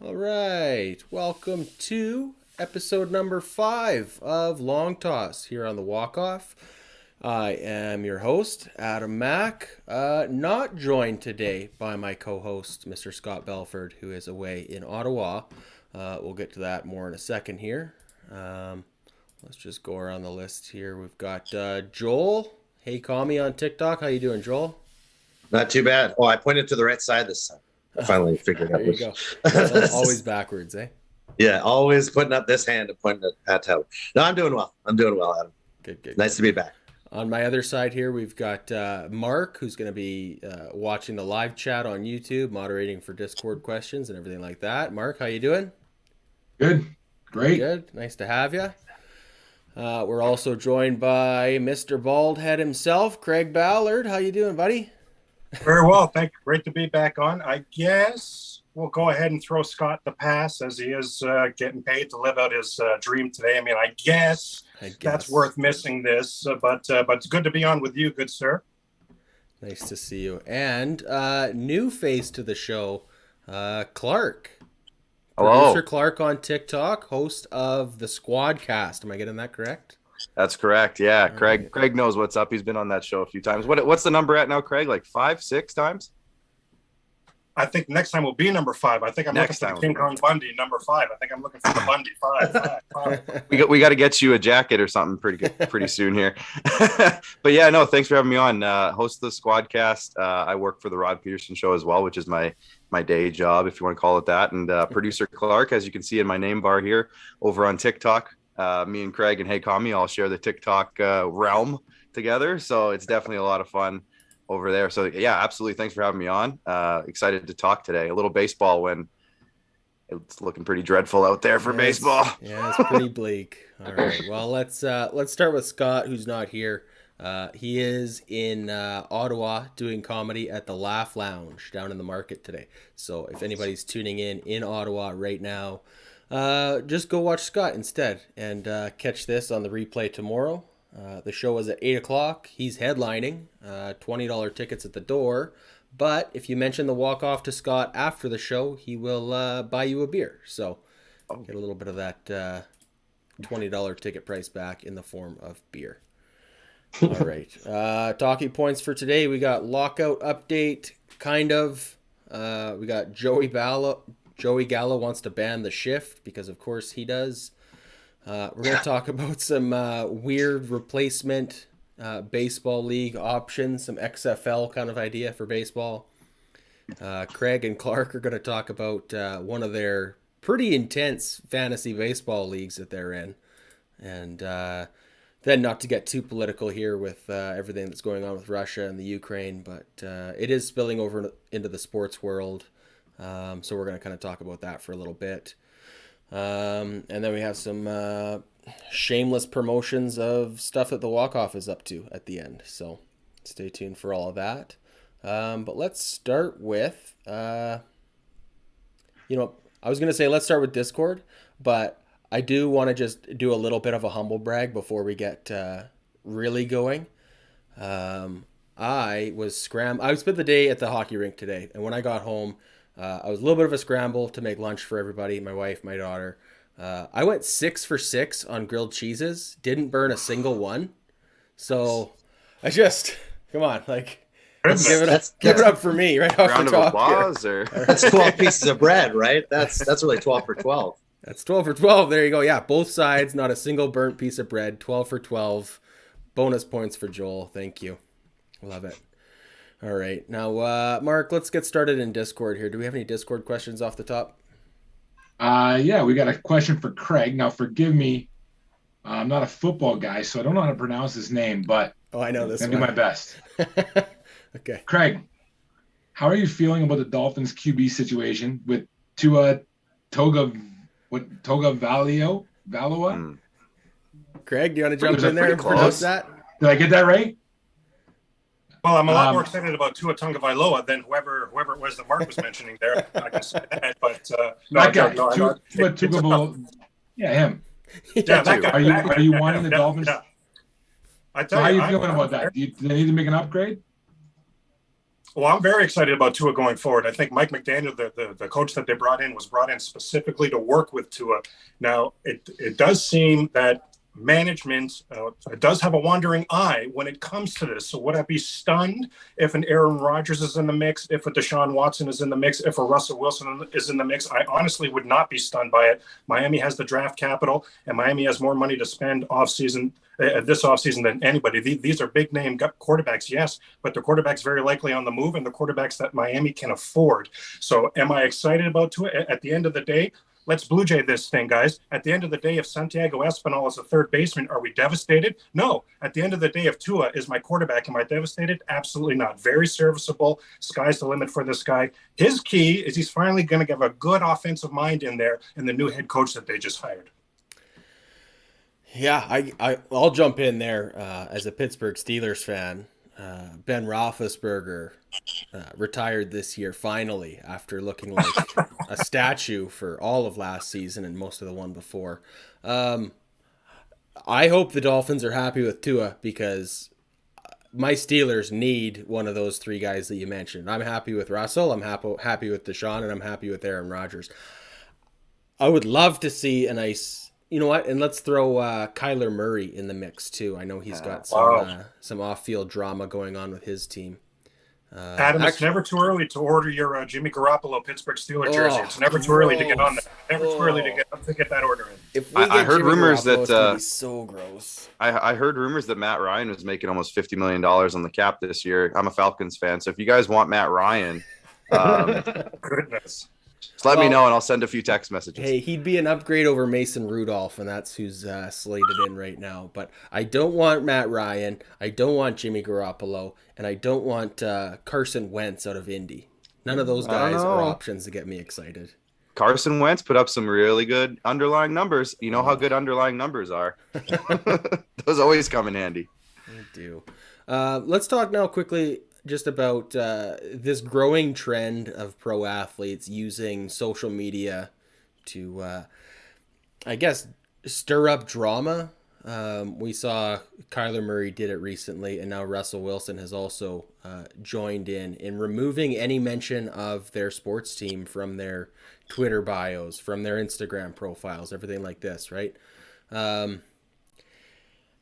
All right, welcome to episode number 5 of Long Toss here on the Walkoff. I am your host, Adam Mack, not joined today by my co-host, Mr. Scott Belford, who is away in Ottawa. We'll get to that more in a second here. Let's just go around the list here. We've got Joel. Hey, call me on TikTok. How you doing, Joel? Not too bad. Oh, I pointed to the right side this time. I finally figured out. There you go. It's always backwards, eh? Yeah, always putting up this hand and pointing at Tyler. No, I'm doing well. Adam. Good. Nice to be back. On my other side here, we've got Mark, who's going to be watching the live chat on YouTube, moderating for Discord questions and everything like that. Mark, how you doing? Good. Great. Good. Nice to have you. We're also joined by Mr. Baldhead himself, Craig Ballard. How you doing, buddy? Very well, thank you. Great to be back on. I guess we'll go ahead and throw Scott the pass as he is getting paid to live out his dream today. I mean, I guess that's worth missing this, but it's good to be on with you, good sir. Nice to see you. And new face to the show, Clark. Hello. Producer Clark on TikTok, host of the Squadcast. Am I getting that correct? That's correct. Yeah, Craig knows what's up. He's been on that show a few times. What's the number at now, Craig? Like 5, 6 times? I think next time will be number 5. I think I'm looking for the King Kong Bundy, number 5. I think I'm looking for the Bundy 5. We got to get you a jacket or something pretty soon here. But yeah, no, thanks for having me on. Host of the Squadcast. I work for the Rod Peterson show as well, which is my day job, if you want to call it that. And producer Clark, as you can see in my name bar here, over on TikTok. Me and Craig and Hey Kami all share the TikTok realm together. So it's definitely a lot of fun over there. So yeah, absolutely. Thanks for having me on. Excited to talk today. A little baseball when it's looking pretty dreadful out there for baseball. Yeah, it's pretty bleak. All right. Well, let's start with Scott, who's not here. He is in Ottawa doing comedy at the Laugh Lounge down in the market today. So if anybody's tuning in Ottawa right now, just go watch Scott instead and catch this on the replay tomorrow. The show is at 8 o'clock. He's headlining, $20 tickets at the door. But if you mention the walk-off to Scott after the show, he will buy you a beer. So get a little bit of that $20 ticket price back in the form of beer. All right. Talking points for today. We got lockout update, kind of. We got Joey Gallo wants to ban the shift because, of course, he does. We're going to talk about some weird replacement baseball league options, some XFL kind of idea for baseball. Craig and Clark are going to talk about one of their pretty intense fantasy baseball leagues that they're in. And then not to get too political here with everything that's going on with Russia and the Ukraine, but it is spilling over into the sports world. So we're going to kind of talk about that for a little bit. And then we have some shameless promotions of stuff that the Walkoff is up to at the end. So stay tuned for all of that. But let's start with, I was going to say let's start with Discord, but I do want to just do a little bit of a humble brag before we get really going. I spent the day at the hockey rink today, and when I got home, I was a little bit of a scramble to make lunch for everybody, my wife, my daughter. I went 6 for 6 on grilled cheeses, didn't burn a single one. So I just, come on, like, give it up for me right off the top. Applause, or... That's 12 pieces of bread, right? That's really 12 for 12. That's 12 for 12. There you go. Yeah, both sides, not a single burnt piece of bread. 12 for 12. Bonus points for Joel. Thank you. Love it. All right. Now, Mark, let's get started in Discord here. Do we have any Discord questions off the top? Yeah, we got a question for Craig. Now, forgive me. I'm not a football guy, so I don't know how to pronounce his name, but I know this. I'm going to do my best. Okay. Craig, how are you feeling about the Dolphins QB situation with Tua Tagovailoa? Craig, do you want to jump in there and pronounce that? Did I get that right? Well, I'm a lot more excited about Tua Tagovailoa than whoever it was that Mark was mentioning there. I can say that, but that guy, yeah, him. Yeah, that guy. Are you wanting the Dolphins? Yeah. So how are you feeling about that? Do they need to make an upgrade? Well, I'm very excited about Tua going forward. I think Mike McDaniel, the coach that they brought in, was brought in specifically to work with Tua. Now, it does seem that management does have a wandering eye when it comes to this. So would I be stunned if an Aaron Rodgers is in the mix, if a Deshaun Watson is in the mix, if a Russell Wilson is in the mix? I honestly would not be stunned by it. Miami has the draft capital, and Miami has more money to spend this offseason than anybody. These are big name quarterbacks, yes, but they're quarterbacks very likely on the move, and the quarterbacks that Miami can afford. So am I excited about Tua? At the end of the day, let's Blue Jay this thing, guys. At the end of the day, if Santiago Espinal is a third baseman, are we devastated? No. At the end of the day, if Tua is my quarterback, am I devastated? Absolutely not. Very serviceable. Sky's the limit for this guy. His key is he's finally going to give a good offensive mind in there in the new head coach that they just hired. Yeah, I'll jump in there as a Pittsburgh Steelers fan. Ben Roethlisberger retired this year finally after looking like a statue for all of last season and most of the one before. I hope the Dolphins are happy with Tua because my Steelers need one of those three guys that you mentioned. I'm happy with Russell, I'm happy with Deshaun, and I'm happy with Aaron Rodgers. I would love to see a nice... You know what? And let's throw Kyler Murray in the mix too. I know he's got some off-field drama going on with his team. Adam, it's never too early to order your Jimmy Garoppolo Pittsburgh Steelers jersey. It's never too early to get on that. Never too early to get that order in. I heard rumors that it's gonna be so gross. I heard rumors that Matt Ryan was making almost $50 million on the cap this year. I'm a Falcons fan, so if you guys want Matt Ryan, goodness. Just let me know and I'll send a few text messages. Hey, he'd be an upgrade over Mason Rudolph, and that's who's slated in right now. But I don't want Matt Ryan. I don't want Jimmy Garoppolo. And I don't want Carson Wentz out of Indy. None of those guys are options to get me excited. Carson Wentz put up some really good underlying numbers. You know how good underlying numbers are. Those always come in handy. They do. Let's talk now quickly just about this growing trend of pro athletes using social media to, I guess, stir up drama. We saw Kyler Murray did it recently, and now Russell Wilson has also joined in removing any mention of their sports team from their Twitter bios, from their Instagram profiles, everything like this, right?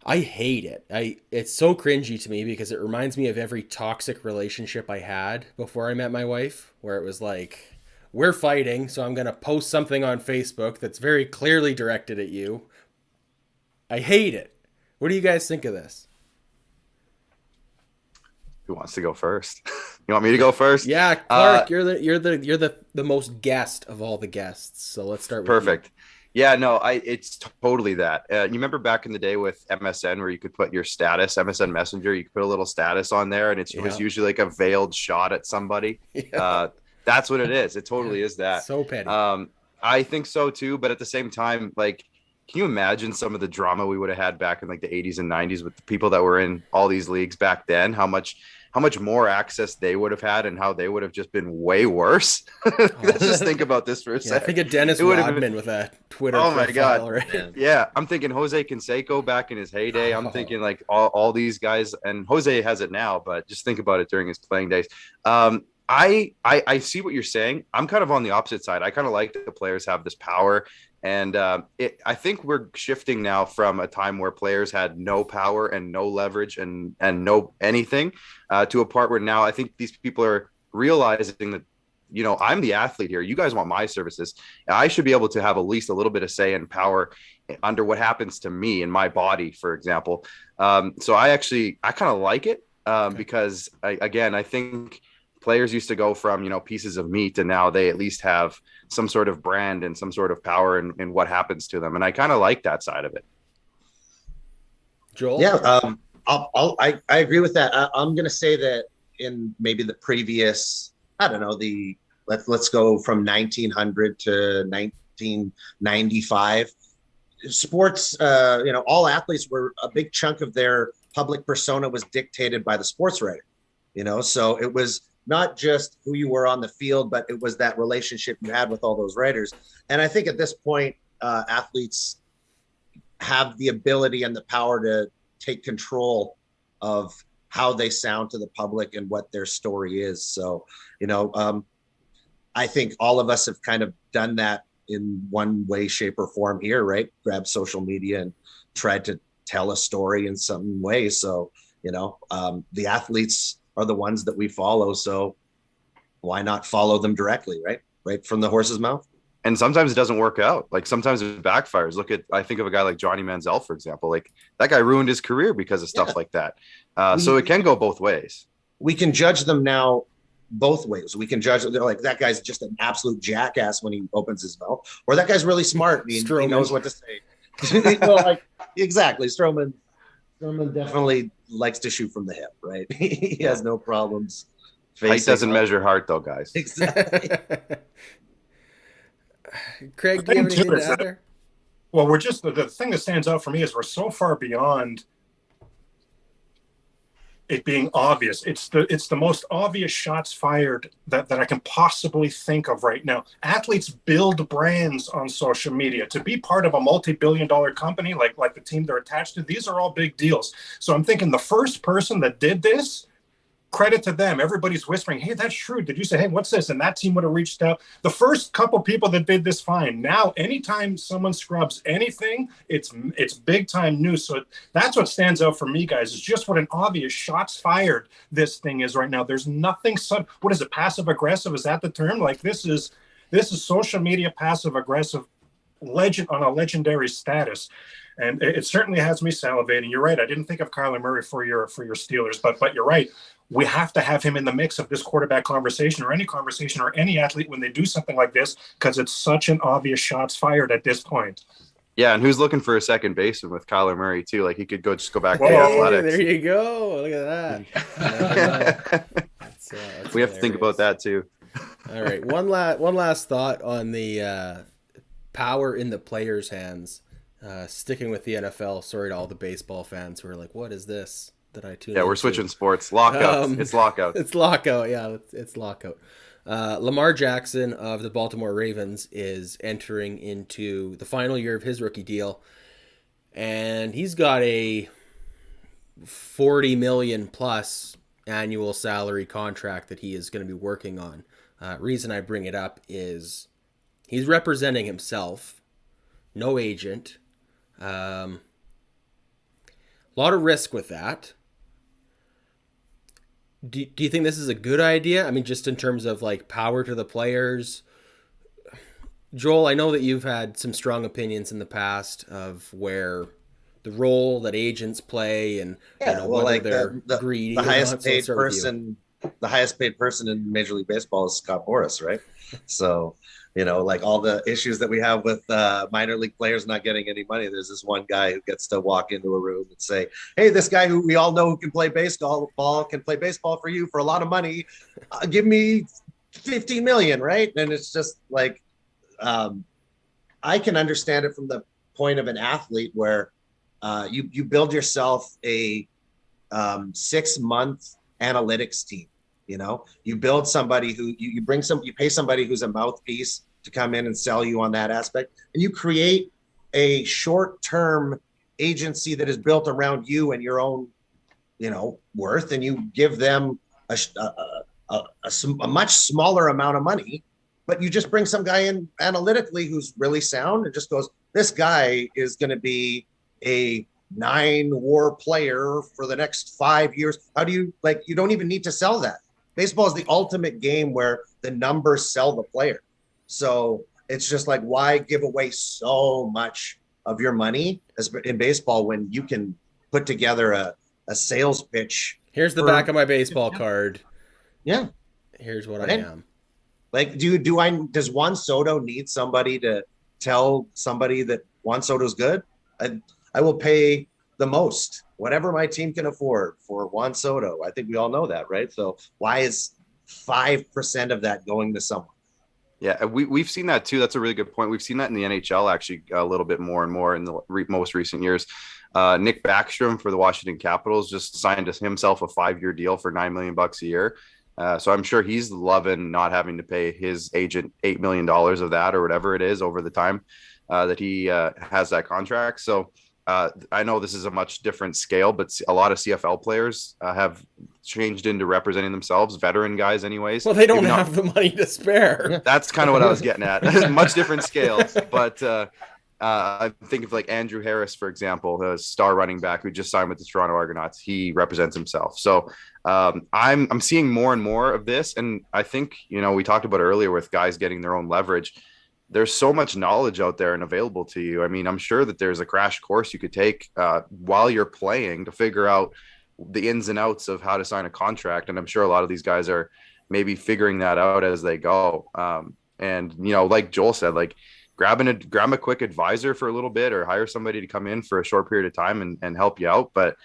I hate it. It's so cringy to me because it reminds me of every toxic relationship I had before I met my wife, where it was like, we're fighting, so I'm going to post something on Facebook that's very clearly directed at you. I hate it. What do you guys think of this? Who wants to go first? You want me to go first? Yeah, Clark, you're the most guest of all the guests. So let's start with Perfect. Yeah, no, it's totally that. You remember back in the day with MSN where you could put your status, MSN Messenger, you could put a little status on there, and it was usually like a veiled shot at somebody. Yeah. That's what it is. It totally is that. So petty. I think so too, but at the same time, like, can you imagine some of the drama we would have had back in like the 80s and 90s with the people that were in all these leagues back then? How much more access they would have had and how they would have just been way worse. Let's just think about this for a second. I think of Dennis Rodman with a Twitter profile. My God. Right? Yeah. I'm thinking Jose Canseco back in his heyday. I'm thinking like all these guys, and Jose has it now, but just think about it during his playing days. I see what you're saying. I'm kind of on the opposite side. I kind of like that the players have this power. And I think we're shifting now from a time where players had no power and no leverage and no anything to a part where now I think these people are realizing that, you know, I'm the athlete here. You guys want my services. I should be able to have at least a little bit of say and power under what happens to me in my body, for example. So I kind of like it because, I think players used to go from, you know, pieces of meat, and now they at least have some sort of brand and some sort of power in what happens to them. And I kind of like that side of it. Joel? Yeah, I agree with that. I'm going to say that in maybe the previous, I don't know, let's go from 1900 to 1995. Sports, all athletes were, a big chunk of their public persona was dictated by the sports writer, so it was not just who you were on the field, but it was that relationship you had with all those writers. And I think at this point, athletes have the ability and the power to take control of how they sound to the public and what their story is. So, I think all of us have kind of done that in one way, shape, or form here, right? Grab social media and tried to tell a story in some way. So, the athletes are the ones that we follow. So why not follow them directly, right? Right from the horse's mouth. And sometimes it doesn't work out. Like sometimes it backfires. I think of a guy like Johnny Manziel, for example. Like that guy ruined his career because of stuff like that. So it can go both ways. We can judge them now both ways. We can judge they're like, that guy's just an absolute jackass when he opens his mouth, or that guy's really smart and he knows what to say. Exactly. Stroman definitely likes to shoot from the hip, right? He has no problems. Height doesn't measure heart, though, guys. Exactly. Craig, do you have anything to add there? Well, we're just the thing that stands out for me is we're so far beyond it being obvious. It's the most obvious shots fired that I can possibly think of right now. Athletes build brands on social media. To be part of a multi-billion-dollar company like the team they're attached to, these are all big deals. So I'm thinking the first person that did this, credit to them. Everybody's whispering, hey, that's true. Did you say, hey, what's this? And that team would have reached out. The first couple people that did this, fine. Now, anytime someone scrubs anything, it's big time news. So that's what stands out for me, guys, is just what an obvious shots fired this thing is right now. There's nothing what is it, passive aggressive? Is that the term? Like this is social media passive aggressive legend on a legendary status. And it certainly has me salivating. You're right. I didn't think of Kyler Murray for your Steelers, but you're right. We have to have him in the mix of this quarterback conversation or any athlete when they do something like this, because it's such an obvious shots fired at this point. Yeah, and who's looking for a second baseman with Kyler Murray too? Like he could just go back to athletics. There you go. Look at that. That's we have to think about that too. All right, one last thought on the power in the players' hands. Sticking with the NFL. Sorry to all the baseball fans who are like, "What is this?" That I tune. Yeah, we're switching sports. Lockout. It's lockout. It's lockout. Yeah, it's lockout. Lamar Jackson of the Baltimore Ravens is entering into the final year of his rookie deal, and he's got a $40 million plus annual salary contract that he is going to be working on. Reason I bring it up is he's representing himself, no agent. A lot of risk with that. Do you think this is a good idea? I mean, just in terms of like power to the players. Joel, I know that you've had some strong opinions in the past of where the role that agents play and whether like they're greedy. The highest paid person in Major League Baseball is Scott Boras, right? So, like all the issues that we have with minor league players not getting any money, there's this one guy who gets to walk into a room and say, hey, this guy who we all know who can play baseball can play baseball for you for a lot of money. Give me 15 million, right? And it's just like, I can understand it from the point of an athlete where you build yourself a 6-month analytics team. You build somebody who you pay somebody who's a mouthpiece to come in and sell you on that aspect. And you create a short-term agency that is built around you and your own, worth. And you give them a much smaller amount of money, but you just bring some guy in analytically who's really sound and just goes, this guy is going to be a 9-WAR player for the next 5 years. How do you you don't even need to sell that. Baseball is the ultimate game where the numbers sell the player. So it's just like, why give away so much of your money in baseball when you can put together a sales pitch? Here's the back of my baseball card. Yeah. Here's what I am. Like, does Juan Soto need somebody to tell somebody that Juan Soto's good? I will pay the most, whatever my team can afford for Juan Soto. I think we all know that, right? So why is 5% of that going to someone? Yeah, we've seen that too. That's a really good point. We've seen that in the NHL actually a little bit more and more in the most recent years. Nick Backstrom for the Washington Capitals just signed himself a 5-year deal for $9 million a year. So I'm sure he's loving not having to pay his agent $8 million of that or whatever it is over the time that he has that contract. So I know this is a much different scale, but a lot of CFL players have changed into representing themselves, veteran guys anyways. Well, they don't have the money to spare. That's kind of what I was getting at. Much different scales. But I think of like Andrew Harris, for example, the star running back who just signed with the Toronto Argonauts. He represents himself. So I'm seeing more and more of this. And I think, we talked about earlier with guys getting their own leverage. There's so much knowledge out there and available to you. I mean, I'm sure that there's a crash course you could take while you're playing to figure out the ins and outs of how to sign a contract. And I'm sure a lot of these guys are maybe figuring that out as they go. And, like Joel said, like grab a quick advisor for a little bit or hire somebody to come in for a short period of time and help you out. But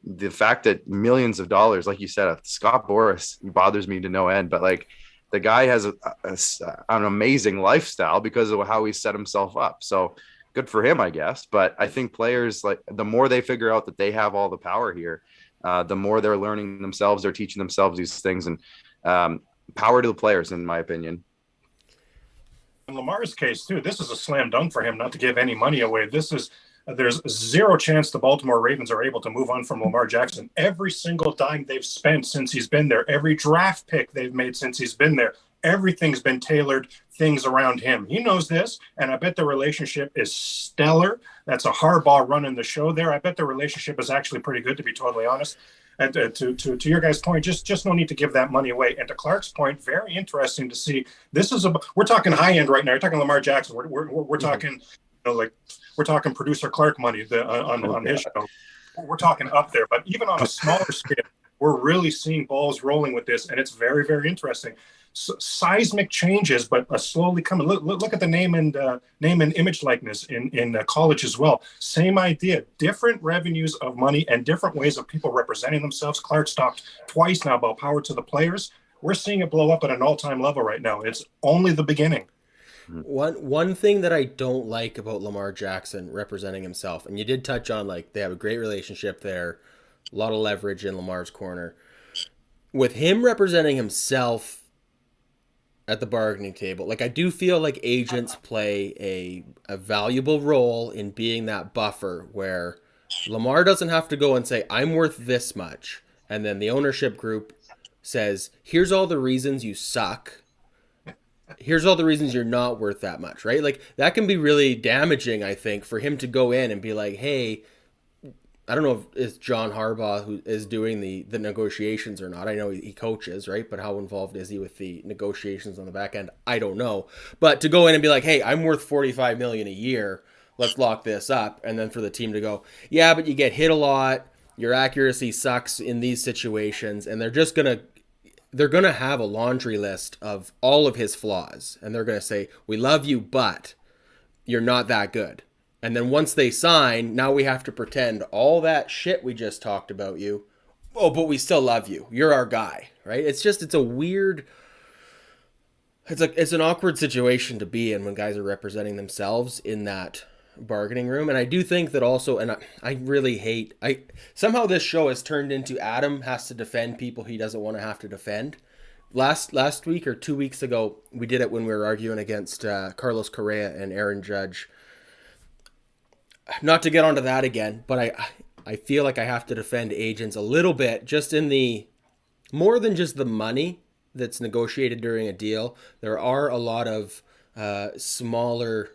the fact that millions of dollars, like you said, Scott Boras bothers me to no end, but like, the guy has an amazing lifestyle because of how he set himself up. So good for him, I guess. But I think players, like, the more they figure out that they have all the power here, the more they're learning themselves, they're teaching themselves these things, and power to the players, in my opinion. In Lamar's case too, this is a slam dunk for him not to give any money away. There's zero chance the Baltimore Ravens are able to move on from Lamar Jackson. Every single dime they've spent since he's been there, every draft pick they've made since he's been there, everything's been tailored things around him. He knows this, and I bet the relationship is stellar. That's a Harbaugh running the show there. I bet the relationship is actually pretty good, to be totally honest. And to your guys' point, just no need to give that money away. And to Clark's point, very interesting to see. We're talking high end right now. You're talking Lamar Jackson. We're talking, we're talking producer Clark money on his show. We're talking up there, but even on a smaller scale, we're really seeing balls rolling with this, and it's very, very interesting. Seismic changes, but slowly coming. Look at the name and image likeness in college as well. Same idea, different revenues of money and different ways of people representing themselves. Clark's talked twice now about power to the players. We're seeing it blow up at an all-time level right now. It's only the beginning. One thing that I don't like about Lamar Jackson representing himself, and you did touch on, like, they have a great relationship there, a lot of leverage in Lamar's corner. With him representing himself at the bargaining table, like, I do feel like agents play a valuable role in being that buffer where Lamar doesn't have to go and say, I'm worth this much. And then the ownership group says, here's all the reasons you suck. Here's all the reasons you're not worth that much, right? Like, that can be really damaging, I think, for him to go in and be like, hey, I don't know if it's John Harbaugh who is doing the negotiations or not. I know he coaches, right? But how involved is he with the negotiations on the back end? I don't know. But to go in and be like, hey, I'm worth $45 million a year. Let's lock this up. And then for the team to go, yeah, but you get hit a lot. Your accuracy sucks in these situations. And they're going to have a laundry list of all of his flaws. And they're going to say, we love you, but you're not that good. And then once they sign, now we have to pretend all that shit we just talked about you. Oh, but we still love you. You're our guy, right? It's a weird, it's an awkward situation to be in when guys are representing themselves in that bargaining room. And I do think that also, and I really hate, somehow this show has turned into Adam has to defend people he doesn't want to have to defend. Last week or 2 weeks ago, we did it when we were arguing against Carlos Correa and Aaron Judge. Not to get onto that again, but I feel like I have to defend agents a little bit, just in the more than just the money that's negotiated during a deal. There are a lot of smaller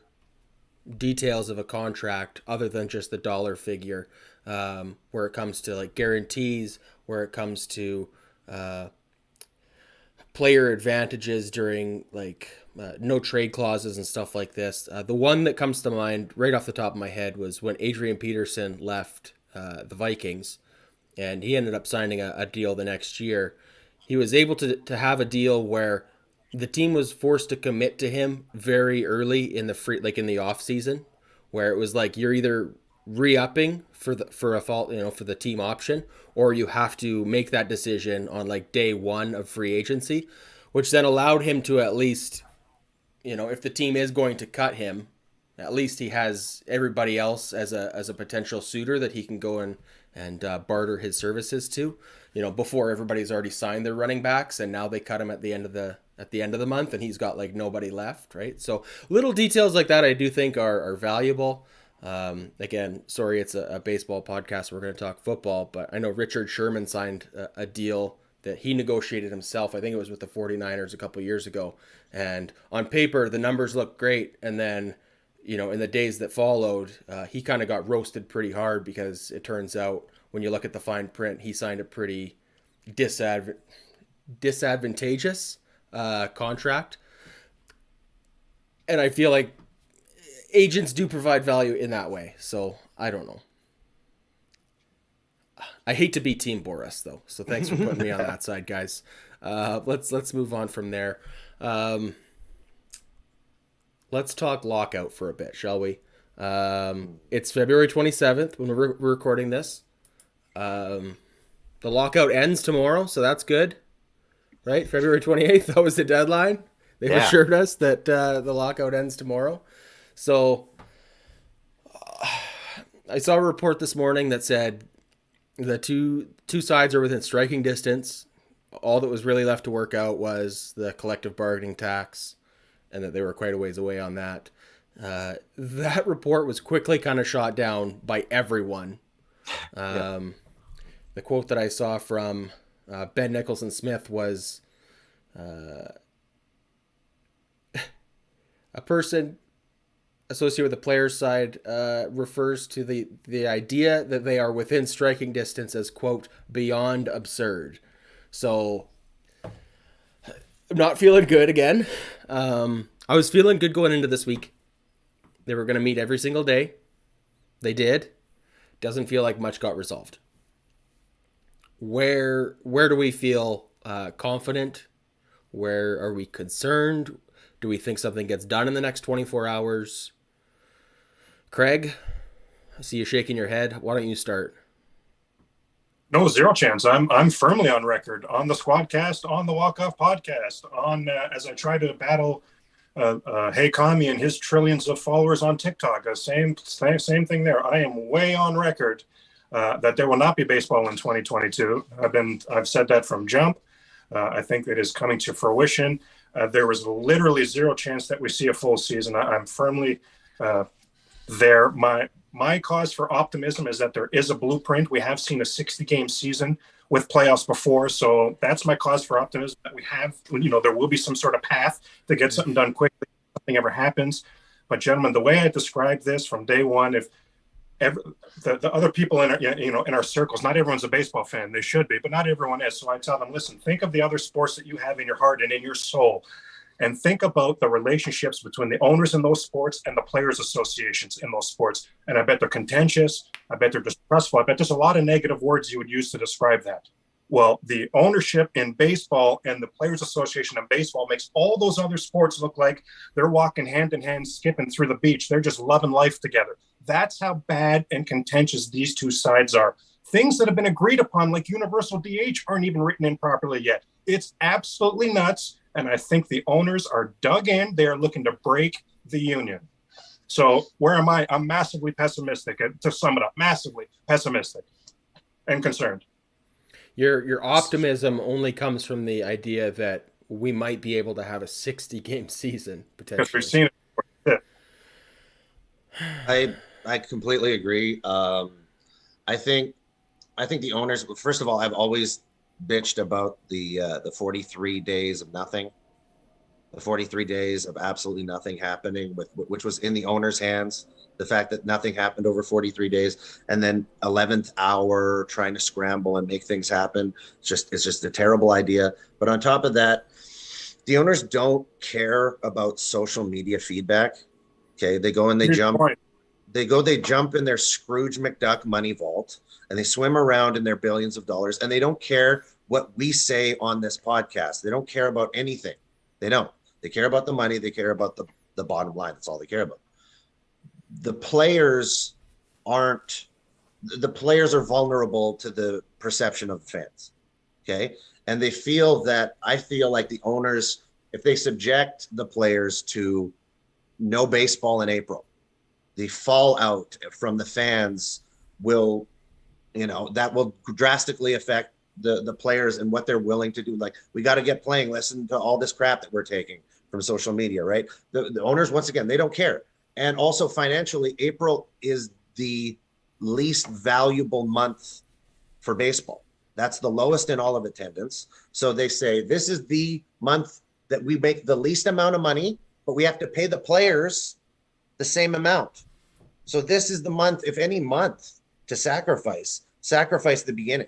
details of a contract other than just the dollar figure, where it comes to like guarantees, where it comes to player advantages during like no trade clauses and stuff like this. The one that comes to mind right off the top of my head was when Adrian Peterson left the Vikings, and he ended up signing a deal the next year. He was able to have a deal where the team was forced to commit to him very early in the off season, where it was like you're either re-upping for the team option, or you have to make that decision on like day one of free agency, which then allowed him to at least, if the team is going to cut him, at least he has everybody else as a potential suitor that he can go and barter his services to, before everybody's already signed their running backs, and now they cut him at the end of the month, and he's got like nobody left, right? So little details like that I do think are valuable. Again, sorry, it's a baseball podcast. We're going to talk football, but I know Richard Sherman signed a deal that he negotiated himself. I think it was with the 49ers a couple of years ago. And on paper, the numbers look great. And then, in the days that followed, he kind of got roasted pretty hard because it turns out when you look at the fine print, he signed a pretty disadvantageous contract. And I feel like agents do provide value in that way. So I don't know. I hate to be Team Boris though. So thanks for putting me on that side, guys. Let's move on from there. Let's talk lockout for a bit, shall we? It's February 27th when we're recording this. The lockout ends tomorrow, so that's good. Right? February 28th, that was the deadline. They've assured us that the lockout ends tomorrow. So I saw a report this morning that said the two sides are within striking distance. All that was really left to work out was the collective bargaining tax, and that they were quite a ways away on that. That report was quickly kind of shot down by everyone. The quote that I saw from Ben Nicholson-Smith was a person associated with the players' side refers to the idea that they are within striking distance as, quote, beyond absurd. So I'm not feeling good again. I was feeling good going into this week. They were going to meet every single day. They did. Doesn't feel like much got resolved. Where do we feel confident? Where are we concerned? Do we think something gets done in the next 24 hours? Craig, I see you shaking your head. Why don't you start? No, zero chance. I'm firmly on record on the Squadcast, on the Walkoff podcast, on as I try to battle Hey Kami and his trillions of followers on TikTok. Same thing there. I am way on record that there will not be baseball in 2022. I've said that from jump. I think it is coming to fruition. There was literally zero chance that we see a full season. I'm firmly there. My cause for optimism is that there is a blueprint. We have seen a 60-game season with playoffs before, so that's my cause for optimism, that we have, there will be some sort of path to get something done quickly if nothing ever happens. But gentlemen, the way I described this from day one, if the other people in our circles, not everyone's a baseball fan. They should be, but not everyone is. So I tell them, listen, think of the other sports that you have in your heart and in your soul, and think about the relationships between the owners in those sports and the players' associations in those sports. And I bet they're contentious. I bet they're distrustful. I bet there's a lot of negative words you would use to describe that. Well, the ownership in baseball and the players' association in baseball makes all those other sports look like they're walking hand in hand, skipping through the beach. They're just loving life together. That's how bad and contentious these two sides are. Things that have been agreed upon, like universal DH, aren't even written in properly yet. It's absolutely nuts. And I think the owners are dug in. They are looking to break the union. So where am I? I'm massively pessimistic. To sum it up, massively pessimistic and concerned. Your optimism only comes from the idea that we might be able to have a 60-game season potentially. Because we've seen it. I completely agree. I think the owners. First of all, I've always bitched about the 43 days of nothing, the 43 days of absolutely nothing happening, which was in the owner's hands. The fact that nothing happened over 43 days, and then 11th hour trying to scramble and make things happen. It's just a terrible idea. But on top of that, the owners don't care about social media feedback. Okay, they go and they jump. They jump in their Scrooge McDuck money vault, and they swim around in their billions of dollars, and they don't care what we say on this podcast. They don't care about anything. They don't. They care about the money. They care about the bottom line. That's all they care about. The players are vulnerable to the perception of fans. Okay. And I feel like the owners, if they subject the players to no baseball in April, the fallout from the fans will, that will drastically affect the players and what they're willing to do. Like, we got to get playing. Listen to all this crap that we're taking from social media, right? The owners, once again, they don't care. And also financially, April is the least valuable month for baseball. That's the lowest in all of attendance. So they say this is the month that we make the least amount of money, but we have to pay the players the same amount. So this is the month, if any month, to sacrifice the beginning,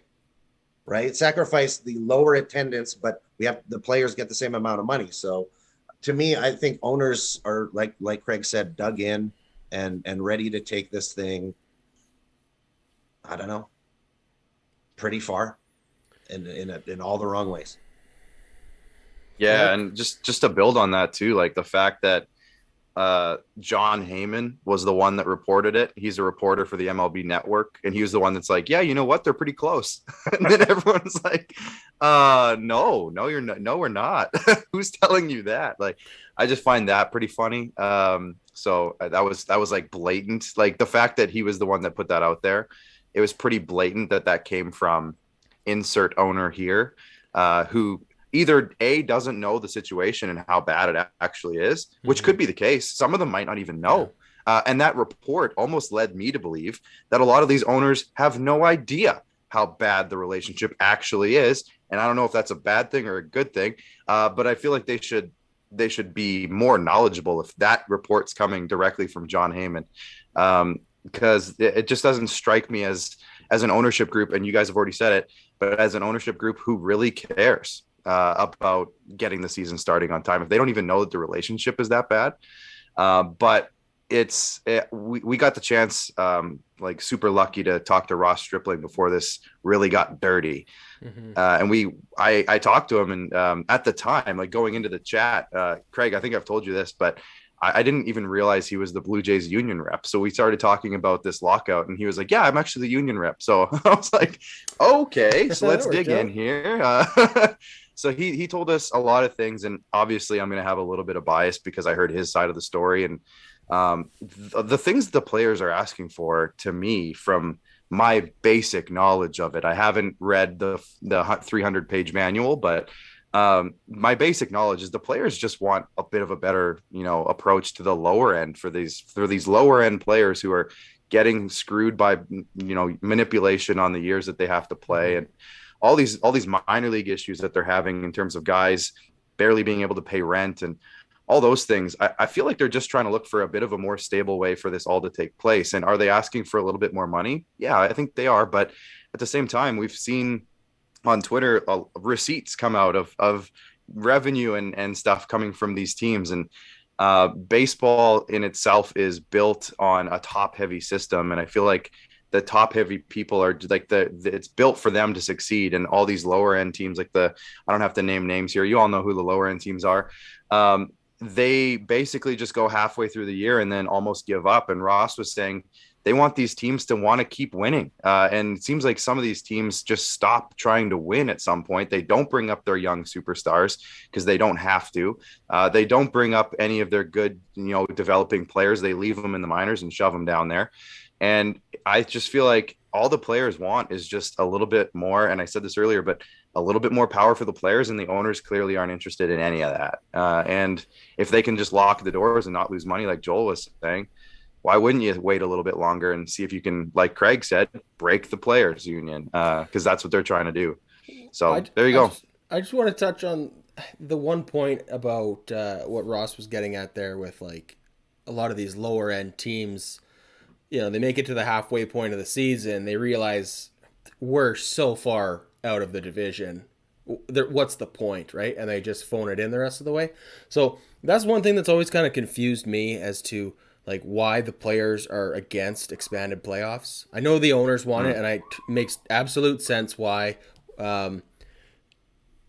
right? Sacrifice the lower attendance, but the players get the same amount of money. So to me, I think owners are like Craig said, dug in and ready to take this thing, I don't know, pretty far in all the wrong ways. Yeah, and just to build on that too, like the fact that John Heyman was the one that reported it. He's a reporter for the MLB Network, and he was the one that's like, yeah, you know what, they're pretty close. And then everyone's like, no, you're not. No, we're not. Who's telling you that? Like, I just find that pretty funny. So that was like blatant. Like the fact that he was the one that put that out there, it was pretty blatant that came from insert owner here, who either A, doesn't know the situation and how bad it actually is, which could be the case. Some of them might not even know. And that report almost led me to believe that a lot of these owners have no idea how bad the relationship actually is. And I don't know if that's a bad thing or a good thing, but I feel like they should be more knowledgeable if that report's coming directly from John Heyman, because it just doesn't strike me as an ownership group, and you guys have already said it, but as an ownership group who really cares about getting the season starting on time, if they don't even know that the relationship is that bad. But we got the chance, like super lucky to talk to Ross Stripling before this really got dirty. And I talked to him, and at the time, like going into the chat, Craig, I think I've told you this, but I didn't even realize he was the Blue Jays union rep. So we started talking about this lockout, and he was like, yeah, I'm actually the union rep. So I was like, okay, so let's dig in here. So he told us a lot of things, and obviously I'm going to have a little bit of bias because I heard his side of the story. And the things the players are asking for, to me, from my basic knowledge of it, I haven't read the 300-page manual, but my basic knowledge is the players just want a bit of a better, approach to the lower end for these lower end players who are getting screwed by, manipulation on the years that they have to play, and all these minor league issues that they're having in terms of guys barely being able to pay rent and all those things. I feel like they're just trying to look for a bit of a more stable way for this all to take place. And are they asking for a little bit more money? Yeah, I think they are. But at the same time, we've seen on Twitter receipts come out of revenue and stuff coming from these teams. And baseball in itself is built on a top heavy system. And I feel like the top heavy people are like it's built for them to succeed. And all these lower end teams, like I don't have to name names here, you all know who the lower end teams are. They basically just go halfway through the year and then almost give up. And Ross was saying they want these teams to want to keep winning. And it seems like some of these teams just stop trying to win at some point. They don't bring up their young superstars because they don't have to. They don't bring up any of their good, developing players. They leave them in the minors and shove them down there. And I just feel like all the players want is just a little bit more. And I said this earlier, but a little bit more power for the players, and the owners clearly aren't interested in any of that. And if they can just lock the doors and not lose money, like Joel was saying, why wouldn't you wait a little bit longer and see if you can, like Craig said, break the players union? Because that's what they're trying to do. So there you go. I just want to touch on the one point about what Ross was getting at there with like a lot of these lower end teams. They make it to the halfway point of the season. They realize we're so far out of the division. What's the point, right? And they just phone it in the rest of the way. So that's one thing that's always kind of confused me as to like why the players are against expanded playoffs. I know the owners want it, and it makes absolute sense why more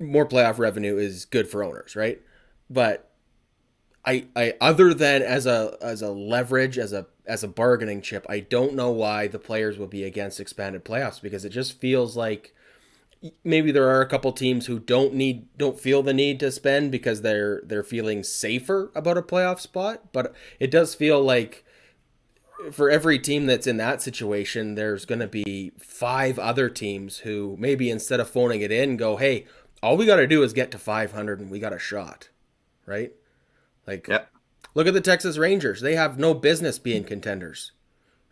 playoff revenue is good for owners, right? But I other than as a leverage, as a bargaining chip, I don't know why the players will be against expanded playoffs, because it just feels like maybe there are a couple teams who don't feel the need to spend because they're feeling safer about a playoff spot. But it does feel like for every team that's in that situation, there's going to be 5 other teams who maybe instead of phoning it in go, hey, all we got to do is get to 500 and we got a shot, right? Like, yeah. Look at the Texas Rangers. They have no business being contenders.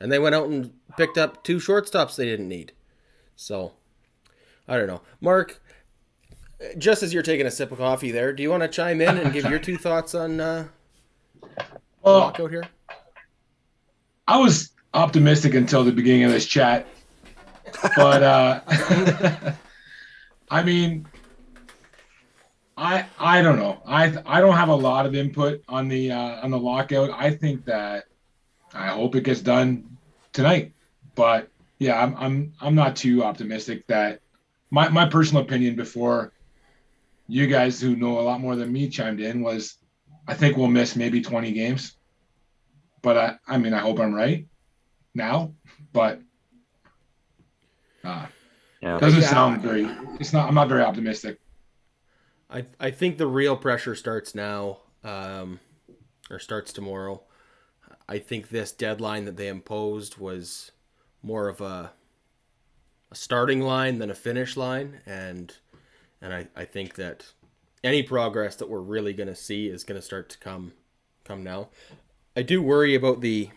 And they went out and picked up 2 shortstops they didn't need. So, I don't know. Mark, just as you're taking a sip of coffee there, do you want to chime in and give your 2 thoughts on lockout here? I was optimistic until the beginning of this chat. But, I mean, I don't know. I don't have a lot of input on the lockout. I think that I hope it gets done tonight. But yeah, I'm not too optimistic. That my personal opinion before you guys who know a lot more than me chimed in was I think we'll miss maybe 20 games. But I mean I hope I'm right now. But doesn't sound very. It's not. I'm not very optimistic. I think the real pressure starts now, or starts tomorrow. I think this deadline that they imposed was more of a starting line than a finish line, and I think that any progress that we're really going to see is going to start to come now. I do worry about the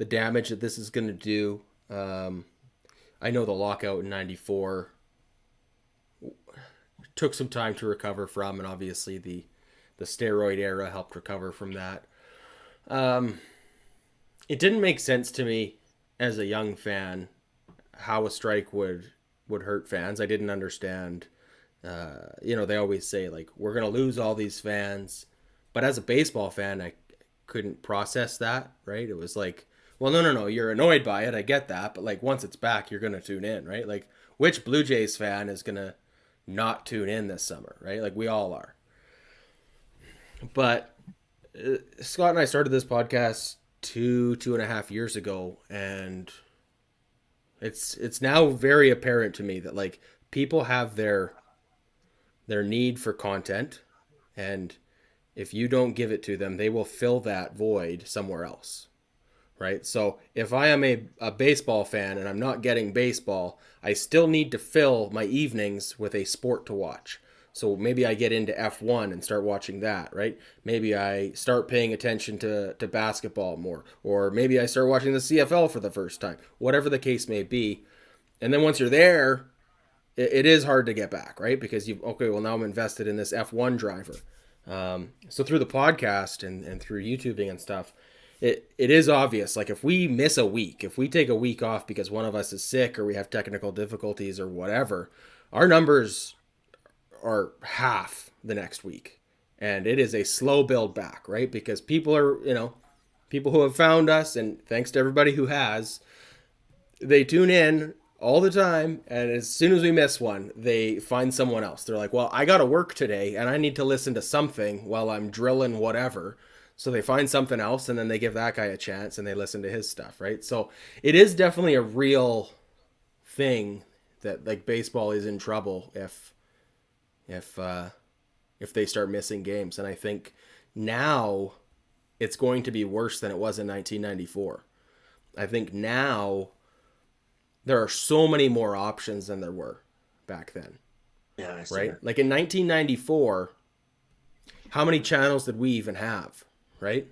damage that this is going to do. I know the lockout in '94 took some time to recover from, and obviously the steroid era helped recover from that. It didn't make sense to me as a young fan how a strike would hurt fans. I didn't understand. They always say, like, we're going to lose all these fans. But as a baseball fan, I couldn't process that, right? It was like, well, no, you're annoyed by it. I get that. But, like, once it's back, you're going to tune in, right? Like, which Blue Jays fan is going to not tune in this summer, right? Like, we all are. But Scott and I started this podcast 2.5 years ago, and it's now very apparent to me that, like, people have their need for content, and if you don't give it to them, they will fill that void somewhere else, right? So if I am a baseball fan and I'm not getting baseball, I still need to fill my evenings with a sport to watch. So maybe I get into F1 and start watching that, right? Maybe I start paying attention to basketball more, or maybe I start watching the CFL for the first time, whatever the case may be. And then once you're there, it is hard to get back, right? Because now I'm invested in this F1 driver. So through the podcast and through YouTubing and stuff, it is obvious. Like, if we miss a week, if we take a week off because one of us is sick or we have technical difficulties or whatever, our numbers are half the next week. And it is a slow build back, right? Because people who have found us, and thanks to everybody who has, they tune in all the time, and as soon as we miss one, they find someone else. They're like, well, I got to work today, and I need to listen to something while I'm drilling whatever. So they find something else, and then they give that guy a chance, and they listen to his stuff, right? So it is definitely a real thing that, like, baseball is in trouble if they start missing games. And I think now it's going to be worse than it was in 1994. I think now there are so many more options than there were back then. Yeah, I see right? that. Like in 1994, how many channels did we even have, right?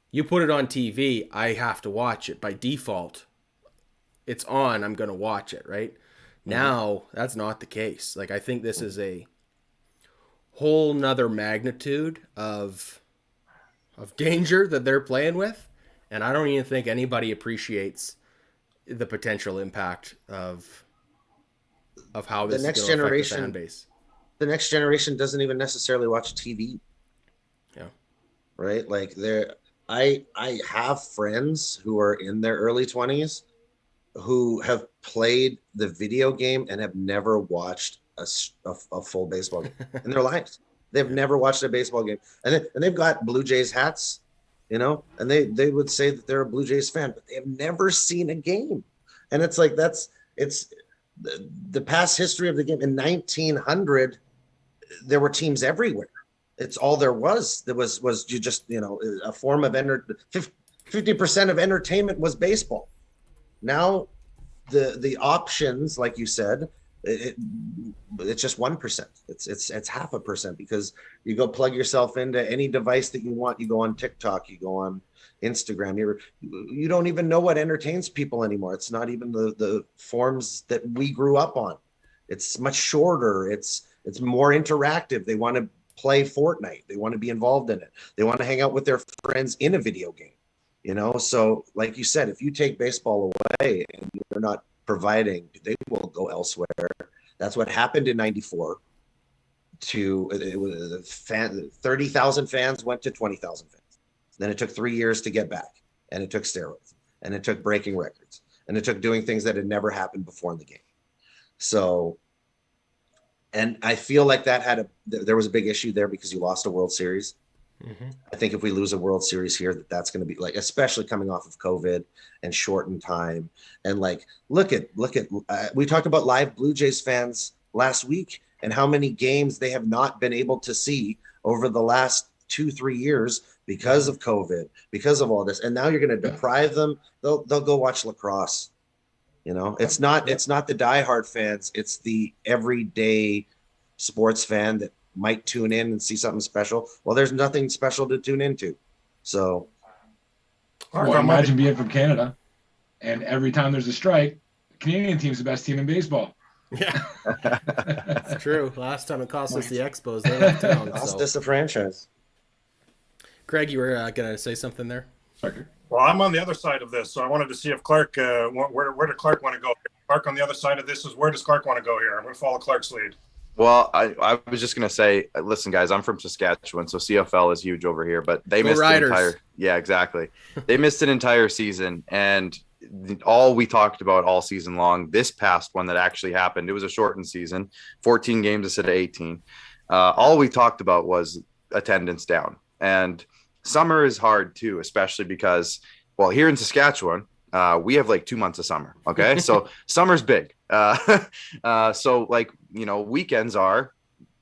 You put it on TV, I have to watch it. By default, it's on, I'm going to watch it, right? Now, that's not the case. Like, I think this is a whole nother magnitude of danger that they're playing with. And I don't even think anybody appreciates the potential impact of how this is going to affect the fan base. The next generation doesn't even necessarily watch TV. Yeah. Right? Like, I have friends who are in their early 20s who have played the video game and have never watched a full baseball game in their lives. They've never watched a baseball game. And they've got Blue Jays hats, and they would say that they're a Blue Jays fan, but they have never seen a game. And it's like, it's the past history of the game. In 1900, there were teams everywhere. It's all there was. There was you just, a form of 50% of entertainment was baseball. Now the options, like you said, it's just 1%. It's 0.5%, because you go plug yourself into any device that you want. You go on TikTok, you go on Instagram. You don't even know what entertains people anymore. It's not even the forms that we grew up on. It's much shorter. It's more interactive. They want to play Fortnite. They want to be involved in it. They want to hang out with their friends in a video game. So like you said, if you take baseball away and you're not providing, they will go elsewhere. That's what happened in '94. It was 30,000 fans went to 20,000 fans. Then it took 3 years to get back, and it took steroids, and it took breaking records, and it took doing things that had never happened before in the game. So, and I feel like there was a big issue there because you lost a World Series. Mm-hmm. I think if we lose a World Series here, that's going to be like, especially coming off of COVID and shortened time. And like, look at, we talked about live Blue Jays fans last week and how many games they have not been able to see over the last 2-3 years because of COVID, because of all this. And now you're going to deprive them. They'll go watch lacrosse. It's not the diehard fans. It's the everyday sports fan that might tune in and see something special. Well, there's nothing special to tune into. So imagine being from Canada, and every time there's a strike, the Canadian team's the best team in baseball. Yeah, that's true. Last time it cost us the Expos, they left town. Cost us the franchise. Craig, you were going to say something there? Sorry. Well, I'm on the other side of this, so I wanted to see if Clark, where did Clark want to go? Clark on the other side of this is, where does Clark want to go here? I'm going to follow Clark's lead. Well, I was just going to say, listen, guys, I'm from Saskatchewan, so CFL is huge over here, but they missed an entire – yeah, exactly. They missed an entire season, and all we talked about all season long, this past one that actually happened, it was a shortened season, 14 games instead of 18. All we talked about was attendance down. And summer is hard, too, especially because, well, here in Saskatchewan, we have like 2 months of summer. Okay. So summer's big. So like, weekends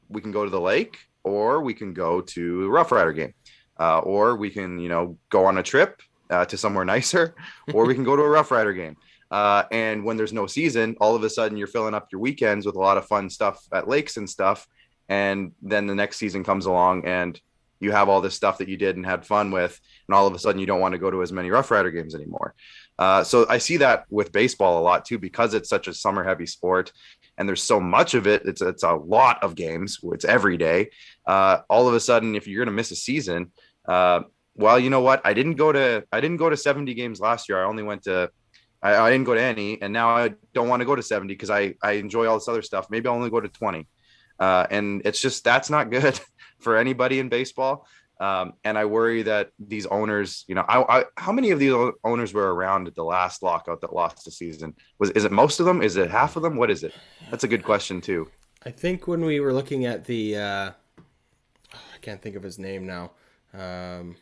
we can go to the lake, or we can go to a Rough Rider game, or we can, go on a trip to somewhere nicer, or we can go to a Rough Rider game. And when there's no season, all of a sudden you're filling up your weekends with a lot of fun stuff at lakes and stuff. And then the next season comes along and you have all this stuff that you did and had fun with, and all of a sudden you don't want to go to as many Rough Rider games anymore. So I see that with baseball a lot too, because it's such a summer heavy sport and there's so much of it. It's a lot of games. It's every day. All of a sudden, if you're going to miss a season, well, you know what? I didn't go to 70 games last year. I didn't go to any, and now I don't want to go to 70 because I enjoy all this other stuff. Maybe I'll only go to 20. And it's just, that's not good for anybody in baseball. And I worry that these owners, how many of these owners were around at the last lockout that lost the season? Is it most of them? Is it half of them? What is it? That's a good question too. I think when we were looking at the, I can't think of his name now. I'm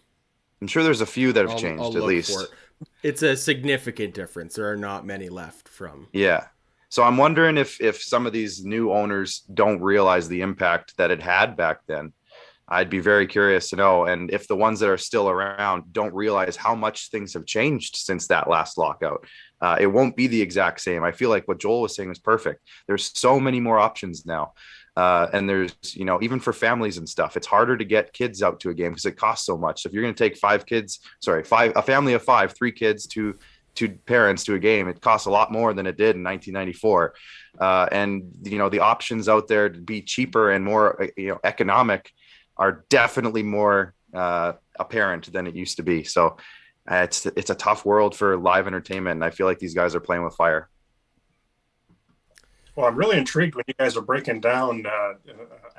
sure there's a few that have changed at least. It's a significant difference. There are not many left from. Yeah. So I'm wondering if some of these new owners don't realize the impact that it had back then. I'd be very curious to know. And if the ones that are still around don't realize how much things have changed since that last lockout, it won't be the exact same. I feel like what Joel was saying was perfect. There's so many more options now. And there's, even for families and stuff, it's harder to get kids out to a game because it costs so much. So if you're going to take a family of 5, 3 kids, two parents to a game, it costs a lot more than it did in 1994. And, the options out there to be cheaper and more, economic are definitely more apparent than it used to be. So it's a tough world for live entertainment. And I feel like these guys are playing with fire. Well, I'm really intrigued when you guys are breaking down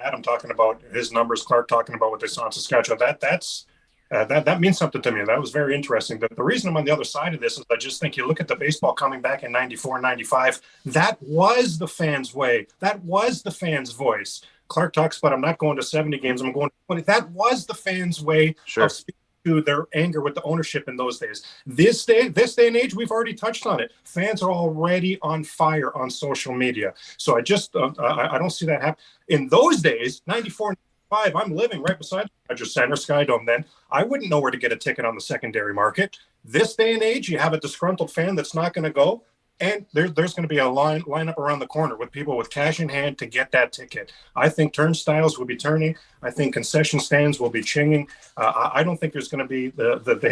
Adam talking about his numbers, Clark talking about what they saw in Saskatchewan. That means something to me. That was very interesting. The reason I'm on the other side of this is I just think you look at the baseball coming back in 94, 95. That was the fans' way. That was the fans' voice. Clark talks about, I'm not going to 70 games, I'm going to 20. That was the fans' way of speaking to their anger with the ownership in those days. This day and age, we've already touched on it. Fans are already on fire on social media. So I just, I don't see that happen. In those days, 94, 95, I'm living right beside the Rogers Center, Skydome then. I wouldn't know where to get a ticket on the secondary market. This day and age, you have a disgruntled fan that's not going to go. And there's going to be a lineup around the corner with people with cash in hand to get that ticket. I think turnstiles will be turning. I think concession stands will be chinging. I don't think there's going to be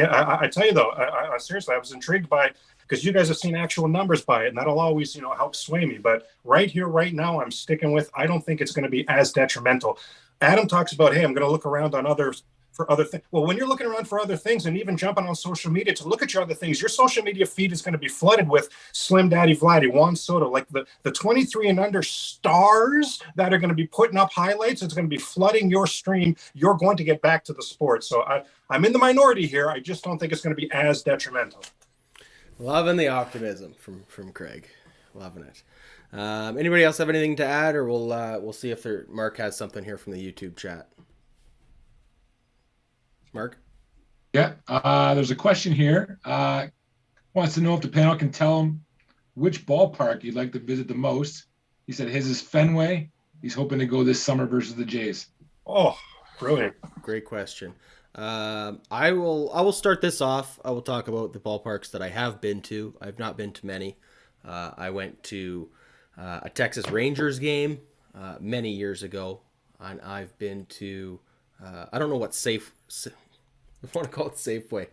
I tell you though, I seriously, I was intrigued by, because you guys have seen actual numbers by it, and that'll always, help sway me. But right here, right now, I'm sticking with, I don't think it's going to be as detrimental. Adam talks about, hey, I'm going to look around on others for other things. Well, when you're looking around for other things and even jumping on social media to look at your other things, your social media feed is going to be flooded with Slim Daddy Vladdy, Juan Soto, like the 23 and under stars that are going to be putting up highlights. It's going to be flooding your stream. You're going to get back to the sport. So I'm in the minority here. I just don't think it's going to be as detrimental. Loving the optimism from Craig. Loving it. Anybody else have anything to add, or we'll see if Mark has something here from the YouTube chat. Mark? Yeah, there's a question here. Wants to know if the panel can tell him which ballpark you'd like to visit the most. He said his is Fenway. He's hoping to go this summer versus the Jays. Oh, brilliant. Great question. I will start this off. I will talk about the ballparks that I have been to. I've not been to many. I went to a Texas Rangers game many years ago, and I've been to I don't know what I want to call it Safeway.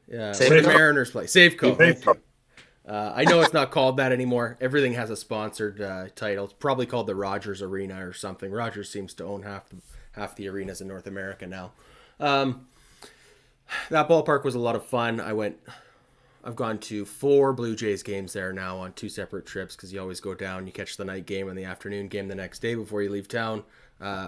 Yeah, Safeco. Mariners play Safeco. Safeco. I know it's not called that anymore. Everything has a sponsored title. It's probably called the Rogers Arena or something. Rogers seems to own half the arenas in North America now. That ballpark was a lot of fun. I've gone to 4 Blue Jays games there now on 2 separate trips, because you always go down, you catch the night game and the afternoon game the next day before you leave town.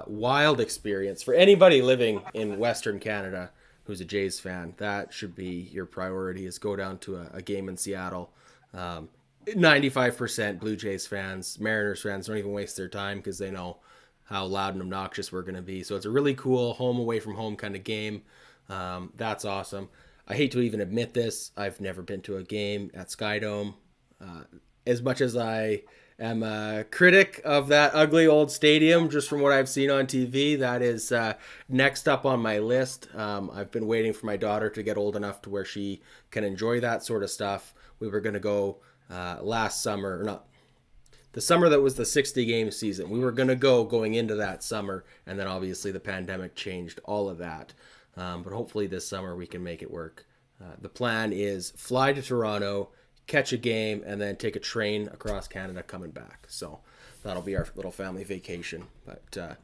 Wild experience for anybody living in Western Canada who's a Jays fan. That should be your priority, is go down to a game in Seattle. 95% Blue Jays fans. Mariners fans don't even waste their time because they know how loud and obnoxious we're going to be. So it's a really cool home away from home kind of game. That's awesome. I hate to even admit this, I've never been to a game at Skydome. As much as I am a critic of that ugly old stadium, just from what I've seen on TV, that is next up on my list. I've been waiting for my daughter to get old enough to where she can enjoy that sort of stuff. We were going to go last summer, or not, the summer that was the 60-game season. We were going to going into that summer, and then obviously the pandemic changed all of that. But hopefully this summer we can make it work. The plan is fly to Toronto, catch a game, and then take a train across Canada coming back. So that'll be our little family vacation. But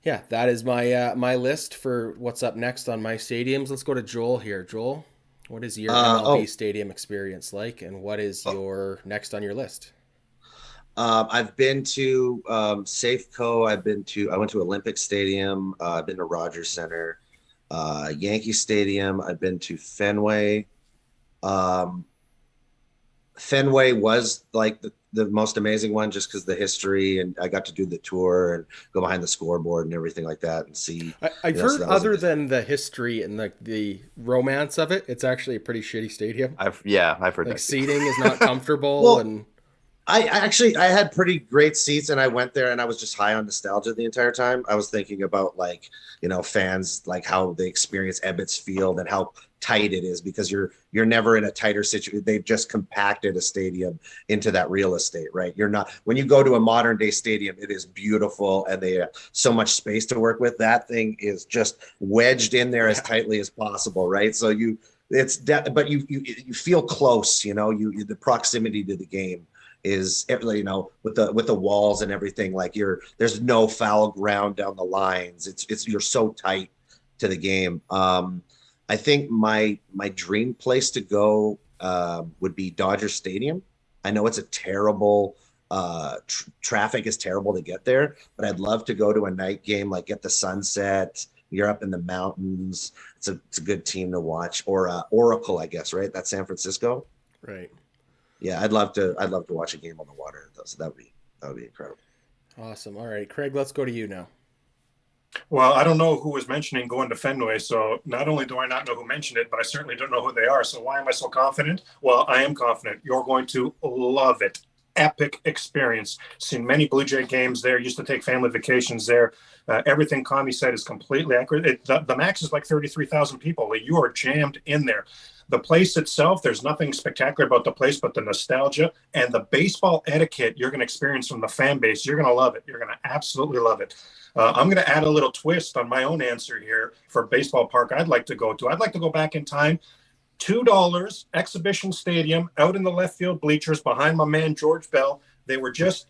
yeah, that is my list for what's up next on my stadiums. Let's go to Joel here. Joel, what is your MLB stadium experience like, and what is your next on your list? I've been to Safeco. I went to Olympic Stadium. I've been to Rogers Center, Yankee Stadium. I've been to Fenway. Fenway was like the most amazing one, just because the history, and I got to do the tour and go behind the scoreboard and everything like that and see. I've heard, other than the history and the romance of it, it's actually a pretty shitty stadium. I've heard like that. Seating is not comfortable. Well, and I had pretty great seats, and I went there and I was just high on nostalgia the entire time. I was thinking about, like, fans, like how they experience Ebbets Field and how tight it is, because you're never in a tighter situation. They've just compacted a stadium into that real estate, right? You're not, when you go to a modern day stadium, it is beautiful and they have so much space to work with. That thing is just wedged in there as tightly as possible, right? So but you feel close, the proximity to the game is, with the walls and everything, like there's no foul ground down the lines. You're so tight to the game. I think my dream place to go would be Dodger Stadium. I know it's a terrible traffic is terrible to get there, but I'd love to go to a night game, like get the sunset. You're up in the mountains. It's a good team to watch. Or Oracle, I guess, right? That's San Francisco. right. Yeah, I'd love to watch a game on the water. So that would be incredible. Awesome. All right, Craig, let's go to you now. Well, I don't know who was mentioning going to Fenway, so not only do I not know who mentioned it, but I certainly don't know who they are. So why am I so confident? Well, I am confident. You're going to love it. epic experience. Seen many Blue Jay games there. Used to take family vacations there. Everything Kami said is completely accurate. The max is like 33,000 people. You are jammed in there. The place itself, there's nothing spectacular about the place, but the nostalgia and the baseball etiquette you're going to experience from the fan base. You're going to love it. You're going to absolutely love it. I'm going to add a little twist on my own answer here for baseball park I'd like to go to. I'd like to go back in time. $2, Exhibition Stadium, out in the left field bleachers behind my man George Bell. They were just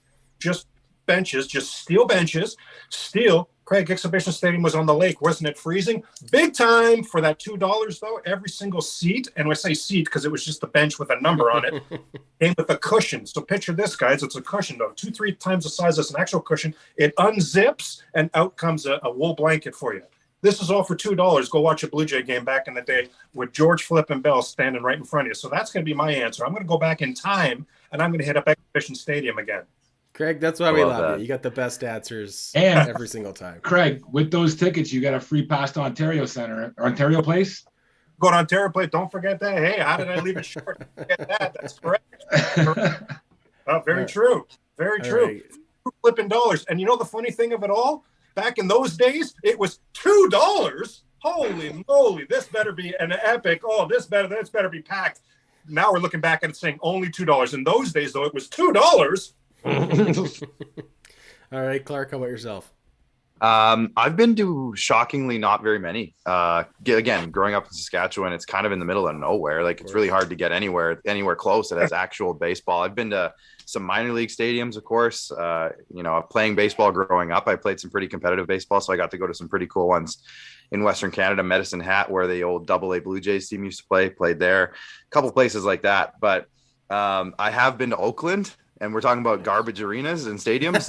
benches, just steel benches. Steel. Craig, Exhibition Stadium was on the lake. Wasn't it freezing? Big time for that $2, though. Every single seat, and when I say seat because it was just a bench with a number on it, came with a cushion. So picture this, guys. It's a cushion, though. 2-3 times the size as an actual cushion. It unzips, and out comes a wool blanket for you. This is all for $2. Go watch a Blue Jay game back in the day with George Flippin' Bell standing right in front of you. So that's going to be my answer. I'm going to go back in time, and I'm going to hit up Exhibition Stadium again. Craig, that's why we love you. You got the best answers and every single time. Craig, with those tickets, you got a free pass to Ontario Center or Ontario Place. Go to Ontario Place. Don't forget that. Hey, how did I leave it short? Don't forget that. That's correct. Very true. Very true. Right. Flipping dollars. And you know the funny thing of it all? Back in those days, it was $2. Holy moly! This better be an epic. Oh, this better be packed. Now we're looking back and saying only $2. In those days, though, it was $2. All right, Clark, how about yourself? I've been to shockingly not very many. Again, growing up in Saskatchewan, it's kind of in the middle of nowhere. Like it's really hard to get anywhere close that has actual baseball. I've been to some minor league stadiums, of course. Playing baseball growing up, I played some pretty competitive baseball, so I got to go to some pretty cool ones in Western Canada. Medicine Hat, where the old AA Blue Jays team used to play, played there. A couple places like that. But I have been to Oakland. And we're talking about garbage arenas and stadiums.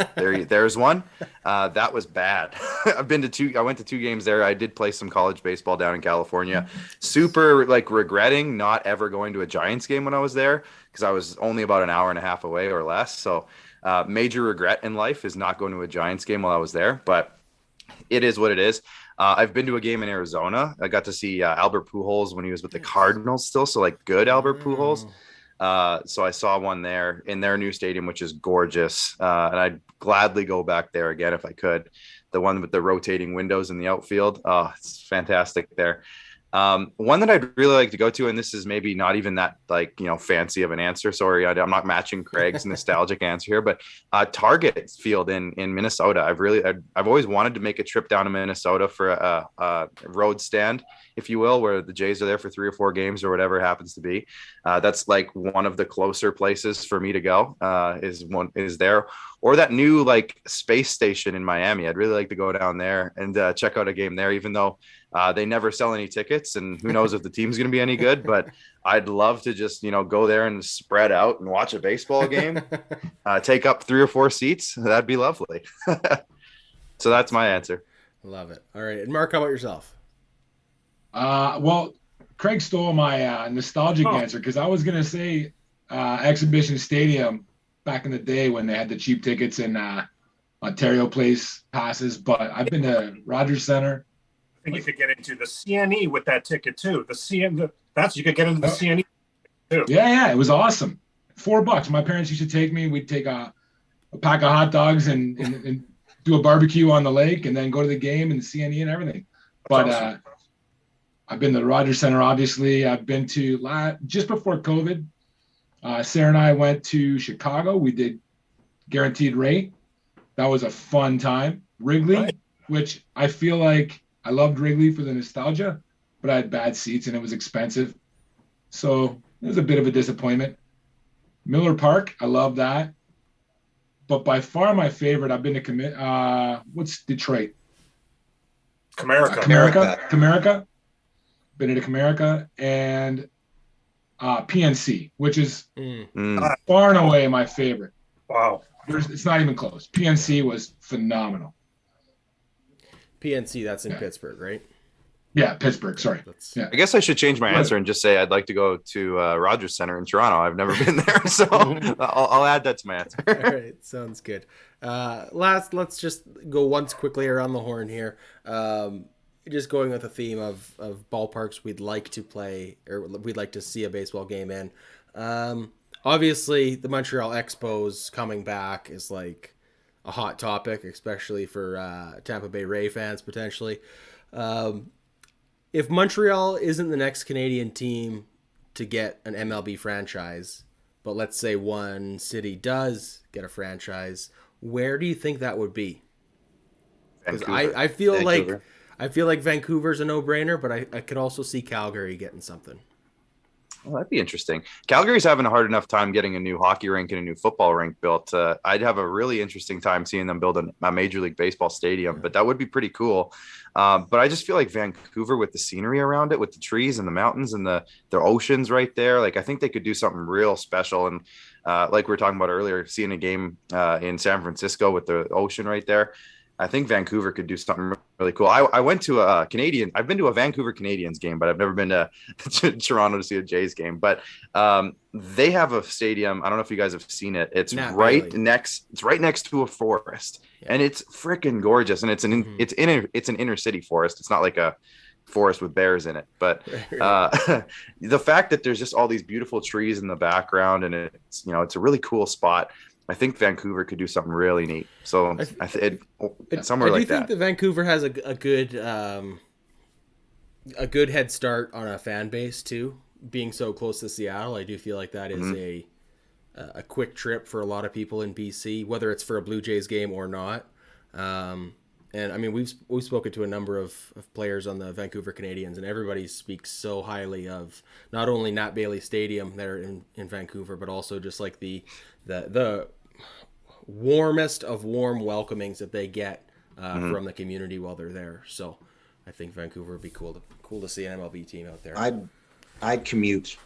There's one. That was bad. I went to 2 games there. I did play some college baseball down in California. Super regretting not ever going to a Giants game when I was there because I was only about an hour and a half away or less. So major regret in life is not going to a Giants game while I was there. But it is what it is. I've been to a game in Arizona. I got to see Albert Pujols when he was with the Cardinals still. So good Albert Pujols. So I saw one there in their new stadium, which is gorgeous. And I'd gladly go back there again if I could. The one with the rotating windows in the outfield. Oh, it's fantastic there. One that I'd really like to go to, and this is maybe not even that fancy of an answer. Sorry, I'm not matching Craig's nostalgic answer here, but Target Field in Minnesota. I've always wanted to make a trip down to Minnesota for a road stand, if you will, where the Jays are there for 3 or 4 games or whatever it happens to be. That's one of the closer places for me to go. Is there, or that new space station in Miami. I'd really like to go down there and check out a game there, even though they never sell any tickets, and who knows if the team's going to be any good. But I'd love to just go there and spread out and watch a baseball game. Take up 3 or 4 seats. That'd be lovely. So that's my answer. Love it. All right, and Mark, how about yourself? Well, Craig stole my nostalgic answer because I was going to say Exhibition Stadium back in the day when they had the cheap tickets and Ontario Place passes. But I've been to Rogers Center. I think you could get into the CNE with that ticket too. You could get into the CNE too. Yeah, it was awesome. $4. My parents used to take me. We'd take a pack of hot dogs and do a barbecue on the lake, and then go to the game and the CNE and everything. But awesome. I've been to the Rogers Center, obviously. I've been to just before COVID. Sarah and I went to Chicago. We did Guaranteed Rate. That was a fun time. Wrigley, which I feel like I loved Wrigley for the nostalgia, but I had bad seats and it was expensive. So it was a bit of a disappointment. Miller Park, I love that. But by far my favorite, I've been to what's Detroit? Comerica. Been to Comerica and PNC, which is far and away my favorite. Wow. It's not even close. PNC was phenomenal. PNC, that's in Pittsburgh, right? Yeah, Pittsburgh. Sorry. I guess I should change my answer and just say I'd like to go to Rogers Center in Toronto. I've never been there, so I'll add that to my answer. All right, sounds good. Let's just go once quickly around the horn here. Just going with the theme of ballparks we'd like to play or we'd like to see a baseball game in. obviously the Montreal Expos coming back is like a hot topic, especially for Tampa Bay Ray fans potentially. Um, if Montreal isn't the next Canadian team to get an MLB franchise, but let's say one city does get a franchise, where do you think that would be? Because I feel Vancouver. like Vancouver's a no-brainer, but I could also see Calgary getting something. Well, that'd be interesting. Calgary's having a hard enough time getting a new hockey rink and a new football rink built. I'd have a really interesting time seeing them build a Major League Baseball stadium, but that would be pretty cool. But I just feel like Vancouver, with the scenery around it, with the trees and the mountains and the oceans right there, like I think they could do something real special. And like we were talking about earlier, seeing a game in San Francisco with the ocean right there, I think Vancouver could do something really cool. I went to I've been to a Vancouver Canadians game, but I've never been to Toronto to see a Jays game. But they have a stadium. I don't know if you guys have seen it. It's right next to a forest, and it's freaking gorgeous. And it's an inner city forest. It's not like a forest with bears in it, but the fact that there's just all these beautiful trees in the background, and it's a really cool spot. I think Vancouver could do something really neat. So somewhere like that. I do think that Vancouver has a good head start on a fan base too. Being so close to Seattle, I do feel like that is a quick trip for a lot of people in BC, whether it's for a Blue Jays game or not. And I mean, we've spoken to a number of players on the Vancouver Canadians, and everybody speaks so highly of not only Nat Bailey Stadium there in Vancouver, but also just like the warmest of warm welcomings that they get from the community while they're there. So I think Vancouver would be cool to see an MLB team out there. I'd commute.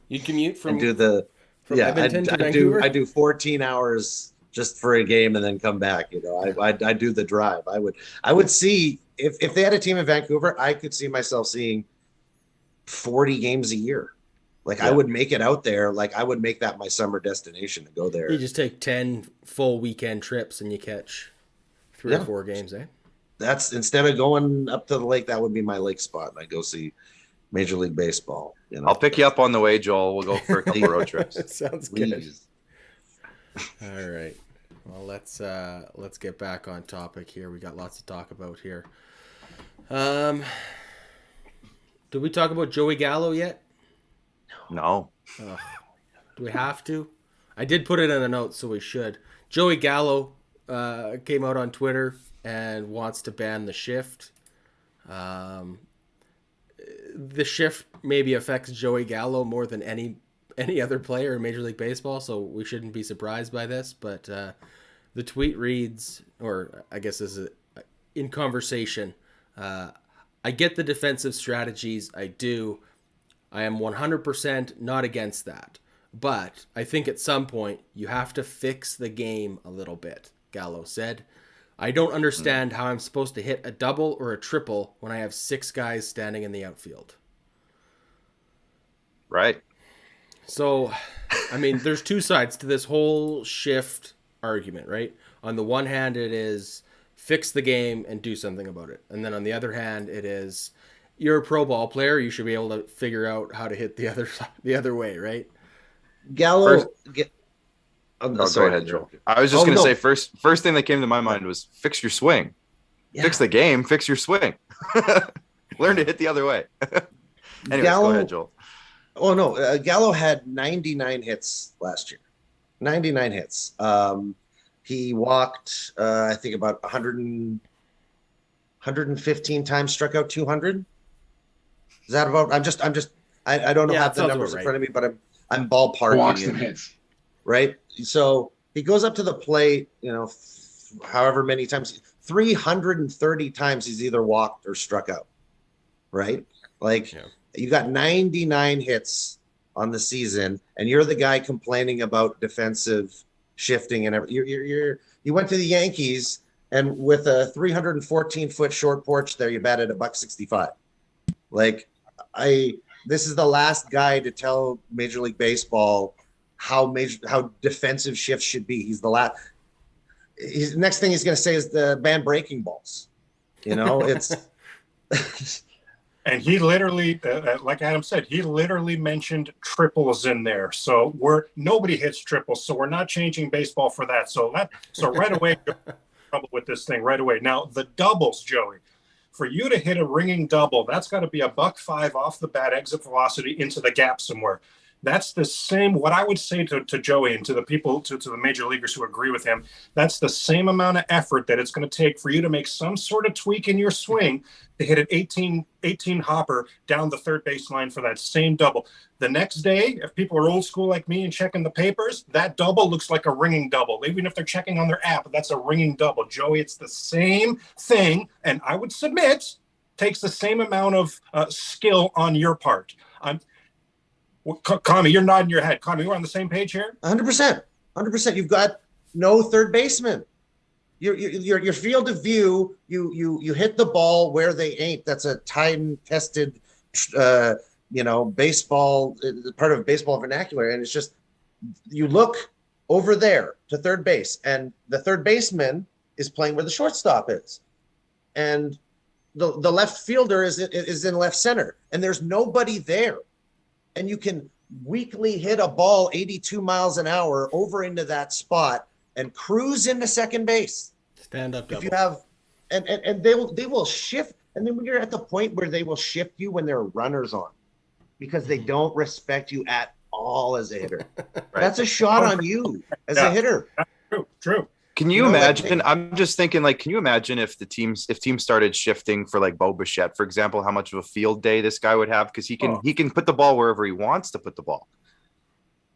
You'd commute from Edmonton to Vancouver? I do 14 hours just for a game and then come back. I do the drive. I would see if they had a team in Vancouver, I could see myself seeing 40 games a year. Like I would make it out there. Like I would make that my summer destination to go there. You just take 10 full weekend trips and you catch 3 or 4 games, eh? That's instead of going up to the lake, that would be my lake spot. And I go see Major League Baseball. I'll pick you up on the way, Joel. We'll go for a couple road trips. Sounds good. All right. Well, let's get back on topic here. We got lots to talk about here. Did we talk about Joey Gallo yet? No. Do we have to? I did put it in the notes, so we should. Joey Gallo came out on Twitter and wants to ban the shift. The shift maybe affects Joey Gallo more than any other player in Major League Baseball, so we shouldn't be surprised by this. But the tweet reads, or I guess this is in conversation, I get the defensive strategies, I do. I am 100% not against that. But I think at some point you have to fix the game a little bit, Gallo said. I don't understand how I'm supposed to hit a double or a triple when I have 6 guys standing in the outfield. Right. So, I mean, there's 2 sides to this whole shift argument, right? On the one hand, it is fix the game and do something about it. And then on the other hand, it is you're a pro ball player. You should be able to figure out how to hit the other way, right? Gallo. Go ahead, Joel. I was just going to say first thing that came to my mind was fix your swing. Yeah. Fix the game. Fix your swing. Learn to hit the other way. Anyways, go ahead, Joel. Oh no, Gallo had 99 hits last year. 99 hits. He walked, I think about 115 times, struck out 200. Is that about? I don't know how the numbers in front of me, but I'm ballparking. Walks and hits. Right. So he goes up to the plate, however many times, 330 times he's either walked or struck out. Right. You got 99 hits on the season, and you're the guy complaining about defensive shifting and everything. You went to the Yankees, and with a 314-foot short porch there, you batted $165. This is the last guy to tell Major League Baseball how defensive shifts should be. He's the last. Next thing he's going to say is the ban breaking balls. It's And he literally, like Adam said, he literally mentioned triples in there. So nobody hits triples, so we're not changing baseball for that. So right away, trouble with this thing right away. Now the doubles, Joey, for you to hit a ringing double, that's got to be $1.05 off the bat exit velocity into the gap somewhere. That's the same, what I would say to Joey and to the people, to the major leaguers who agree with him, that's the same amount of effort that it's going to take for you to make some sort of tweak in your swing to hit an 18 hopper down the third baseline for that same double. The next day, if people are old school like me and checking the papers, that double looks like a ringing double. Even if they're checking on their app, that's a ringing double. Joey, it's the same thing. And I would submit takes the same amount of skill on your part. Kami, you're nodding your head. Kami, we're on the same page here? 100%. 100%. You've got no third baseman. Your field of view, you hit the ball where they ain't. That's a time-tested, baseball, part of baseball vernacular. And it's just, you look over there to third base, and the third baseman is playing where the shortstop is. And the left fielder is in left center, and there's nobody there. And you can weakly hit a ball 82 miles an hour over into that spot and cruise into second base. Stand up double. If you have, and they will shift. And then when you're at the point where they will shift you when there are runners on, because they don't respect you at all as a hitter. Right. That's a shot on you as a hitter. True. Can you imagine? I'm just thinking, like, can you imagine if teams started shifting for like Bo Bichette, for example, how much of a field day this guy would have? Because he can put the ball wherever he wants to put the ball.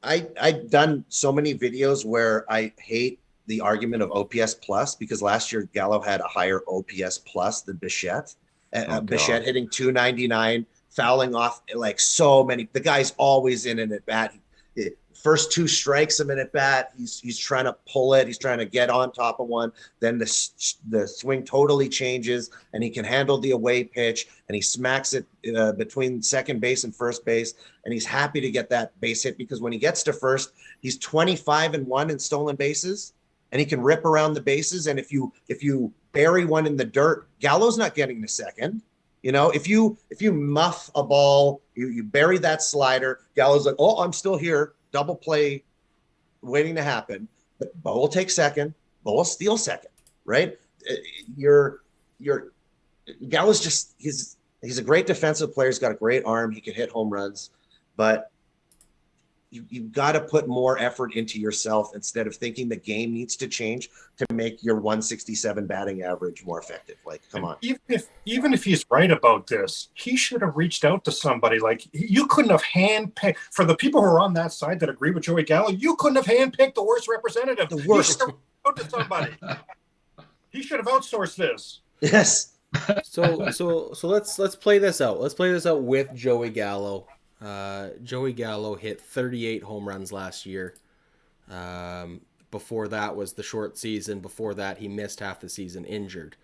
I've done so many videos where I hate the argument of OPS plus, because last year Gallo had a higher OPS plus than Bichette. Bichette hitting 299, fouling off like so many. The guy's always in an at bat. First two strikes him in at bat. He's trying to pull it. He's trying to get on top of one. Then the swing totally changes, and he can handle the away pitch, and he smacks it between second base and first base, and he's happy to get that base hit, because when he gets to first, he's 25-1 in stolen bases, and he can rip around the bases. And if you bury one in the dirt, Gallo's not getting to second. If you muff a ball, you bury that slider, Gallo's like, oh, I'm still here. Double play waiting to happen. But Bo will take second. Bo will steal second, right? Gallo's just, he's a great defensive player. He's got a great arm. He can hit home runs. But you've got to put more effort into yourself instead of thinking the game needs to change to make your 167 batting average more effective. Like, come on. Even if he's right about this, he should have reached out to somebody. Like, you couldn't have handpicked, for the people who are on that side that agree with Joey Gallo, you couldn't have handpicked the worst representative. The worst. He should have reached out to somebody. He should have outsourced this. Yes. So let's play this out. Let's play this out with Joey Gallo. Joey Gallo hit 38 home runs last year. Before that was the short season. Before that, he missed half the season injured.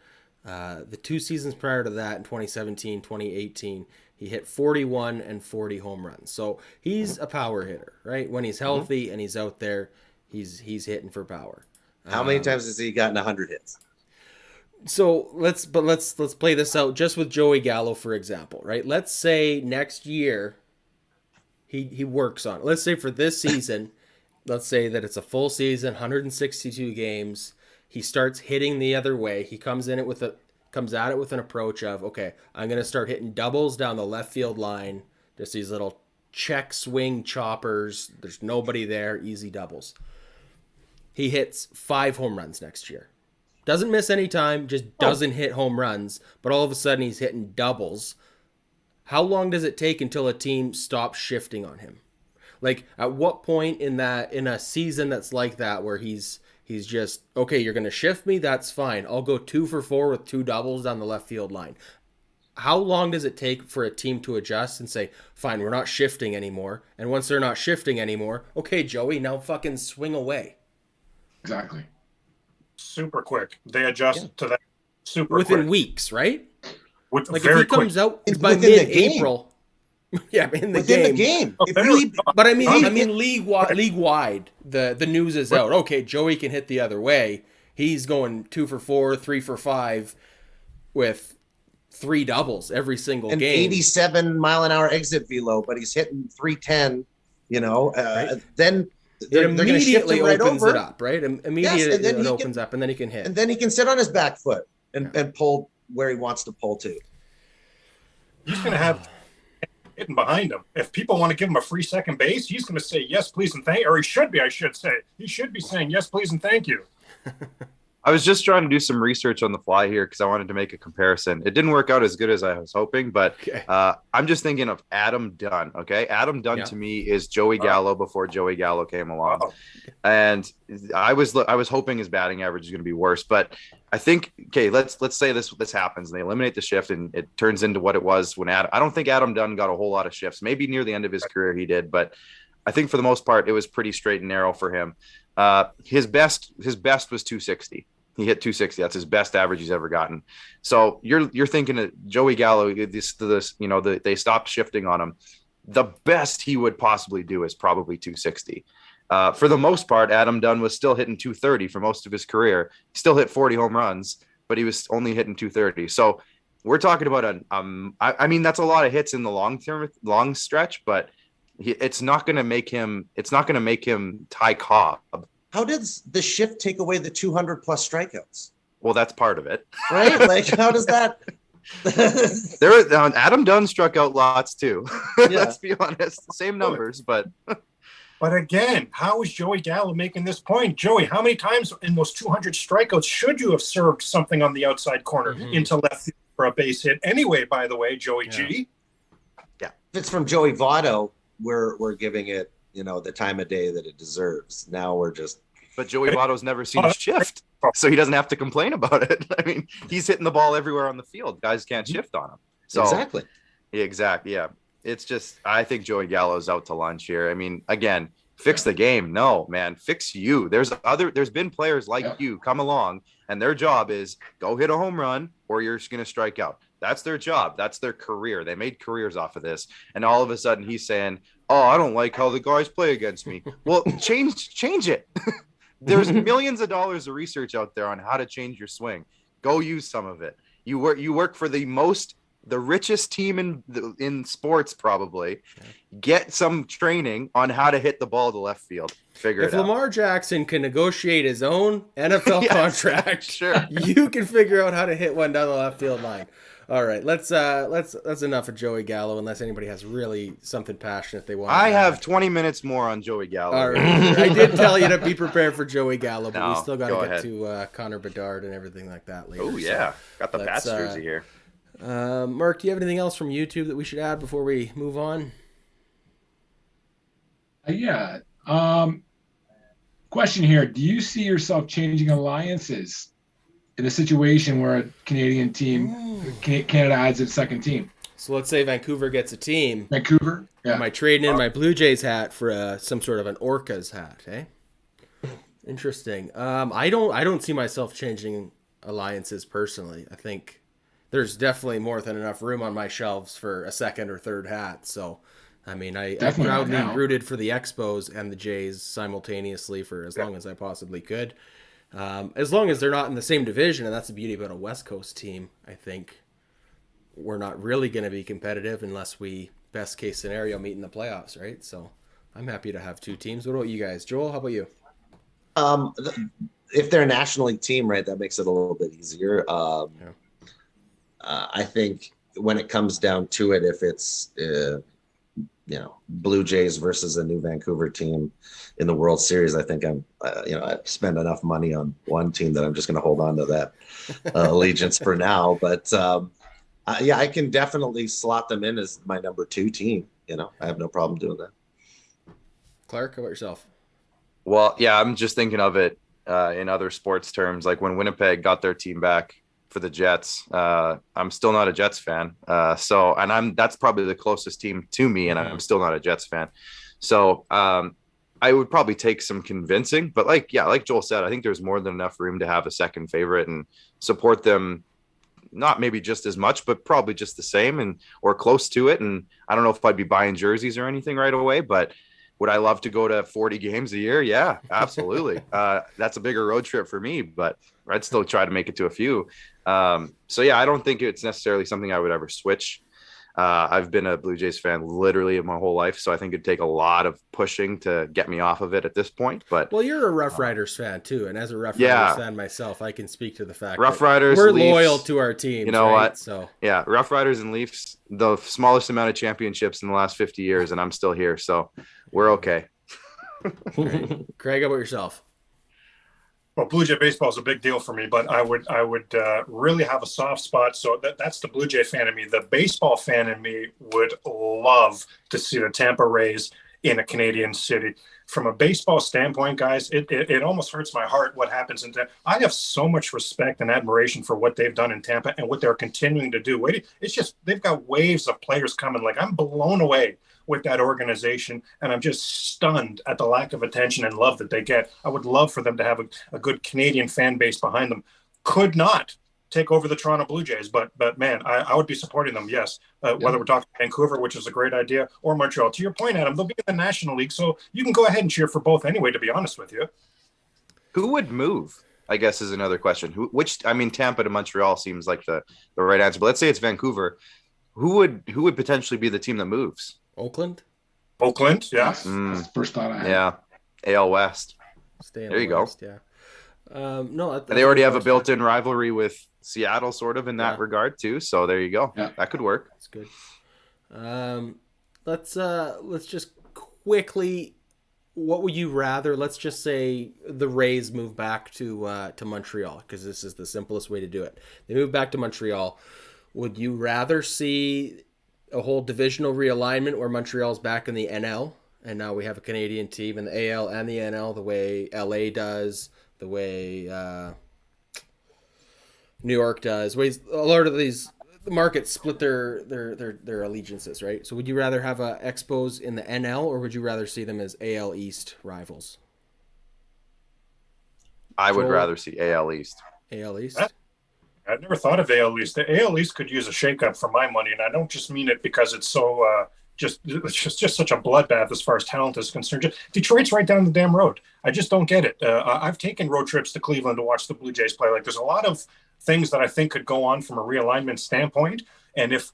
The 2 seasons prior to that, in 2017, 2018, he hit 41 and 40 home runs. So he's a power hitter, right? When he's healthy and he's out there, he's hitting for power. How many times has he gotten 100 hits? So let's play this out just with Joey Gallo, for example, right? Let's say next year he works on it. Let's say for this season, let's say that it's a full season, 162 games. He starts hitting the other way. He comes at it with an approach of, okay, I'm going to start hitting doubles down the left field line. Just these little check swing choppers. There's nobody there. Easy doubles. He hits 5 home runs next year. Doesn't miss any time, just doesn't hit home runs. But all of a sudden he's hitting doubles. How long does it take until a team stops shifting on him? Like, at what point in a season that's like that, where he's just, okay, you're going to shift me, that's fine. I'll go 2 for 4 with 2 doubles down the left field line. How long does it take for a team to adjust and say, fine, we're not shifting anymore? And once they're not shifting anymore, okay, Joey, now fucking swing away. Exactly. Super quick. They adjust to that super within quick. Weeks, right? Like, if he comes out by mid-April, yeah, in the game. But I mean, league wide, the news is out. Okay, Joey can hit the other way. He's going 2 for 4, 3 for 5, with 3 doubles every single an game. 87-mile-an-hour exit velo, but he's hitting 310. Right. Then It immediately right opens over. it up, right? Immediately it opens up, and then he can hit. And then he can sit on his back foot and pull where he wants to pull to. He's going to have hitting behind him. If people want to give him a free second base, he's going to say yes, please, and thank you. Or he should be, I should say. He should be saying yes, please, and thank you. I was just trying to do some research on the fly here because I wanted to make a comparison. It didn't work out as good as I was hoping, but I'm just thinking of Adam Dunn. Okay, Adam Dunn to me is Joey Gallo before Joey Gallo came along, and I was hoping his batting average is going to be worse. But I think let's say this happens and they eliminate the shift and it turns into what it was when I don't think Adam Dunn got a whole lot of shifts. Maybe near the end of his career he did, but I think for the most part it was pretty straight and narrow for him. His best was 260. He hit 260. That's his best average he's ever gotten. So you're thinking of Joey Gallo. They stopped shifting on him. The best he would possibly do is probably 260. For the most part, Adam Dunn was still hitting 230 for most of his career. He still hit 40 home runs, but he was only hitting 230. So we're talking about I mean that's a lot of hits in the long stretch, but it's not going to make him Ty Cobb. How did the shift take away the 200 plus strikeouts? Well, that's part of it, right? Like, how does that? Adam Dunn struck out lots too. Let's be honest, same numbers, but. But again, how is Joey Gallo making this point? Joey, how many times in those 200 strikeouts should you have served something on the outside corner into left field for a base hit? Anyway, by the way, Joey G. Yeah, if it's from Joey Votto, we're giving it, the time of day that it deserves. Now we're just. But Joey Votto's never seen a shift, so he doesn't have to complain about it. I mean, he's hitting the ball everywhere on the field. Guys can't shift on him. So exactly. Yeah. It's just, I think Joey Gallo's out to lunch here. I mean, again, fix the game. No, man, fix you. There's been players like you come along and their job is go hit a home run or you're just going to strike out. That's their job. That's their career. They made careers off of this. And all of a sudden he's saying, oh, I don't like how the guys play against me. Well, change it. There's millions of dollars of research out there on how to change your swing. Go use some of it. You work for the richest team in sports, probably. Get some training on how to hit the ball to left field. If Lamar Jackson can negotiate his own NFL contract, sure, you can figure out how to hit one down the left field line. All right, that's enough of Joey Gallo. Unless anybody has really something passionate they want. I have 20 minutes more on Joey Gallo. All right. I did tell you to be prepared for Joey Gallo, but we still got to get to Connor Bedard and everything like that later. Oh yeah, got the Pats jersey here. Mark, do you have anything else from YouTube that we should add before we move on? Yeah. Question here: do you see yourself changing alliances in a situation where a Canadian team, Canada adds its second team? So let's say Vancouver gets a team. Vancouver? Yeah. Am I trading in my Blue Jays hat for some sort of an Orcas hat, eh? Interesting. I don't see myself changing alliances personally. I think there's definitely more than enough room on my shelves for a second or third hat. So, I mean, I proudly rooted for the Expos and the Jays simultaneously for as long as I possibly could. As long as they're not in the same division, and that's the beauty about a West Coast team, I think we're not really going to be competitive unless we, best case scenario, meet in the playoffs, right? So I'm happy to have two teams. What about you guys? Joel, how about you? If they're a National League team, right, that makes it a little bit easier. I think when it comes down to it, if it's Blue Jays versus a new Vancouver team in the World Series, I think I've spent enough money on one team that I'm just going to hold on to that allegiance for now. But I can definitely slot them in as my number 2 team. I have no problem doing that. Clark, how about yourself? Well, yeah, I'm just thinking of it in other sports terms, like when Winnipeg got their team back for the Jets. I'm still not a Jets fan. That's probably the closest team to me, and I'm still not a Jets fan. So I would probably take some convincing, but like Joel said, I think there's more than enough room to have a second favorite and support them. Not maybe just as much, but probably just the same or close to it. And I don't know if I'd be buying jerseys or anything right away, but Would I love to go to 40 games a year? Yeah, absolutely. That's a bigger road trip for me, but I'd still try to make it to a few. So yeah, I don't think it's necessarily something I would ever switch. I've been a Blue Jays fan literally my whole life, so I think it'd take a lot of pushing to get me off of it at this point. But well, you're a Rough Riders fan too, and as a Rough Riders fan myself, I can speak to the fact Rough that Riders, we're Leafs, loyal to our teams. You know right? what? So yeah, Rough Riders and Leafs, the smallest amount of championships in the last 50 years, and I'm still here, so we're okay. Craig, how about yourself? Well, Blue Jay baseball is a big deal for me, but I would really have a soft spot. So that's the Blue Jay fan in me. The baseball fan in me would love to see the Tampa Rays in a Canadian city. From a baseball standpoint, guys, it almost hurts my heart what happens in Tampa. I have so much respect and admiration for what they've done in Tampa and what they're continuing to do. It's just they've got waves of players coming. Like, I'm blown away with that organization, and I'm just stunned at the lack of attention and love that they get. I would love for them to have a good Canadian fan base behind them. Could not take over the Toronto Blue Jays, but man, I would be supporting them, yes. Whether we're talking Vancouver, which is a great idea, or Montreal. To your point, Adam, they'll be in the National League, so you can go ahead and cheer for both anyway, to be honest with you. Who would move, I guess, is another question. Tampa to Montreal seems like the right answer, but let's say it's Vancouver. Who would potentially be the team that moves? Oakland, yeah. That's the first thought I had. Yeah, AL West. There you go. Yeah. No, they already have a built-in rivalry with Seattle, sort of in that regard too. So there you go. Yeah. That could work. That's good. Let's just quickly. What would you rather? Let's just say the Rays move back to Montreal, because this is the simplest way to do it. They move back to Montreal. Would you rather see a whole divisional realignment where Montreal's back in the NL and now we have a Canadian team in the AL and the NL, the way LA does, the way New York does, ways a lot of these markets split their allegiances, right? So would you rather have Expos in the NL, or would you rather see them as AL East rivals? I would rather see AL East. AL East? I've never thought of AL East. The AL East could use a shakeup for my money, and I don't just mean it because it's so just such a bloodbath as far as talent is concerned. Detroit's right down the damn road. I just don't get it. I've taken road trips to Cleveland to watch the Blue Jays play. Like, there's a lot of things that I think could go on from a realignment standpoint, and if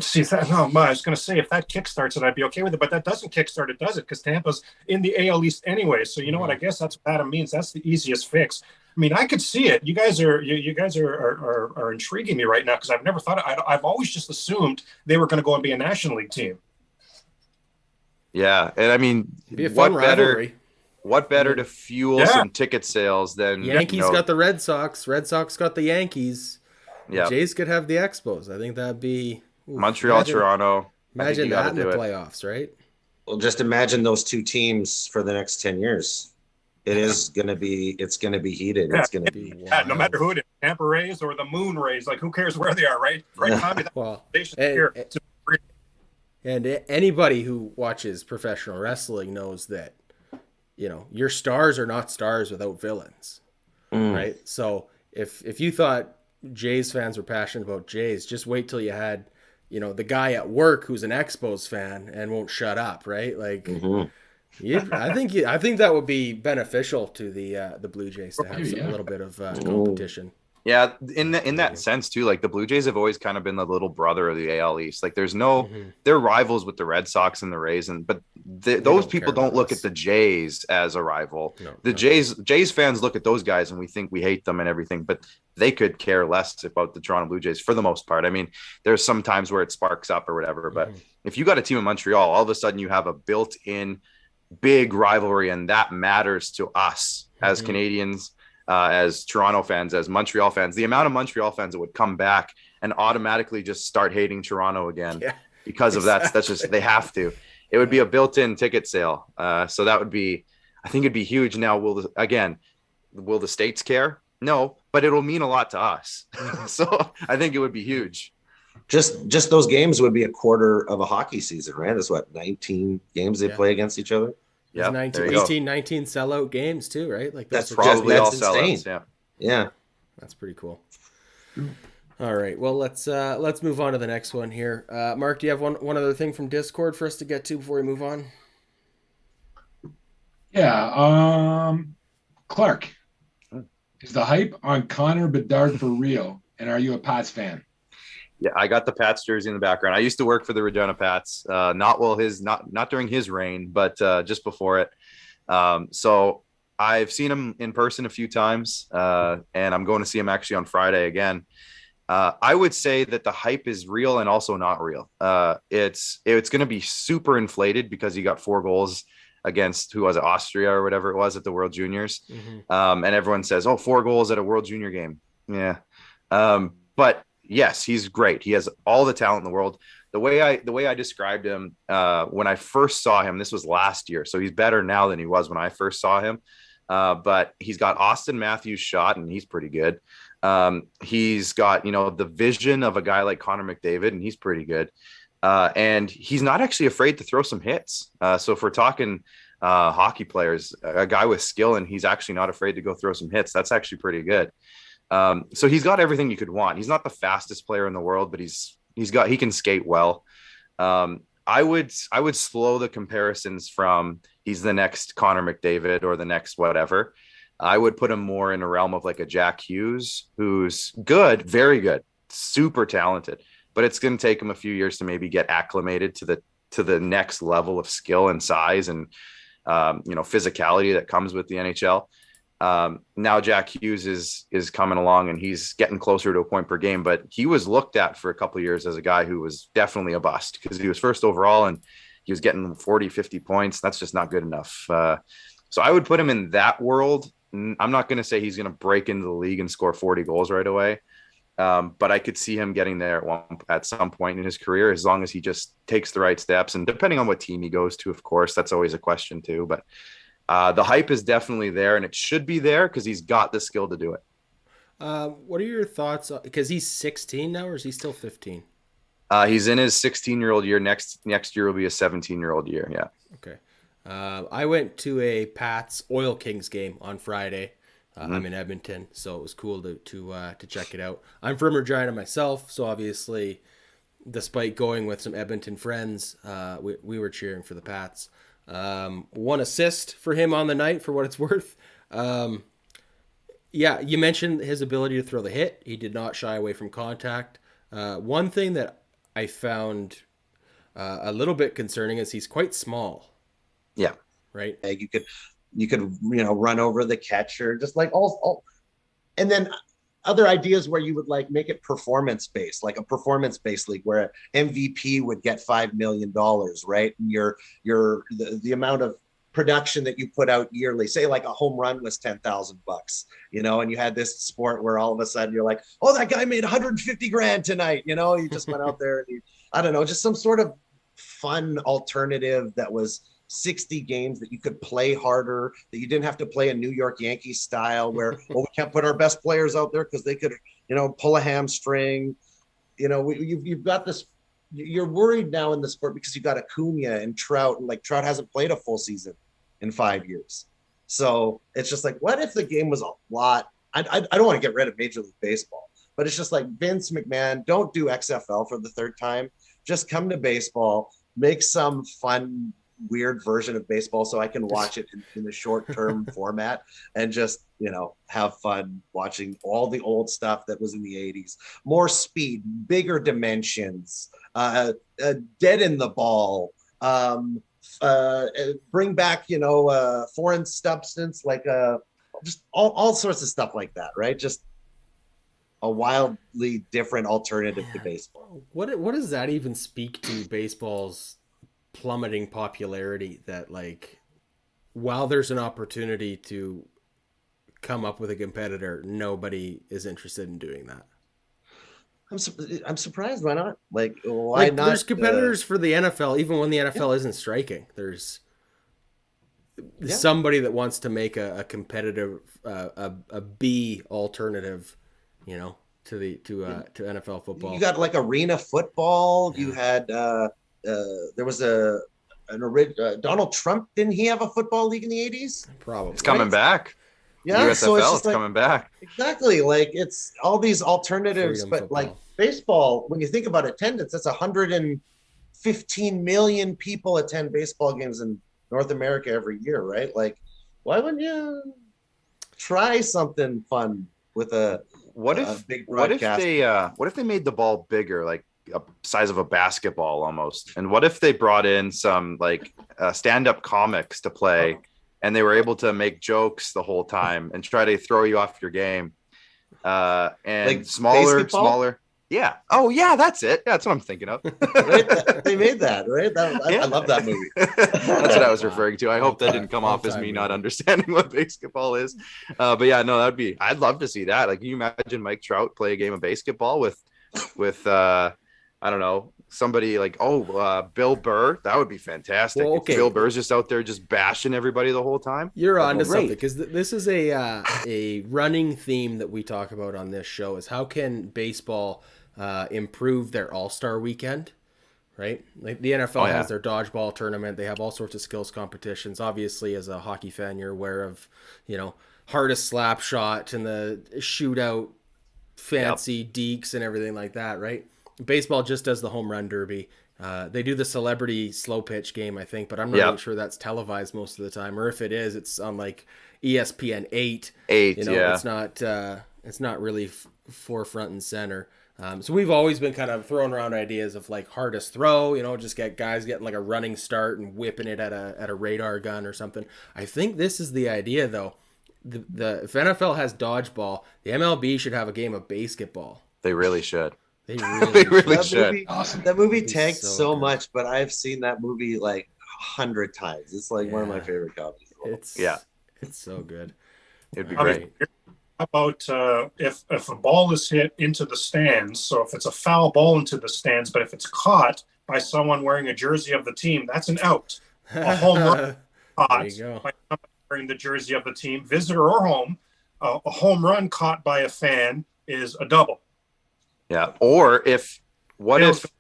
see that, no, I was going to say if that kickstarts it, I'd be okay with it, but that doesn't kickstart it, does it? Because Tampa's in the AL East anyway. So you know what? I guess that's what Adam means. That's the easiest fix. I mean, I could see it. You guys are intriguing me right now, because I've never thought I've always just assumed they were going to go and be a National League team. Yeah, and I mean, be a fun rivalry. What better to fuel some ticket sales than Yankees got the Red Sox, Red Sox got the Yankees. Yeah, Jays could have the Expos. I think that'd be Montreal, Toronto. Imagine that in the playoffs, right? Well, just imagine those two teams for the next 10 years. It's going to be heated. Yeah. It's going to be no matter who it is, Tampa Rays or the Moon Rays, like, who cares where they are, right? Right. Well, and anybody who watches professional wrestling knows that, your stars are not stars without villains, right? So if you thought Jays fans were passionate about Jays, just wait till you had, the guy at work who's an Expos fan and won't shut up, right? Like, I think that would be beneficial to the Blue Jays to have a little bit of competition. Yeah, in that sense too, like the Blue Jays have always kind of been the little brher of the AL East. Like, there's no, they're rivals with the Red Sox and the Rays, but those people don't look at the Jays as a rival. No, Jays fans look at those guys and we think we hate them and everything, but they could care less about the Toronto Blue Jays for the most part. I mean, there's some times where it sparks up or whatever, but if you got a team in Montreal, all of a sudden you have a built-in big rivalry, and that matters to us as Canadians, as Toronto fans, as Montreal fans. The amount of Montreal fans that would come back and automatically just start hating Toronto again because of that. That's just, they have to. It would be a built-in ticket sale. So that would be, I think it'd be huge. Now, will the states care? No, but it'll mean a lot to us. So I think it would be huge. Just those games would be a quarter of a hockey season, right? That's what, 19 games they play against each other? Yeah, 19 sellout games too, right? Like that's probably all sellouts. Yeah. That's pretty cool. All right. Well, let's move on to the next one here. Mark, do you have one other thing from Discord for us to get to before we move on? Yeah. Clark, is the hype on Connor Bedard for real? And are you a Pats fan? Yeah, I got the Pats jersey in the background. I used to work for the Regina Pats, not during his reign, but just before it. So I've seen him in person a few times, and I'm going to see him actually on Friday again. I would say that the hype is real and also not real. It's going to be super inflated because he got 4 goals against who was it, Austria or whatever it was at the World Juniors, and everyone says, "Oh, 4 goals at a World Junior game." Yeah, but yes, he's great. He has all the talent in the world. The way I described him when I first saw him, this was last year, so he's better now than he was when I first saw him. But he's got Austin Matthews' shot, and he's pretty good. He's got, the vision of a guy like Connor McDavid, and he's pretty good. And he's not actually afraid to throw some hits. So if we're talking hockey players, a guy with skill, and he's actually not afraid to go throw some hits, that's actually pretty good. So he's got everything you could want. He's not the fastest player in the world, but he can skate well. I would slow the comparisons from he's the next Connor McDavid or the next whatever. I would put him more in a realm of like a Jack Hughes, who's good, very good, super talented, but it's going to take him a few years to maybe get acclimated to the next level of skill and size and physicality that comes with the NHL. Now Jack Hughes is coming along and he's getting closer to a point per game, but he was looked at for a couple of years as a guy who was definitely a bust because he was first overall and he was getting 40, 50 points. That's just not good enough. So I would put him in that world. I'm not going to say he's going to break into the league and score 40 goals right away. But I could see him getting there at some point in his career, as long as he just takes the right steps. And depending on what team he goes to, of course, that's always a question too. But the hype is definitely there, and it should be there because he's got the skill to do it. What are your thoughts? Because he's 16 now, or is he still 15? He's in his 16-year-old year. Next year will be a 17-year-old year. Yeah. Okay. I went to a Pats Oil Kings game on Friday. I'm in Edmonton, so it was cool to check it out. I'm from Regina myself, so obviously, despite going with some Edmonton friends, we were cheering for the Pats. 1 assist for him on the night, for what it's worth. Yeah, you mentioned his ability to throw the hit. He did not shy away from contact. One thing that I found a little bit concerning is he's quite small. Yeah. Right. You could run over the catcher, just like all, and then other ideas where you would like make it performance based, like a performance based league where an MVP would get $5 million, right? And the amount of production that you put out yearly, say like a home run was $10,000, and you had this sport where all of a sudden you're like, oh, that guy made 150 grand tonight. He just went out there and I don't know, just some sort of fun alternative that was 60 games that you could play harder, that you didn't have to play a New York Yankees style where, we can't put our best players out there because they could, pull a hamstring. You've got this, you're worried now in the sport because you got Acuna and Trout, and like Trout hasn't played a full season in 5 years. So it's just like, what if the game was a lot? I don't want to get rid of Major League Baseball, but it's just like Vince McMahon, don't do XFL for the 3rd time. Just come to baseball, make some fun, weird version of baseball so I can watch it in the short-term format and just, have fun watching all the old stuff that was in the 80s. More speed, bigger dimensions, dead in the ball, bring back, foreign substance, like just all sorts of stuff like that, right? Just a wildly different alternative to baseball. What does that even speak to baseball's plummeting popularity, that like while there's an opportunity to come up with a competitor, nobody is interested in doing that? I'm surprised. Why not? Like, why not? There's competitors for the NFL, even when the NFL isn't striking. There's somebody that wants to make a competitive, a B alternative, to NFL football. You got like arena football. Yeah. You had there was Donald Trump. Didn't he have a football league in the 80s? Probably. It's coming back. Yeah, so it's USFL, just it's like coming back. exactly like it's all these alternatives, Freedom but football. like baseball, when you think about attendance, that's 115 million people attend baseball games in North America every year, right? Like, why wouldn't you try something fun with a big broadcast? What if they made the ball bigger, like a size of a basketball almost? And what if they brought in some like stand-up comics to play, and they were able to make jokes the whole time and try to throw you off your game? And Like smaller, basketball? smaller. Yeah. Oh, yeah, that's it. Yeah, that's what I'm thinking of. Right? They made that, right? I love that movie. That's what I was Wow. referring to. I hope that didn't come off as me not understanding what basketball is. But yeah, no, I'd love to see that. Like, can you imagine Mike Trout play a game of basketball with I don't know, somebody like, Bill Burr? That would be fantastic. Well, If Bill Burr's just out there just bashing everybody the whole time. You're That'd onto be great. something, because this is a running theme that we talk about on this show, is how can baseball improve their All-Star weekend, right? Like the NFL has their dodgeball tournament. They have all sorts of skills competitions. Obviously, as a hockey fan, you're aware of, hardest slap shot and the shootout fancy deeks and everything like that, right? Baseball just does the home run derby. They do the celebrity slow pitch game, I think, but I'm not even sure that's televised most of the time, or if it is, it's on like ESPN 8. It's not really forefront and center. So we've always been kind of throwing around ideas of like hardest throw, just get guys getting like a running start and whipping it at a radar gun or something. I think this is the idea though. If NFL has dodgeball, the MLB should have a game of basketball. They really should. They They really should. should. Movie, Awesome. that movie It'd be tanked so so good. much, but I've seen that movie like 100 times. It's like one of my Yeah. favorite comedies. It's so good. It'd be I mean, great. How about if a ball is hit into the stands? So if it's a foul ball into the stands, but if it's caught by someone wearing a jersey of the team, that's an out. A home run caught There you go. by somebody wearing the jersey of the team, visitor or home. A home run caught by a fan is a double. Yeah. Or what if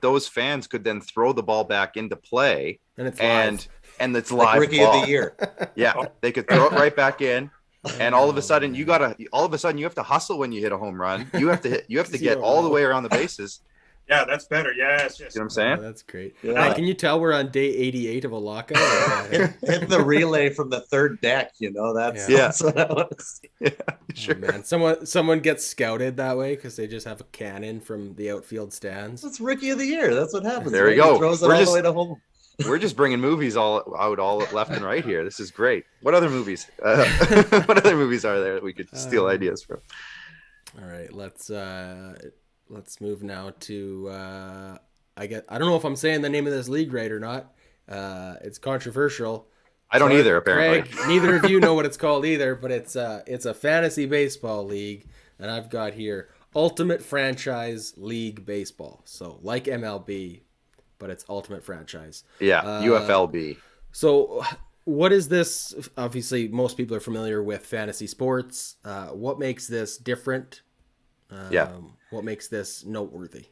those fans could then throw the ball back into play And it's live. and it's Like live Rookie ball. of the Year. Yeah, they could throw it right back in, and all of a sudden you have to hustle when you hit a home run. You have to get all the way around the bases. Yeah, that's better. Yes. You know what I'm saying? That's great. Yeah. Can you tell we're on day 88 of a lockout? Hit the relay from the third deck, that's what I want to see. Yeah, sure. Oh, man, someone gets scouted that way because they just have a cannon from the outfield stands. That's Rookie of the Year. That's what happens. There we right? go. He throws it We're all just- the way to home. We're just bringing movies all left and right here. This is great. What other movies? What other movies are there that we could steal ideas from? All right, let's move now to I don't know if I'm saying the name of this league right or not. It's controversial. I don't Sorry, either, apparently. Craig, neither of you know what it's called either, but it's a fantasy baseball league, and I've got here Ultimate Franchise League Baseball. So like MLB, but it's Ultimate Franchise. Yeah, UFLB. So what is this? Obviously, most people are familiar with fantasy sports. What makes this different? What makes this noteworthy?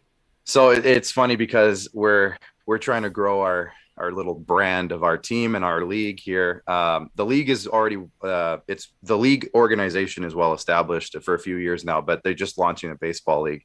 So it's funny because we're trying to grow our little brand of our team and our league here. The league is already the league organization is well established for a few years now, but they're just launching a baseball league.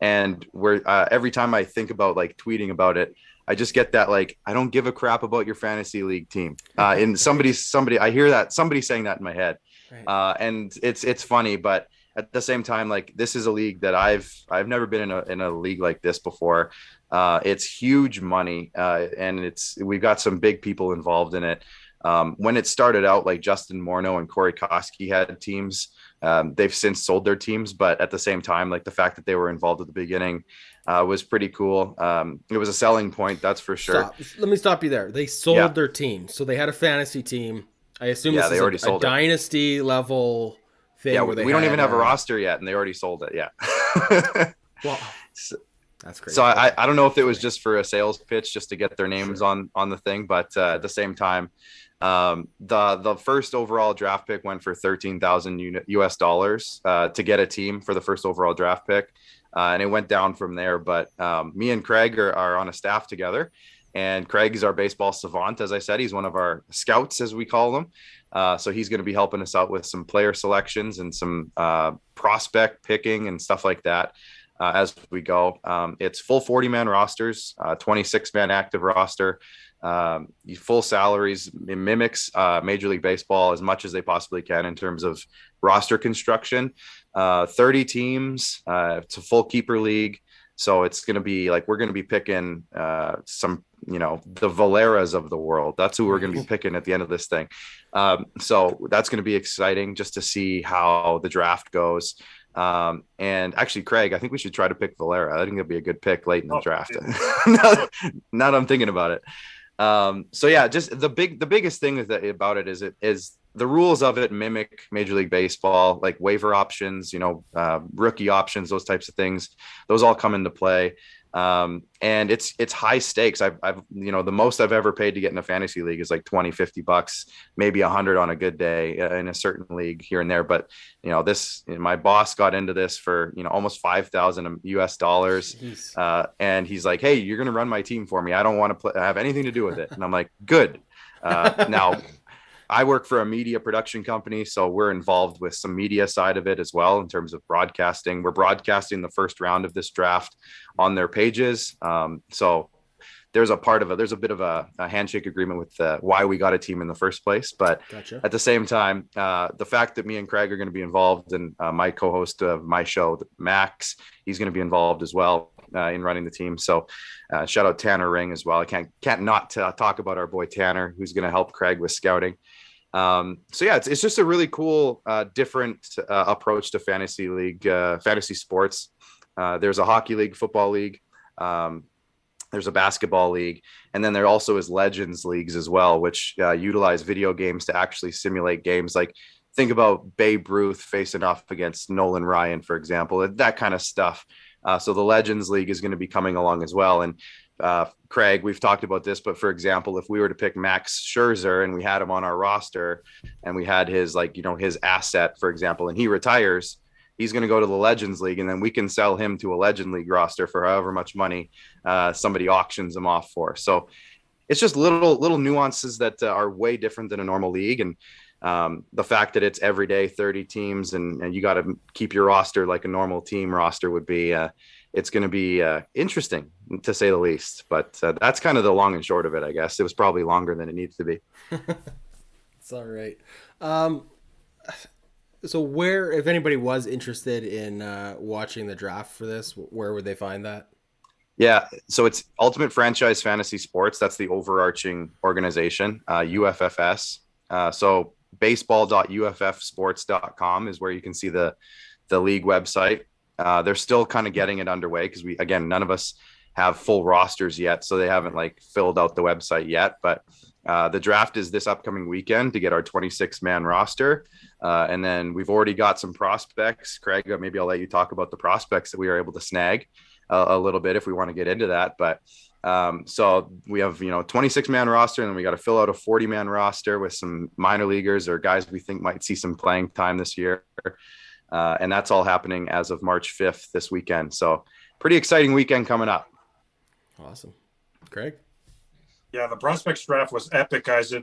And we're every time I think about like tweeting about it, I just get that like, I don't give a crap about your fantasy league team. And somebody, I hear that somebody saying that in my head. Right. And it's funny, but at the same time, like this is a league that I've never been in a league like this before. It's huge money, and we've got some big people involved in it. When it started out, like Justin Morneau and Corey Koski had teams. They've since sold their teams, but at the same time, like the fact that they were involved at the beginning was pretty cool. It was a selling point, that's for sure. Let me stop you there. They sold their team, so they had a fantasy team. I assume this they is already a sold it. dynasty level thing. Yeah, where we don't even have a roster yet, and they already sold it. Yeah. Well, that's crazy. So I don't know if it was just for a sales pitch, just to get their names on the thing, but at the same time, the first overall draft pick went for $13,000 US dollars to get a team for the first overall draft pick, and it went down from there. But me and Craig are on a staff together, And Craig is our baseball savant. As I said, he's one of our scouts, as we call them. So he's going to be helping us out with some player selections and some prospect picking and stuff like that as we go. It's full 40-man rosters, 26-man active roster, full salaries. It mimics Major League Baseball as much as they possibly can in terms of roster construction. 30 teams. It's a full keeper league. So it's going to be like, we're going to be picking some, the Valeras of the world. That's who we're going to be picking at the end of this thing. So that's going to be exciting just to see how the draft goes. And actually, Craig, I think we should try to pick Valera. I think that'd be a good pick late in the draft. Now that I'm thinking about it. So yeah, just the biggest thing about it is the rules of it mimic Major League Baseball, like waiver options, rookie options, those types of things. Those all come into play. And it's high stakes. I've the most I've ever paid to get in a fantasy league is like $20-$50, maybe $100 on a good day in a certain league here and there. But my boss got into this for almost $5,000 US, and he's like, "Hey, you're gonna run my team for me. I don't want to have anything to do with it." And I'm like, "Good." Now, I work for a media production company, so we're involved with some media side of it as well in terms of broadcasting. We're broadcasting the first round of this draft on their pages. So there's a bit of a handshake agreement with why we got a team in the first place. But Gotcha. At the same time, the fact that me and Craig are going to be involved, and my co-host of my show, Max, he's going to be involved as well in running the team. So shout out Tanner Ring as well. I can't not talk about our boy Tanner, who's going to help Craig with scouting. So yeah, it's just a really cool, different approach to fantasy league, fantasy sports. There's a hockey league, football league. There's a basketball league, and then there also is legends leagues as well, which utilize video games to actually simulate games. Like think about Babe Ruth facing off against Nolan Ryan, for example, that kind of stuff. So the Legends League is going to be coming along as well. And Craig, we've talked about this, but for example, if we were to pick Max Scherzer and we had him on our roster and we had his his asset, for example, and he retires, he's going to go to the Legends League, and then we can sell him to a Legend League roster for however much money somebody auctions him off for. So it's just little nuances that are way different than a normal league. And the fact that it's every day 30 teams and you got to keep your roster like a normal team roster would be it's going to be interesting to say the least. But that's kind of the long and short of it, I guess. It was probably longer than it needs to be. It's all right. So if anybody was interested in watching the draft for this, where would they find that? Yeah, so it's Ultimate Franchise Fantasy Sports. That's the overarching organization, UFFS. So baseball.uffsports.com is where you can see the league website. They're still kind of getting it underway because none of us have full rosters yet, so they haven't filled out the website yet. But the draft is this upcoming weekend to get our 26-man roster. And then we've already got some prospects. Craig, maybe I'll let you talk about the prospects that we are able to snag a little bit if we want to get into that. But so we have 26-man roster, and then we got to fill out a 40-man roster with some minor leaguers or guys we think might see some playing time this year. And that's all happening as of March 5th this weekend. So pretty exciting weekend coming up. Awesome. Craig? Yeah, the prospects draft was epic, guys. I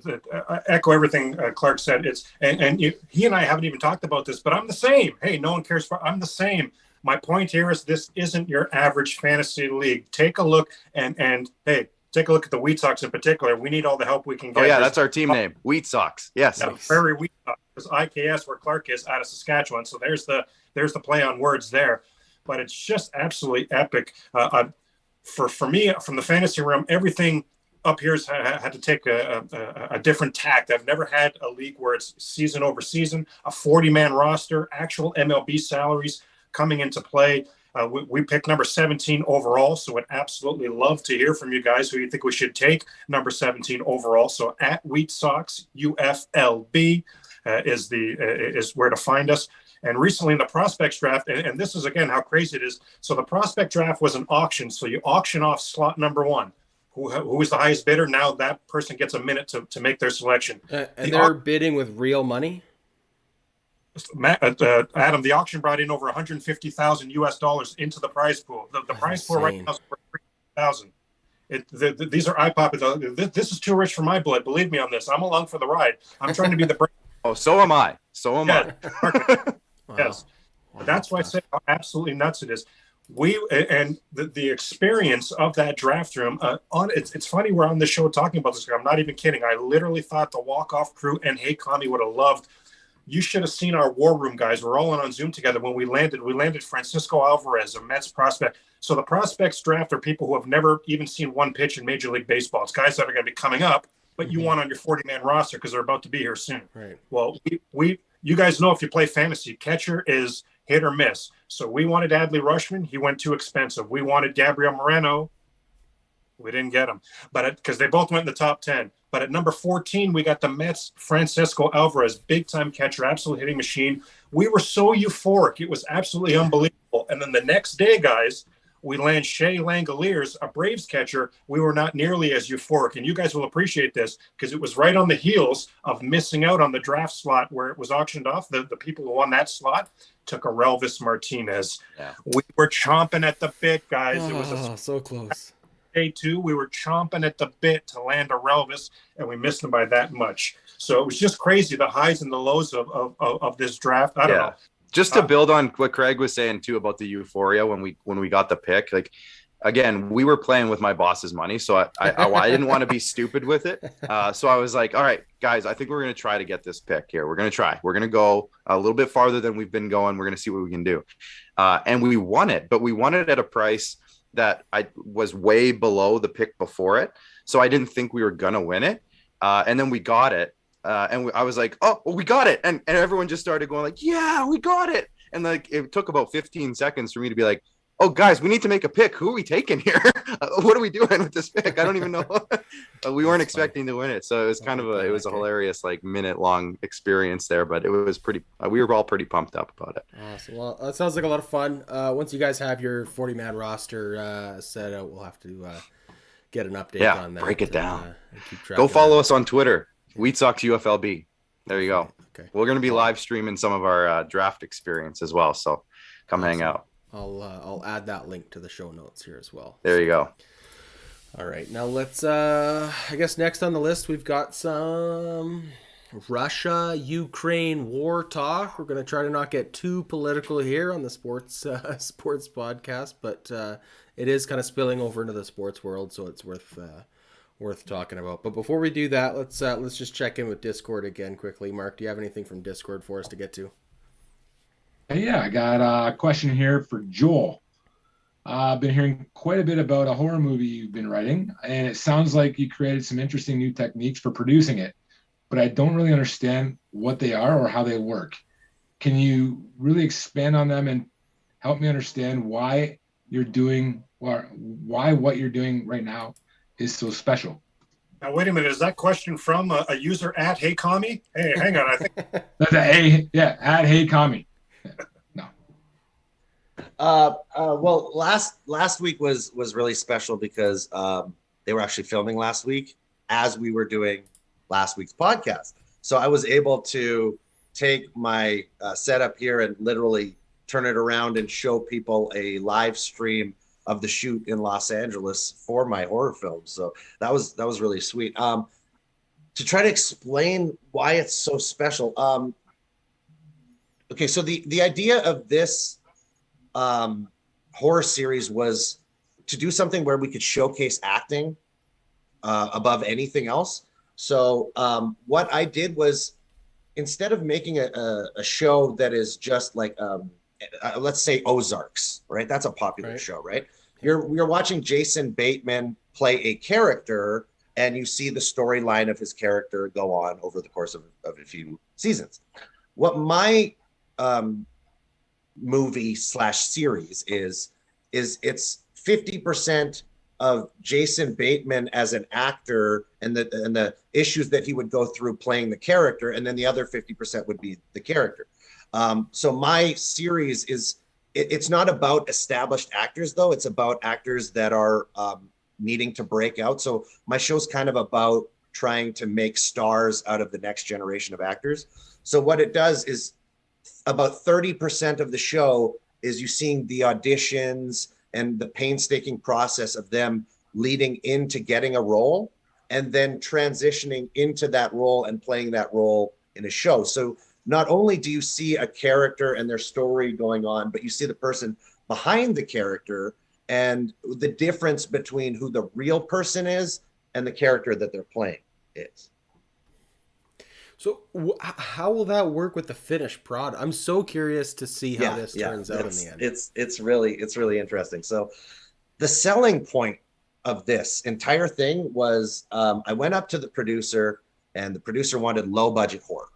echo everything Clark said. He and I haven't even talked about this, but I'm the same. Hey, no one cares I'm the same. My point here is this isn't your average fantasy league. Take a look and hey, take a look at the Wheat Sox in particular. We need all the help we can get. Oh yeah, that's our team name, Wheat Sox. Yes, yeah, very Wheat Sox. Because IKS, where Clark is, out of Saskatchewan. So there's the play on words there. But it's just absolutely epic. For me, from the fantasy realm, everything up here has had to take a different tact. I've never had a league where it's season over season, a 40-man roster, actual MLB salaries coming into play. We picked number 17 overall, so would absolutely love to hear from you guys who you think we should take number 17 overall. So at Wheat Sox UFLB is where to find us. And recently in the prospects draft, and this is again how crazy it is. So the prospect draft was an auction. So you auction off slot number 1. Who is the highest bidder? Now that person gets a minute to make their selection. And they're bidding with real money? Adam, the auction brought in over $150,000 US into the prize pool. The prize pool right now is for $3,000. These are eye popping. This is too rich for my blood. Believe me on this. I'm along for the ride. I'm trying to be the. Oh, so am I. So am I. Yes, that's why I say how absolutely nuts it is. And the experience of that draft room. It's funny we're on the show talking about this. I'm not even kidding. I literally thought the Walkoff crew and Hey Kami would have loved. You should have seen our war room guys. We're all on Zoom together when we landed. We landed Francisco Alvarez, a Mets prospect. So the prospects draft are people who have never even seen one pitch in Major League Baseball. It's guys that are going to be coming up, but you want on your 40-man roster because they're about to be here soon. Right. Well, you guys know if you play fantasy, catcher is hit or miss. So we wanted Adley Rushman. He went too expensive. We wanted Gabriel Moreno. We didn't get him, but because they both went in the top 10. But at number 14, we got the Mets, Francisco Alvarez, big-time catcher, absolute hitting machine. We were so euphoric. It was absolutely unbelievable. And then the next day, guys, we land Shea Langoliers, a Braves catcher. We were not nearly as euphoric. And you guys will appreciate this because it was right on the heels of missing out on the draft slot where it was auctioned off. The people who won that slot took a Relvis Martinez. Yeah. We were chomping at the bit, guys. It was so close. Day 2, we were chomping at the bit to land a Relvis, and we missed them by that much. So it was just crazy, the highs and the lows of this draft. I don't know. Just to build on what Craig was saying too about the euphoria when we got the pick, like again, we were playing with my boss's money, so I didn't want to be stupid with it. So I was like, all right, guys, I think we're going to try to get this pick here. We're going to try. We're going to go a little bit farther than we've been going. We're going to see what we can do. And we won it, but we won it at a price that I was way below the pick before it. So I didn't think we were going to win it. And then we got it. I was like, oh, well, we got it. And everyone just started going like, yeah, we got it. And like, it took about 15 seconds for me to be like, oh guys, we need to make a pick. Who are we taking here? What are we doing with this pick? I don't even know. We weren't expecting to win it. So it was it was a hilarious, like minute long experience there, but it was pretty, we were all pretty pumped up about it. Awesome. Well, that sounds like a lot of fun. Once you guys have your 40-man roster set out, we'll have to get an update on that. Break it down. Keep track Go follow us on Twitter. Wheat Sox UFLB. There you go. Okay. We're going to be live streaming some of our draft experience as well. So come hang out. I'll add that link to the show notes here as well. There you go. All right, now let's. I guess next on the list we've got some Russia-Ukraine war talk. We're going to try to not get too political here on the sports podcast, but it is kind of spilling over into the sports world, so it's worth talking about. But before we do that, let's just check in with Discord again quickly. Mark, do you have anything from Discord for us to get to? Yeah, I got a question here for Joel. I've been hearing quite a bit about a horror movie you've been writing, and it sounds like you created some interesting new techniques for producing it, but I don't really understand what they are or how they work. Can you really expand on them and help me understand why what you're doing right now is so special? Now, wait a minute. Is that question from a user at Hey Kami? Hey, hang on. I think that's at Hey Kami. No. Well, last week was really special because they were actually filming last week as we were doing last week's podcast. So I was able to take my setup here and literally turn it around and show people a live stream of the shoot in Los Angeles for my horror film. So that was really sweet. To try to explain why it's so special. Okay, so the idea of this horror series was to do something where we could showcase acting above anything else. So what I did was, instead of making a show that is just like, let's say Ozarks, right? That's a popular show, right? You're watching Jason Bateman play a character, and you see the storyline of his character go on over the course of a few seasons. What my movie / series is it's 50% of Jason Bateman as an actor and the issues that he would go through playing the character, and then the other 50% would be the character. So my series it's not about established actors, though. It's about actors that are needing to break out. So my show's kind of about trying to make stars out of the next generation of actors. So what it does is about 30% of the show is you seeing the auditions and the painstaking process of them leading into getting a role and then transitioning into that role and playing that role in a show. So not only do you see a character and their story going on, but you see the person behind the character and the difference between who the real person is and the character that they're playing is. So how will that work with the finished product? I'm so curious to see how this turns out in the end. It's really interesting. So the selling point of this entire thing was I went up to the producer, and the producer wanted low budget horror.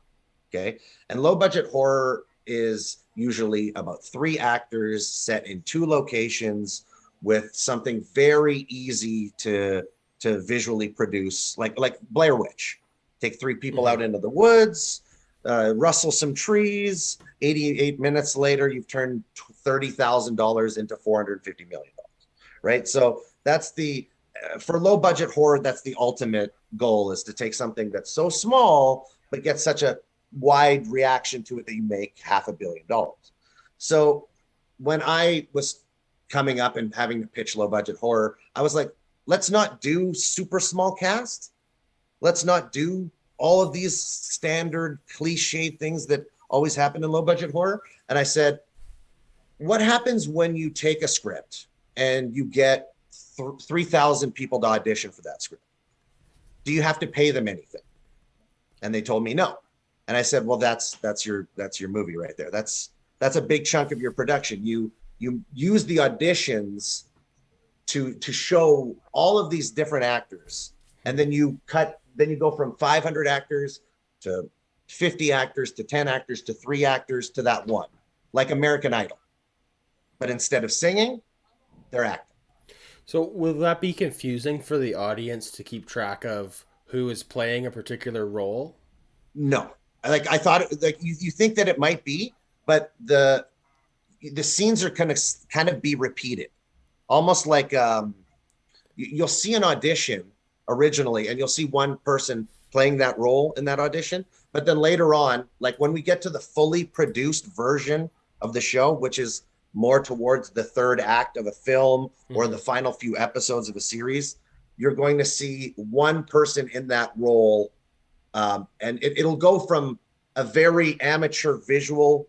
Okay. And low budget horror is usually about 3 actors set in 2 locations with something very easy to visually produce, like Blair Witch. Take 3 people out into the woods, rustle some trees. 88 minutes later, you've turned $30,000 into $450 million, right? So that's for low budget horror, that's the ultimate goal, is to take something that's so small, but get such a wide reaction to it that you make $500 million. So when I was coming up and having to pitch low budget horror, I was like, let's not do super small cast. Let's not do all of these standard cliche things that always happen in low budget horror. And I said, what happens when you take a script and you get 3,000 people to audition for that script? Do you have to pay them anything? And they told me no. And I said, well, that's your movie right there. That's a big chunk of your production. You use the auditions to show all of these different actors, and then you go from 500 actors to 50 actors to 10 actors to 3 actors to that one, like American Idol. But instead of singing, they're acting. So will that be confusing for the audience to keep track of who is playing a particular role? No. I thought you think that it might be, but the scenes are going to kind of be repeated. Almost like you'll see an audition originally, and you'll see one person playing that role in that audition. But then later on, like when we get to the fully produced version of the show, which is more towards the 3rd act of a film or the final few episodes of a series, you're going to see one person in that role. And it'll go from a very amateur visual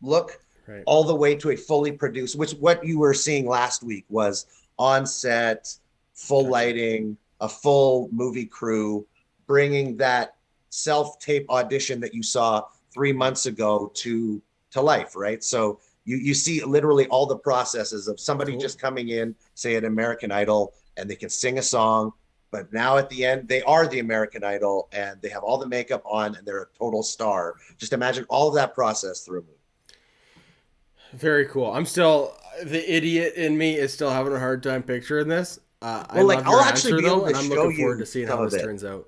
look all the way to a fully produced, which what you were seeing last week was on set, full lighting, a full movie crew, bringing that self-tape audition that you saw 3 months ago to life, right? So you see literally all the processes of somebody just coming in, say at American Idol, and they can sing a song, but now at the end, they are the American Idol, and they have all the makeup on, and they're a total star. Just imagine all of that process through a movie. Very cool. The idiot in me is still having a hard time picturing this. I'll actually be able to and I'm show looking you forward to seeing how this turns out.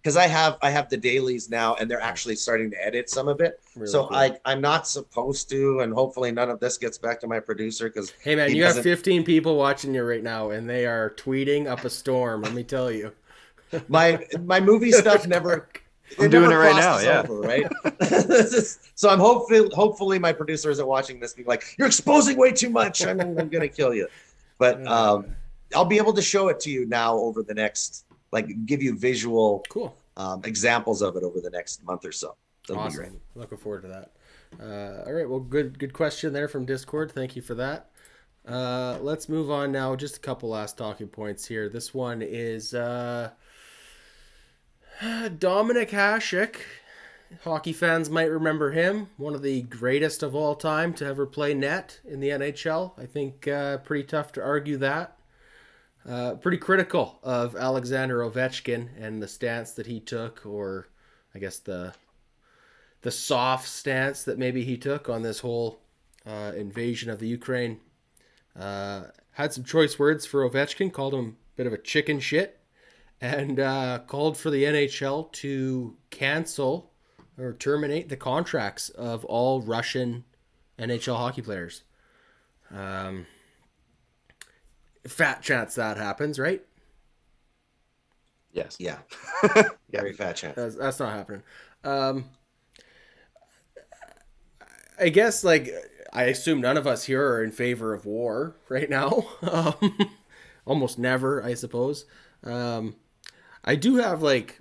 Because I have the dailies now, and they're actually starting to edit some of it. Really so cool. I'm not supposed to, and hopefully none of this gets back to my producer. Because hey man, you have 15 people watching you right now, and they are tweeting up a storm. Let me tell you, my movie stuff never. I'm doing it right now, yeah. Over, right? So I'm hopefully my producer isn't watching this, being like, "You're exposing way too much. I'm gonna kill you." But I'll be able to show it to you now over the next. Give you visual examples of it over the next month or so. That'll be great. Looking forward to that. All right. Well, good question there from Discord. Thank you for that. Let's move on now. Just a couple last talking points here. This one is Dominic Hasek. Hockey fans might remember him. One of the greatest of all time to ever play net in the NHL. I think pretty tough to argue that. Pretty critical of Alexander Ovechkin and the stance that he took, or I guess the soft stance that maybe he took on this whole invasion of the Ukraine. Had some choice words for Ovechkin, called him a bit of a chicken shit, and called for the NHL to cancel or terminate the contracts of all Russian NHL hockey players. Fat chance that happens, right? Yes. Yeah. Very fat chance. That's not happening. I guess, I assume none of us here are in favor of war right now. almost never, I suppose. I do have like,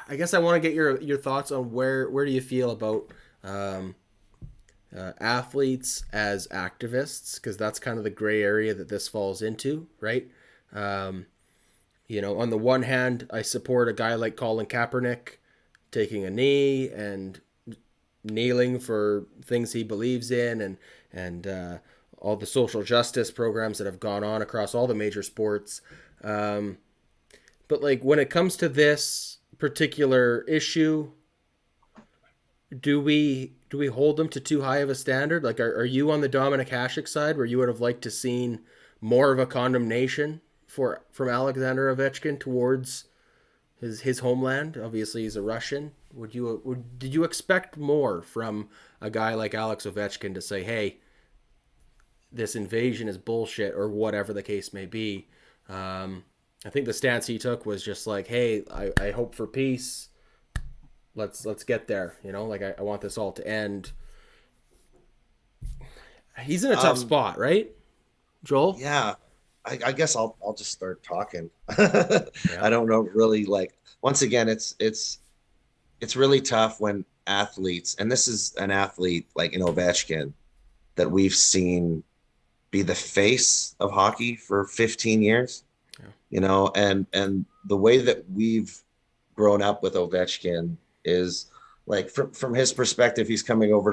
I guess I want to get your thoughts on where do you feel about athletes as activists, because that's kind of the gray area that this falls into, right? On the one hand, I support a guy like Colin Kaepernick taking a knee and kneeling for things he believes in, and all the social justice programs that have gone on across all the major sports. But like when it comes to this particular issue, do we hold them to too high of a standard? Like, are you on the Dominic Hasek side, where you would have liked to seen more of a condemnation from Alexander Ovechkin towards his homeland? Obviously, he's a Russian. Did you expect more from a guy like Alex Ovechkin to say, "Hey, this invasion is bullshit," or whatever the case may be? I think the stance he took was just like, "Hey, I hope for peace. Let's get there. Like I want this all to end." He's in a tough spot, right, Joel? Yeah, I guess I'll just start talking. I don't know, really. Like, once again, it's really tough when athletes, and this is an athlete like in Ovechkin that we've seen be the face of hockey for 15 years. Yeah. And the way that we've grown up with Ovechkin is like, from his perspective, he's coming over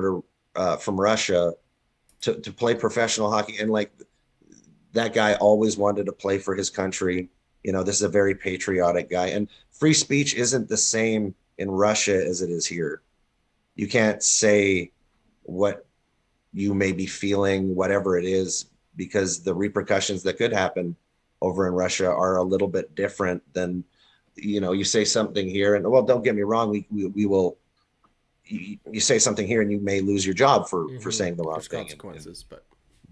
to from Russia to play professional hockey, and like that guy always wanted to play for his country. This is a very patriotic guy, and free speech isn't the same in Russia as it is here. You can't say what you may be feeling, whatever it is, because the repercussions that could happen over in Russia are a little bit different than, you say something here, and, well, don't get me wrong, we will, you say something here and you may lose your job for saying the wrong There's thing. Consequences,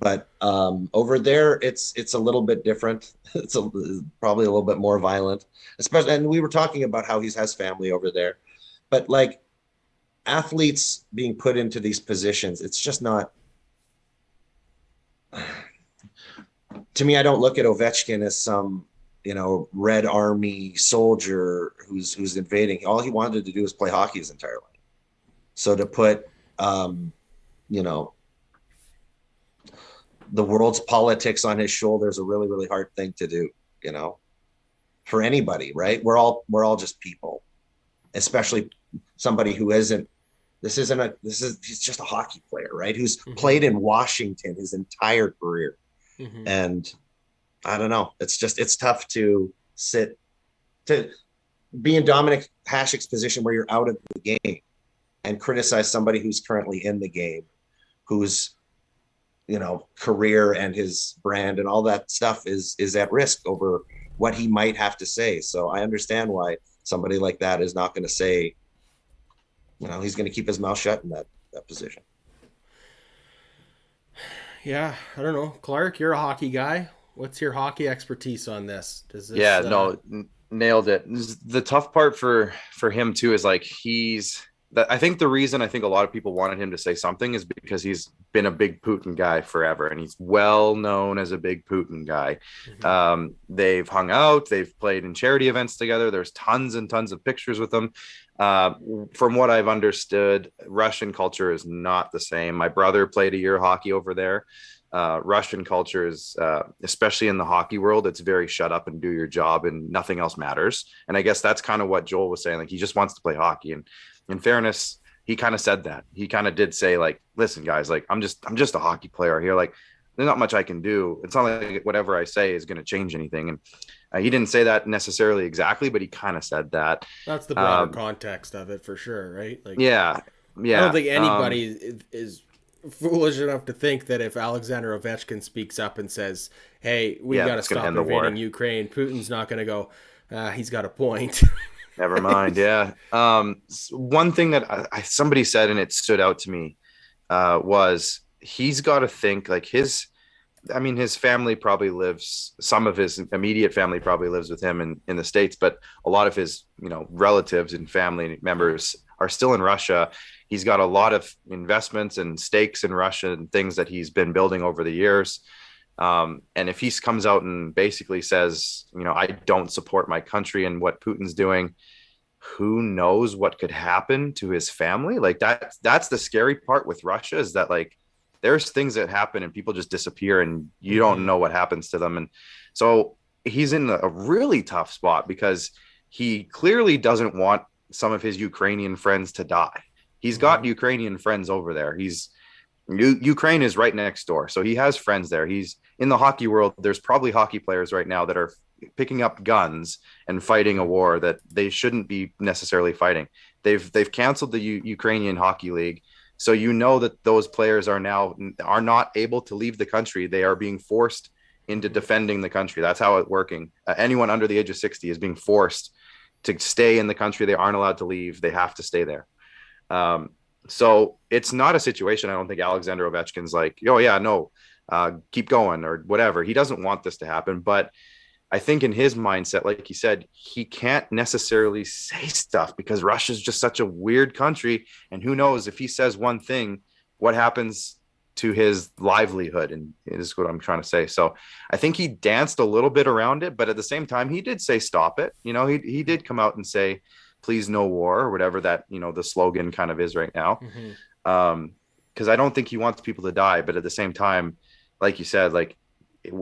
but over there, it's a little bit different. It's probably a little bit more violent, especially. And we were talking about how he has family over there, but like athletes being put into these positions, it's just not. To me, I don't look at Ovechkin as some, Red Army soldier who's invading. All he wanted to do was play hockey his entire life. So to put, the world's politics on his shoulders is a really, really hard thing to do, for anybody, right? We're all just people, especially somebody who isn't. He's just a hockey player, right? Who's played in Washington his entire career. And I don't know. It's tough to be in Dominic Hasek's position where you're out of the game and criticize somebody who's currently in the game, whose career and his brand and all that stuff is at risk over what he might have to say. So I understand why somebody like that is not going to say, he's going to keep his mouth shut in that position. Yeah, I don't know. Clark, you're a hockey guy. What's your hockey expertise on this? Nailed it. The tough part for him too is like I think the reason I think a lot of people wanted him to say something is because he's been a big Putin guy forever, and he's well known as a big Putin guy. They've hung out, they've played in charity events together. There's tons and tons of pictures with them. From what I've understood, Russian culture is not the same. My brother played a year of hockey over there. Russian culture is, especially in the hockey world, it's very shut up and do your job and nothing else matters. And I guess that's kind of what Joel was saying. Like, he just wants to play hockey. And in fairness, he kind of said that. He kind of did say, like, listen, guys, like, I'm just a hockey player here. Like, there's not much I can do. It's not like whatever I say is going to change anything. And he didn't say that necessarily exactly, but he kind of said that. That's the broader context of it for sure, right? Like, yeah. I don't think anybody is foolish enough to think that if Alexander Ovechkin speaks up and says, "Hey, we got to stop invading Ukraine," Putin's not going to go, "He's got a point." Never mind. Yeah. One thing that somebody said, and it stood out to me, was he's got to think like his family probably lives, some of his immediate family probably lives with him in the States, but a lot of his, relatives and family members are still in Russia. He's got a lot of investments and stakes in Russia and things that he's been building over the years. And if he comes out and basically says, I don't support my country and what Putin's doing, who knows what could happen to his family? Like that's the scary part with Russia, is that like there's things that happen and people just disappear and you don't know what happens to them. And so he's in a really tough spot because he clearly doesn't want some of his Ukrainian friends to die. He's got Ukrainian friends over there. Ukraine is right next door. So he has friends there. He's in the hockey world. There's probably hockey players right now that are picking up guns and fighting a war that they shouldn't be necessarily fighting. They've canceled the Ukrainian Hockey League. So that those players are not able to leave the country. They are being forced into defending the country. That's how it's working. Anyone under the age of 60 is being forced to stay in the country. They aren't allowed to leave. They have to stay there. So it's not a situation. I don't think Alexander Ovechkin's like, oh yeah, no, keep going or whatever. He doesn't want this to happen, but I think in his mindset, like he said, he can't necessarily say stuff because Russia's just such a weird country. And who knows if he says one thing, what happens to his livelihood, and is what I'm trying to say. So I think he danced a little bit around it, but at the same time, he did say, stop it. He did come out and say, please no war, or whatever that, the slogan kind of is right now. Cause I don't think he wants people to die, but at the same time, like you said, like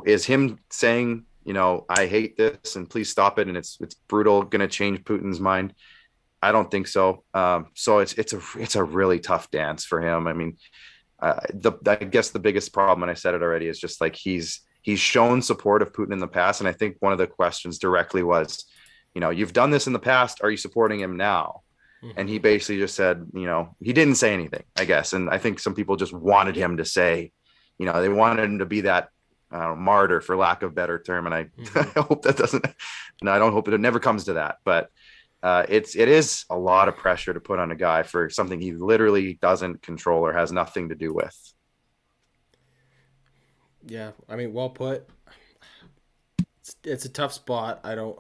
is him saying, I hate this and please stop it, and it's brutal, going to change Putin's mind? I don't think so. So it's a really tough dance for him. I mean, I guess the biggest problem, and I said it already, is just like he's shown support of Putin in the past, and I think one of the questions directly was, you've done this in the past, are you supporting him now? And he basically just said, he didn't say anything, I guess. And I think some people just wanted him to say, they wanted him to be that martyr, for lack of a better term. And I hope that doesn't, and I don't hope it never comes to that, but it is a lot of pressure to put on a guy for something he literally doesn't control or has nothing to do with. Yeah. I mean, well put. It's a tough spot. I don't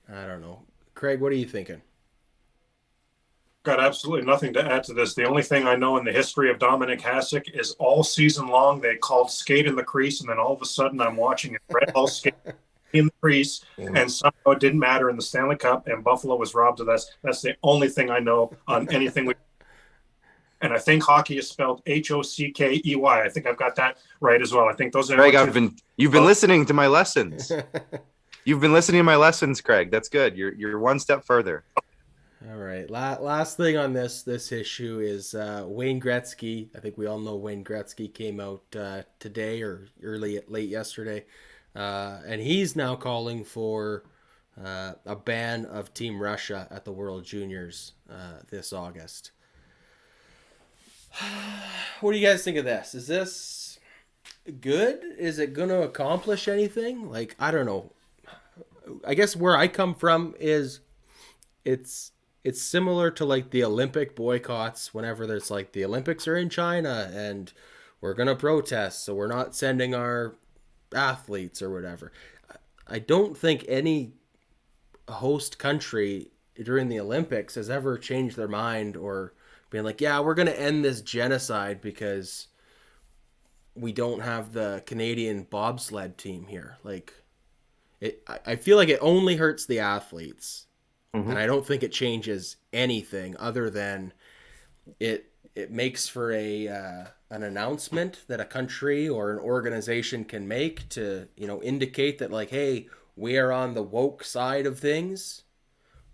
know. Craig, what are you thinking? Got absolutely nothing to add to this. The only thing I know in the history of Dominic Hasek is all season long they called skate in the crease, and then all of a sudden I'm watching a red ball skate in the crease, and somehow it didn't matter in the Stanley Cup, and Buffalo was robbed of that. That's the only thing I know on anything. And I think hockey is spelled Hockey. I think I've got that right as well. I think those are. Craig, you've been listening to my lessons. You've been listening to my lessons, Craig. That's good. You're one step further. All right. Last thing on this issue is Wayne Gretzky. I think we all know Wayne Gretzky came out today or late yesterday, and he's now calling for a ban of Team Russia at the World Juniors this August. What do you guys think of this? Is this good? Is it going to accomplish anything? Like, I don't know. I guess where I come from is it's similar to like the Olympic boycotts whenever there's like the Olympics are in China and we're going to protest, so we're not sending our athletes or whatever. I don't think any host country during the Olympics has ever changed their mind or been like, yeah, we're going to end this genocide because we don't have the Canadian bobsled team here. Like, I feel like it only hurts the athletes. And I don't think it changes anything other than it makes for an announcement that a country or an organization can make to, indicate that like, hey, we are on the woke side of things,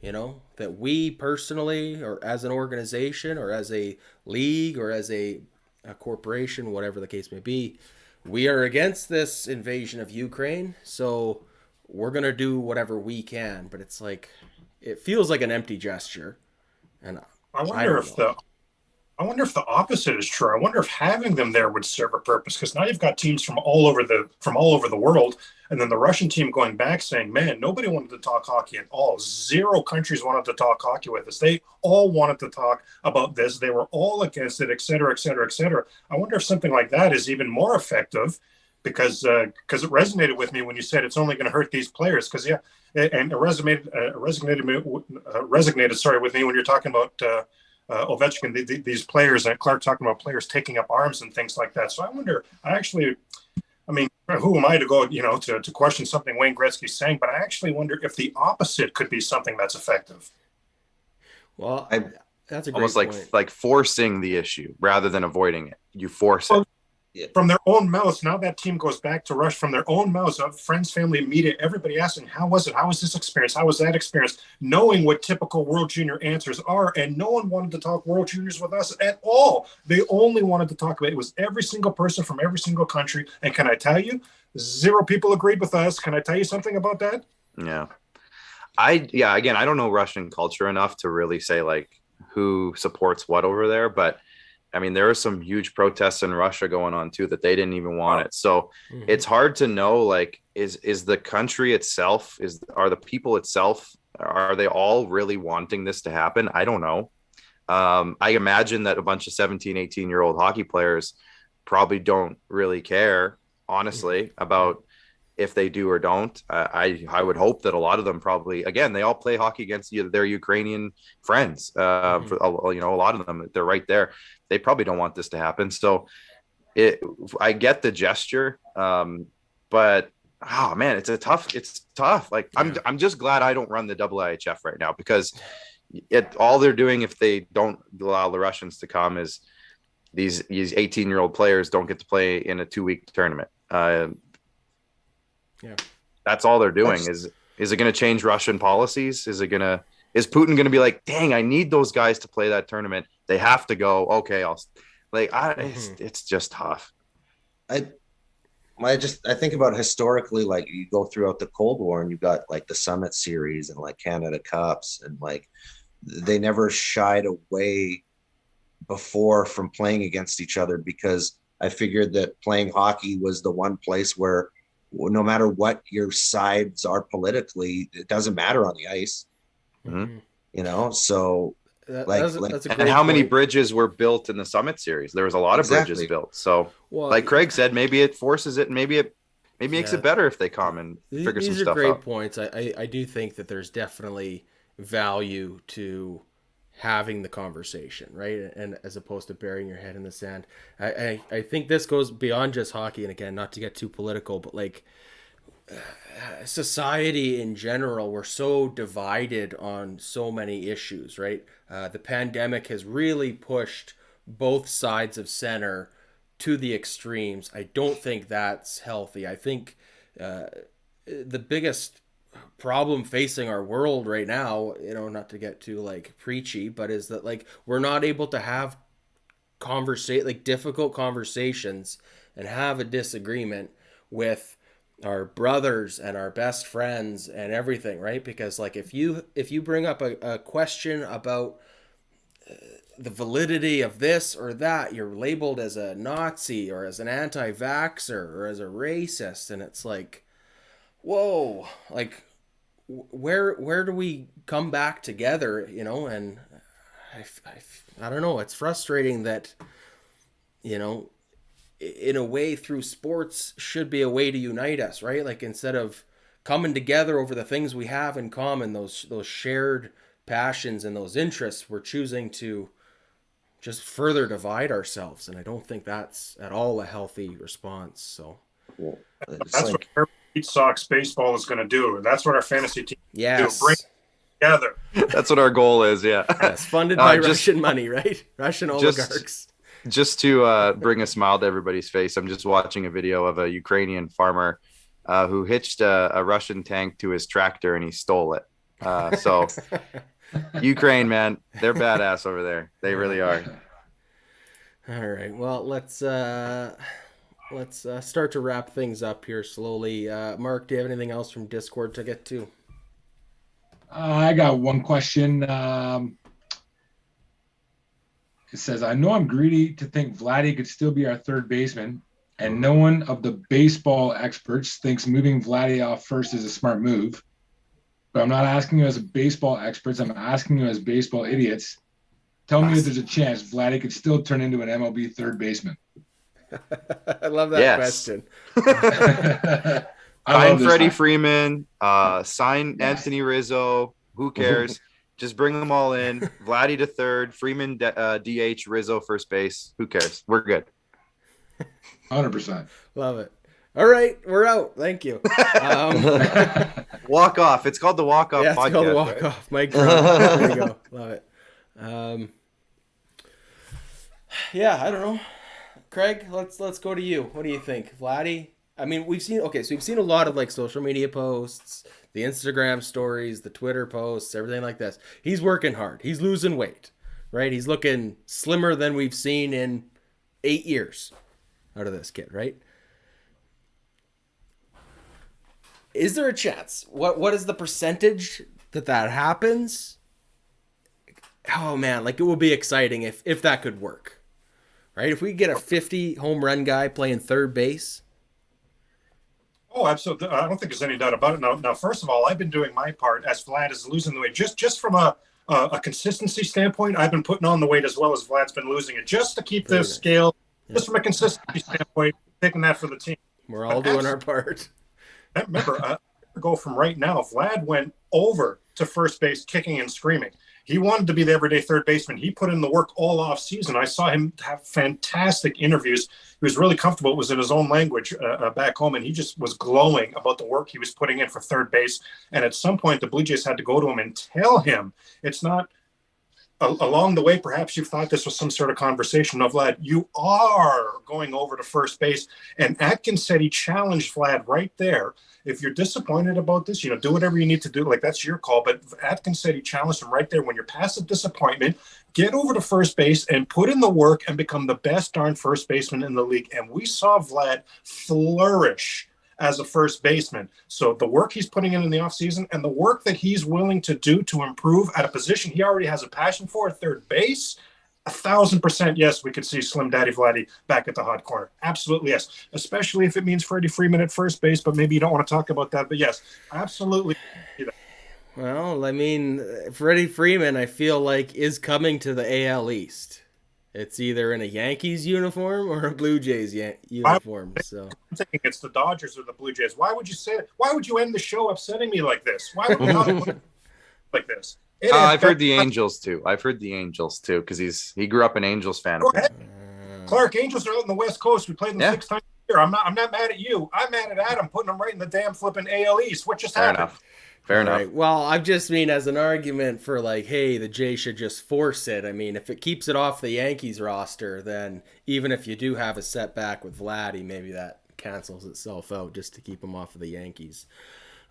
that we personally or as an organization or as a league or as a corporation, whatever the case may be, we are against this invasion of Ukraine. So we're going to do whatever we can. But it's like, it feels like an empty gesture, and I wonder if the opposite is true. I wonder if having them there would serve a purpose, because now you've got teams from all over the world, and then the Russian team going back saying, "Man, nobody wanted to talk hockey at all. 0 countries wanted to talk hockey with us. They all wanted to talk about this. They were all against it, et cetera, et cetera, et cetera." I wonder if something like that is even more effective, because it resonated with me when you said it's only going to hurt these players. Because and it resonated with me when you're talking about Ovechkin, these players, and Clark talking about players taking up arms and things like that. So I wonder, I mean, who am I to go, to question something Wayne Gretzky's saying? But I actually wonder if the opposite could be something that's effective. Well, that's a great almost point. like forcing the issue rather than avoiding it. You force it. From their own mouths. Now that team goes back to Rush from their own mouths of friends, family, media, everybody asking, how was it? How was this experience? How was that experience? Knowing what typical World Junior answers are. And no one wanted to talk World Juniors with us at all. They only wanted to talk about it. Was every single person from every single country. And can I tell you, 0 people agreed with us. Can I tell you something about that? Yeah. Again, I don't know Russian culture enough to really say like who supports what over there, but I mean, there are some huge protests in Russia going on too that they didn't even want it. So it's hard to know, like, is the country itself, are the people itself, are they all really wanting this to happen? I don't know. I imagine that a bunch of 17, 18-year-old hockey players probably don't really care, honestly, about if they do or don't. I would hope that a lot of them probably, again, they all play hockey against their Ukrainian friends. For a lot of them, they're right there. They probably don't want this to happen. So I get the gesture, but oh man, it's tough. Like I'm just glad I don't run the IIHF right now, because all they're doing if they don't allow the Russians to come is these 18-year-old players don't get to play in a 2-week tournament. That's all they're doing. Is it going to change Russian policies? Is Putin going to be like, dang, I need those guys to play that tournament. They have to go. Okay. It's just tough. I think about historically, like you go throughout the Cold War and you got like the Summit Series and like Canada Cups, and like they never shied away before from playing against each other, because I figured that playing hockey was the one place where no matter what your sides are politically, it doesn't matter on the ice. So that's a great and how many point. bridges were built in the Summit Series? There was a lot of bridges built. So like Craig said, maybe it forces it, and maybe it makes it better if they come and figure some stuff out. These are great points. I do think that there's definitely value to having the conversation, right? And as opposed to burying your head in the sand. I think this goes beyond just hockey. And again, not to get too political, but like society in general, we're so divided on so many issues, right? The pandemic has really pushed both sides of center to the extremes. I don't think that's healthy. I think the biggest problem facing our world right now, not to get too like preachy, but is that like we're not able to have difficult conversations and have a disagreement with our brothers and our best friends and everything, right? Because like if you bring up a question about the validity of this or that, you're labeled as a Nazi or as an anti-vaxxer or as a racist, and it's like, whoa, like where do we come back together, and I don't know, it's frustrating that, in a way through sports should be a way to unite us, right? Like instead of coming together over the things we have in common, those shared passions and those interests, we're choosing to just further divide ourselves. And I don't think that's at all a healthy response. So that's like what Pete Sox baseball is going to do. That's what our fantasy team do. Bring together. That's what our goal is. Yeah. Yes, funded by Russian money, right? Russian oligarchs. Just to bring a smile to everybody's face, I'm just watching a video of a Ukrainian farmer who hitched a Russian tank to his tractor and he stole it. So Ukraine, man, they're badass over there. They really are. All right. Well, let's start to wrap things up here slowly. Mark, do you have anything else from Discord to get to? I got one question. It says, I know I'm greedy to think Vladdy could still be our third baseman, and no one of the baseball experts thinks moving Vladdy off first is a smart move. But I'm not asking you as baseball experts. I'm asking you as baseball idiots. Tell me if there's a chance Vladdy could still turn into an MLB third baseman. I love that question. Sign Freddie Freeman, sign Anthony Rizzo. Who cares? Just bring them all in. Vladdy to third, Freeman DH, Rizzo first base. Who cares? We're good. 100%. Love it. All right, we're out. Thank you. Walk off. It's called the Walkoff Yeah, podcast. it's called the right? Walkoff. Mike drop. There you go. Love it. Yeah, I don't know. Craig, let's go to you. What do you think, Vladdy? I mean, we've seen a lot of like social media posts, the Instagram stories, the Twitter posts, everything like this. He's working hard. He's losing weight, right? He's looking slimmer than we've seen in 8 years out of this kid, right? Is there a chance? What is the percentage that happens? Oh man, like it would be exciting if that could work, right? If we get a 50 home run guy playing third base. Oh, absolutely. I don't think there's any doubt about it. Now, first of all, I've been doing my part as Vlad is losing the weight. Just from a consistency standpoint, I've been putting on the weight as well as Vlad's been losing it, just to keep this scale. Yeah. Just from a consistency standpoint, taking that for the team. We're all doing our part. I remember go from right now. Vlad went over to first base, kicking and screaming. He wanted to be the everyday third baseman. He put in the work all off season. I saw him have fantastic interviews. He was really comfortable. It was in his own language back home, and he just was glowing about the work he was putting in for third base. And at some point, the Blue Jays had to go to him and tell him it's not. Along the way, perhaps you thought this was some sort of conversation. No, Vlad, you are going over to first base. And Atkins said he challenged Vlad right there. If you're disappointed about this, do whatever you need to do. Like, that's your call. But Atkins said he challenged him right there. When you're past the disappointment, get over to first base and put in the work and become the best darn first baseman in the league. And we saw Vlad flourish as a first baseman. So the work he's putting in the offseason and the work that he's willing to do to improve at a position he already has a passion for, third base, 1,000% yes, we could see Slim Daddy Vladdy back at the hot corner. Absolutely yes. Especially if it means Freddie Freeman at first base, but maybe you don't want to talk about that. But yes, absolutely. Well, I mean, Freddie Freeman, I feel like, is coming to the AL East. It's either in a Yankees uniform or a Blue Jays uniform. So I'm thinking it's the Dodgers or the Blue Jays. Why would you say it? Why would you end the show upsetting me like this? Why would you not like this? I've heard the Angels too. Because he grew up an Angels fan. Clark, Angels are out in the West Coast. We played them 6 times a year. I'm not mad at you. I'm mad at Adam putting them right in the damn flipping AL East. What just happened? Fair enough. Right. Well, I just mean as an argument for like, hey, the Jays should just force it. I mean, if it keeps it off the Yankees roster, then even if you do have a setback with Vladdy, maybe that cancels itself out just to keep him off of the Yankees.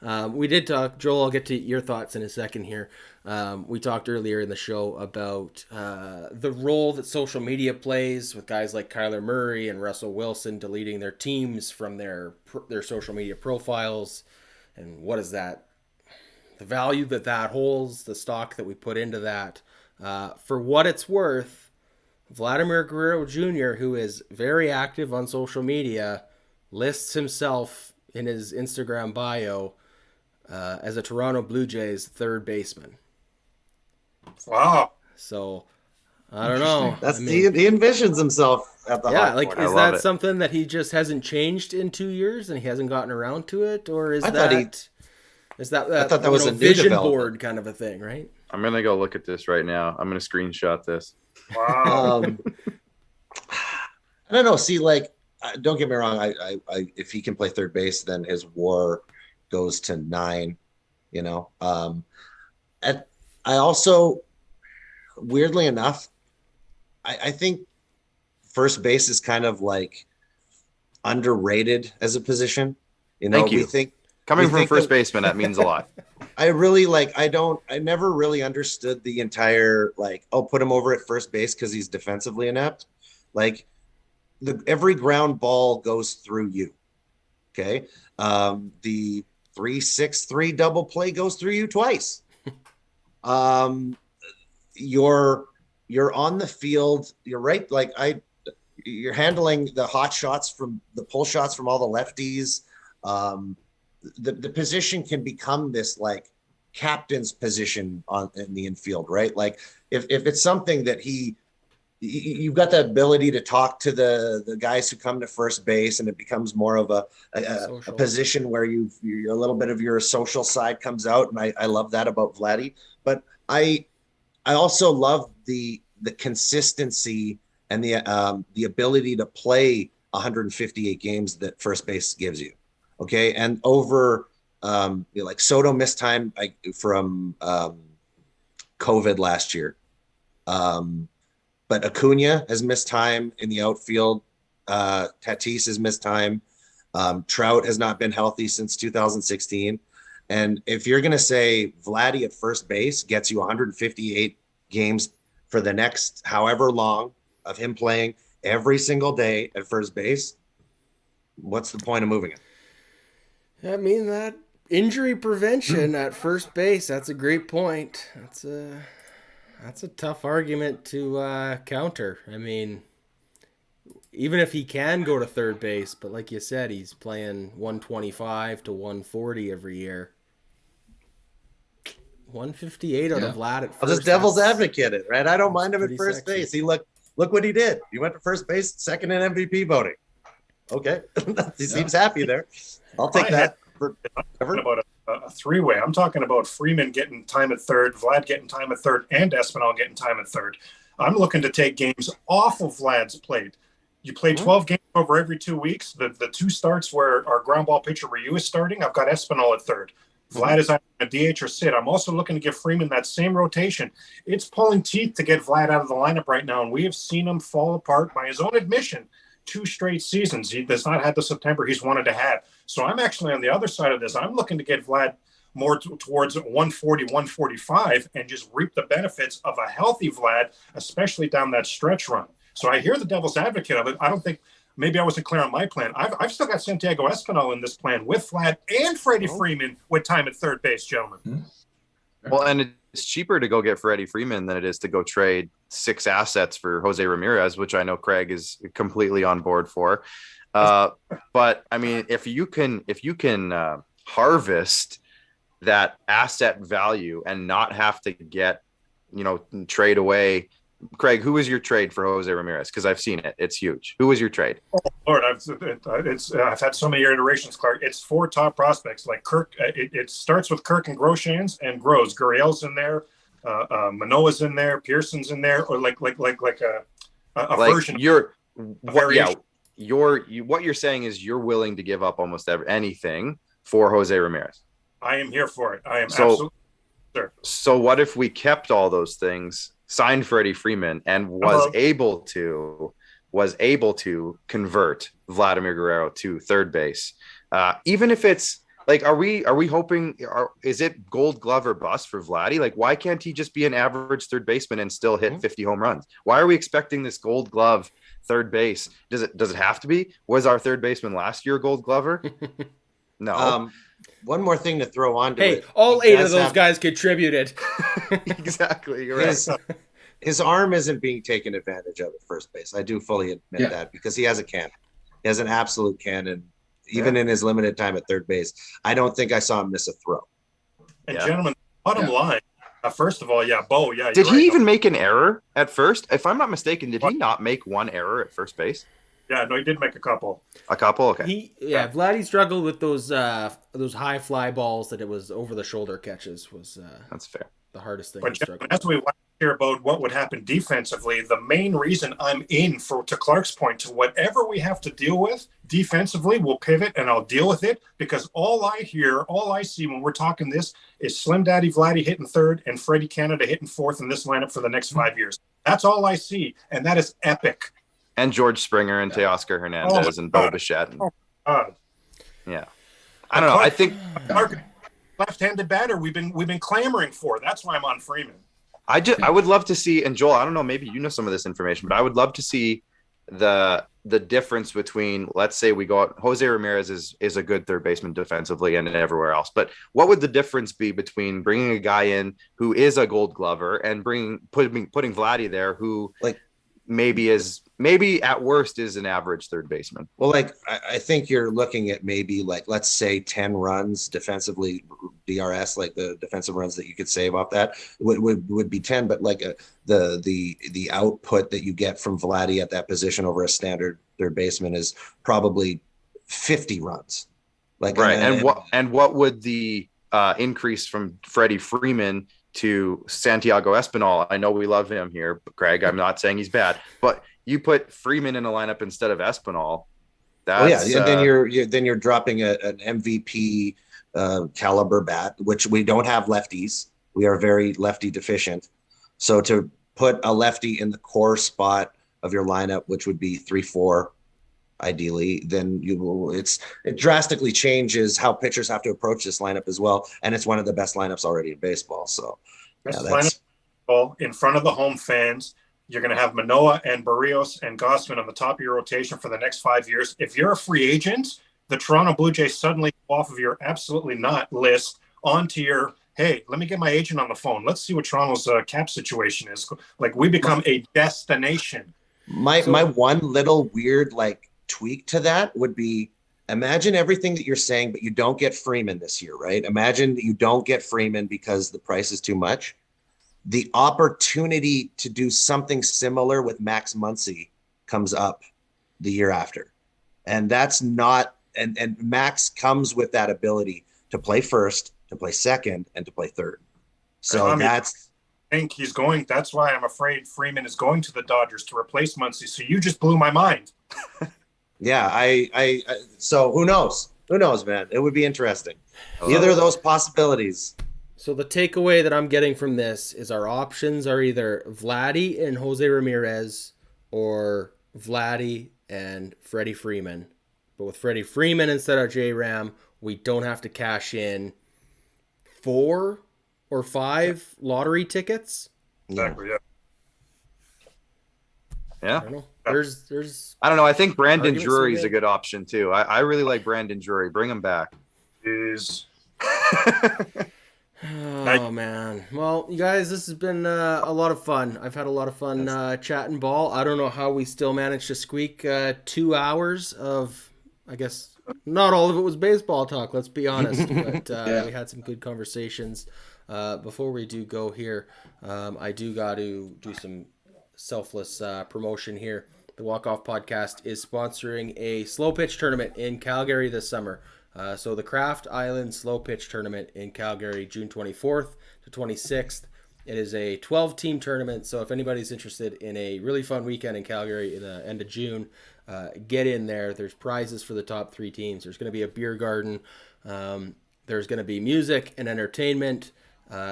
We did talk, Joel, I'll get to your thoughts in a second here. We talked earlier in the show about the role that social media plays with guys like Kyler Murray and Russell Wilson deleting their teams from their social media profiles. And what is that? The value that holds, the stock that we put into that. For what it's worth, Vladimir Guerrero Jr., who is very active on social media, lists himself in his Instagram bio as a Toronto Blue Jays third baseman. Wow. So, I don't know. He envisions himself at the hot like, corner. is that something that he just hasn't changed in 2 years and he hasn't gotten around to it? Or is that... I thought that was a vision board kind of a thing, right? I'm going to go look at this right now. I'm going to screenshot this. Wow. I don't know. See, like, don't get me wrong. I if he can play third base, then his WAR goes to 9, And I also, weirdly enough, I think first base is kind of like underrated as a position. Thank you. We think, Coming from first baseman, that means a lot. I never really understood the entire, like, put him over at first base because he's defensively inept. Like, every ground ball goes through you. Okay. The 3-6-3 double play goes through you twice. You're on the field. You're right. Like, you're handling the hot shots the pull shots from all the lefties. The position can become this like captain's position in the infield, right? Like if it's something that you've got the ability to talk to the guys who come to first base, and it becomes more of a position where you're a little bit of your social side comes out. And I love that about Vladdy, but I also love the consistency and the ability to play 158 games that first base gives you. Okay. And over, like Soto missed time from COVID last year. But Acuna has missed time in the outfield. Tatis has missed time. Trout has not been healthy since 2016. And if you're going to say Vladdy at first base gets you 158 games for the next however long of him playing every single day at first base, what's the point of moving it? I mean, that injury prevention at first base, that's a great point. That's a tough argument to counter. I mean, even if he can go to third base, but like you said, he's playing 125 to 140 every year. 158 out of Vlad at first. I'll just devil's advocate it, right? I don't mind him at first sexy. base. Look what he did. He went to first base, second in MVP voting. Okay. He seems happy there. I'll take that. About a three-way. I'm talking about Freeman getting time at third, Vlad getting time at third, and Espinal getting time at third. I'm looking to take games off of Vlad's plate. You play 12 games over every 2 weeks. The two starts where our ground ball pitcher Ryu is starting, I've got Espinal at third. Vlad is on a DH or sit. I'm also looking to give Freeman that same rotation. It's pulling teeth to get Vlad out of the lineup right now, and we have seen him fall apart by his own admission 2 straight seasons. He does not have the September he's wanted to have. So I'm actually on the other side of this. I'm looking to get Vlad more towards 140, 145 and just reap the benefits of a healthy Vlad, especially down that stretch run. So I hear the devil's advocate of it. I don't think maybe I wasn't clear on my plan. I've still got Santiago Espinal in this plan with Vlad and Freddie Freeman with time at third base, gentlemen. Well, and it's cheaper to go get Freddie Freeman than it is to go trade 6 assets for Jose Ramirez, which I know Craig is completely on board for. But I mean, if you can harvest that asset value and not have to get, trade away. Craig, who was your trade for Jose Ramirez? Because I've seen it; it's huge. Who was your trade? Oh Lord, I've had so many iterations, Clark. It's 4 top prospects like Kirk. It starts with Kirk and Groshans and grows. Gurriel's in there, Manoah's in there, Peterson's in there, or like a version. What you're saying is you're willing to give up almost anything for Jose Ramirez. I am here for it. I am absolutely sure. So what if we kept all those things, signed Freddie Freeman, and was able to convert Vladimir Guerrero to third base? Even if it's like, are we hoping? Is it Gold Glove or bust for Vladdy? Like, why can't he just be an average third baseman and still hit 50 home runs? Why are we expecting this Gold Glove third base? Does it have to be? Was our third baseman last year a Gold Glover? No. One more thing to throw on to it. All 8 of those guys contributed. Exactly. You're right. His arm isn't being taken advantage of at first base. I do fully admit that, because he has a cannon. He has an absolute cannon, even in his limited time at third base. I don't think I saw him miss a throw. And gentlemen, bottom line, first of all, Bo, did he even make an error at first? If I'm not mistaken, did he not make one error at first base? Yeah, no, he did make a couple. A couple? Okay. Vladdy struggled with those high fly balls that it was over the shoulder catches was that's fair. The hardest thing. But as we hear about what would happen defensively, the main reason I'm in to Clark's point, to whatever we have to deal with defensively, we'll pivot and I'll deal with it, because all I see when we're talking this is Slim Daddy Vladdy hitting third and Freddie Canada hitting fourth in this lineup for the next 5 years. That's all I see, and that is epic. And George Springer and Teoscar Hernandez and Bo Bichette. Yeah. I don't know. I think left-handed batter we've been clamoring for. That's why I'm on Freeman. I would love to see, and Joel, I don't know, maybe you know some of this information, but I would love to see the difference between, let's say we go out, Jose Ramirez is a good third baseman defensively and everywhere else, but what would the difference be between bringing a guy in who is a Gold Glover and putting Vladdy there, who maybe at worst is an average third baseman? Well, I think you're looking at maybe let's say 10 runs defensively, DRS, like the defensive runs that you could save off that would be 10, but the output that you get from Vladdy at that position over a standard third baseman is probably 50 runs. Right. And what would the increase from Freddie Freeman to Santiago Espinal? I know we love him here, but Craig, I'm not saying he's bad, but you put Freeman in a lineup instead of Espinal, That's and then you're dropping an MVP caliber bat, which we don't have lefties. We are very lefty deficient. So to put a lefty in the core spot of your lineup, which would be 3-4, ideally, then it drastically changes how pitchers have to approach this lineup as well. And it's one of the best lineups already in baseball. So best lineup in front of the home fans. You're going to have Manoah and Barrios and Gossman on the top of your rotation for the next 5 years. If you're a free agent, the Toronto Blue Jays suddenly go off of your absolutely not list onto your, hey, let me get my agent on the phone. Let's see what Toronto's cap situation is. Like, we become a destination. My one little weird tweak to that would be, imagine everything that you're saying, but you don't get Freeman this year, right? Imagine that you don't get Freeman because the price is too much. The opportunity to do something similar with Max Muncy comes up the year after. And that's not, and Max comes with that ability to play first, to play second, and to play third. So I think he's going, that's why I'm afraid Freeman is going to the Dodgers to replace Muncy. So you just blew my mind. Yeah, I so who knows? Who knows, man? It would be interesting. Either of those possibilities. So the takeaway that I'm getting from this is our options are either Vladdy and Jose Ramirez or Vladdy and Freddie Freeman. But with Freddie Freeman instead of J-Ram, we don't have to cash in 4 or 5 lottery tickets. Exactly, yeah. Yeah. I don't know. There's I don't know. I think Brandon Drury is a good option too. I really like Brandon Drury. Bring him back. Oh man. Well, you guys, this has been a lot of fun. I've had a lot of fun chatting ball. I don't know how we still managed to squeak 2 hours of, I guess, not all of it was baseball talk, let's be honest. But we had some good conversations. Before we do go here, I do got to do some selfless promotion here. The Walkoff podcast is sponsoring a slow pitch tournament in Calgary this summer. So the Craft Island Slow Pitch Tournament in Calgary, June 24th to 26th. It is a 12-team tournament, so if anybody's interested in a really fun weekend in Calgary in the end of June, get in there. There's prizes for the top 3 teams. There's going to be a beer garden. There's going to be music and entertainment.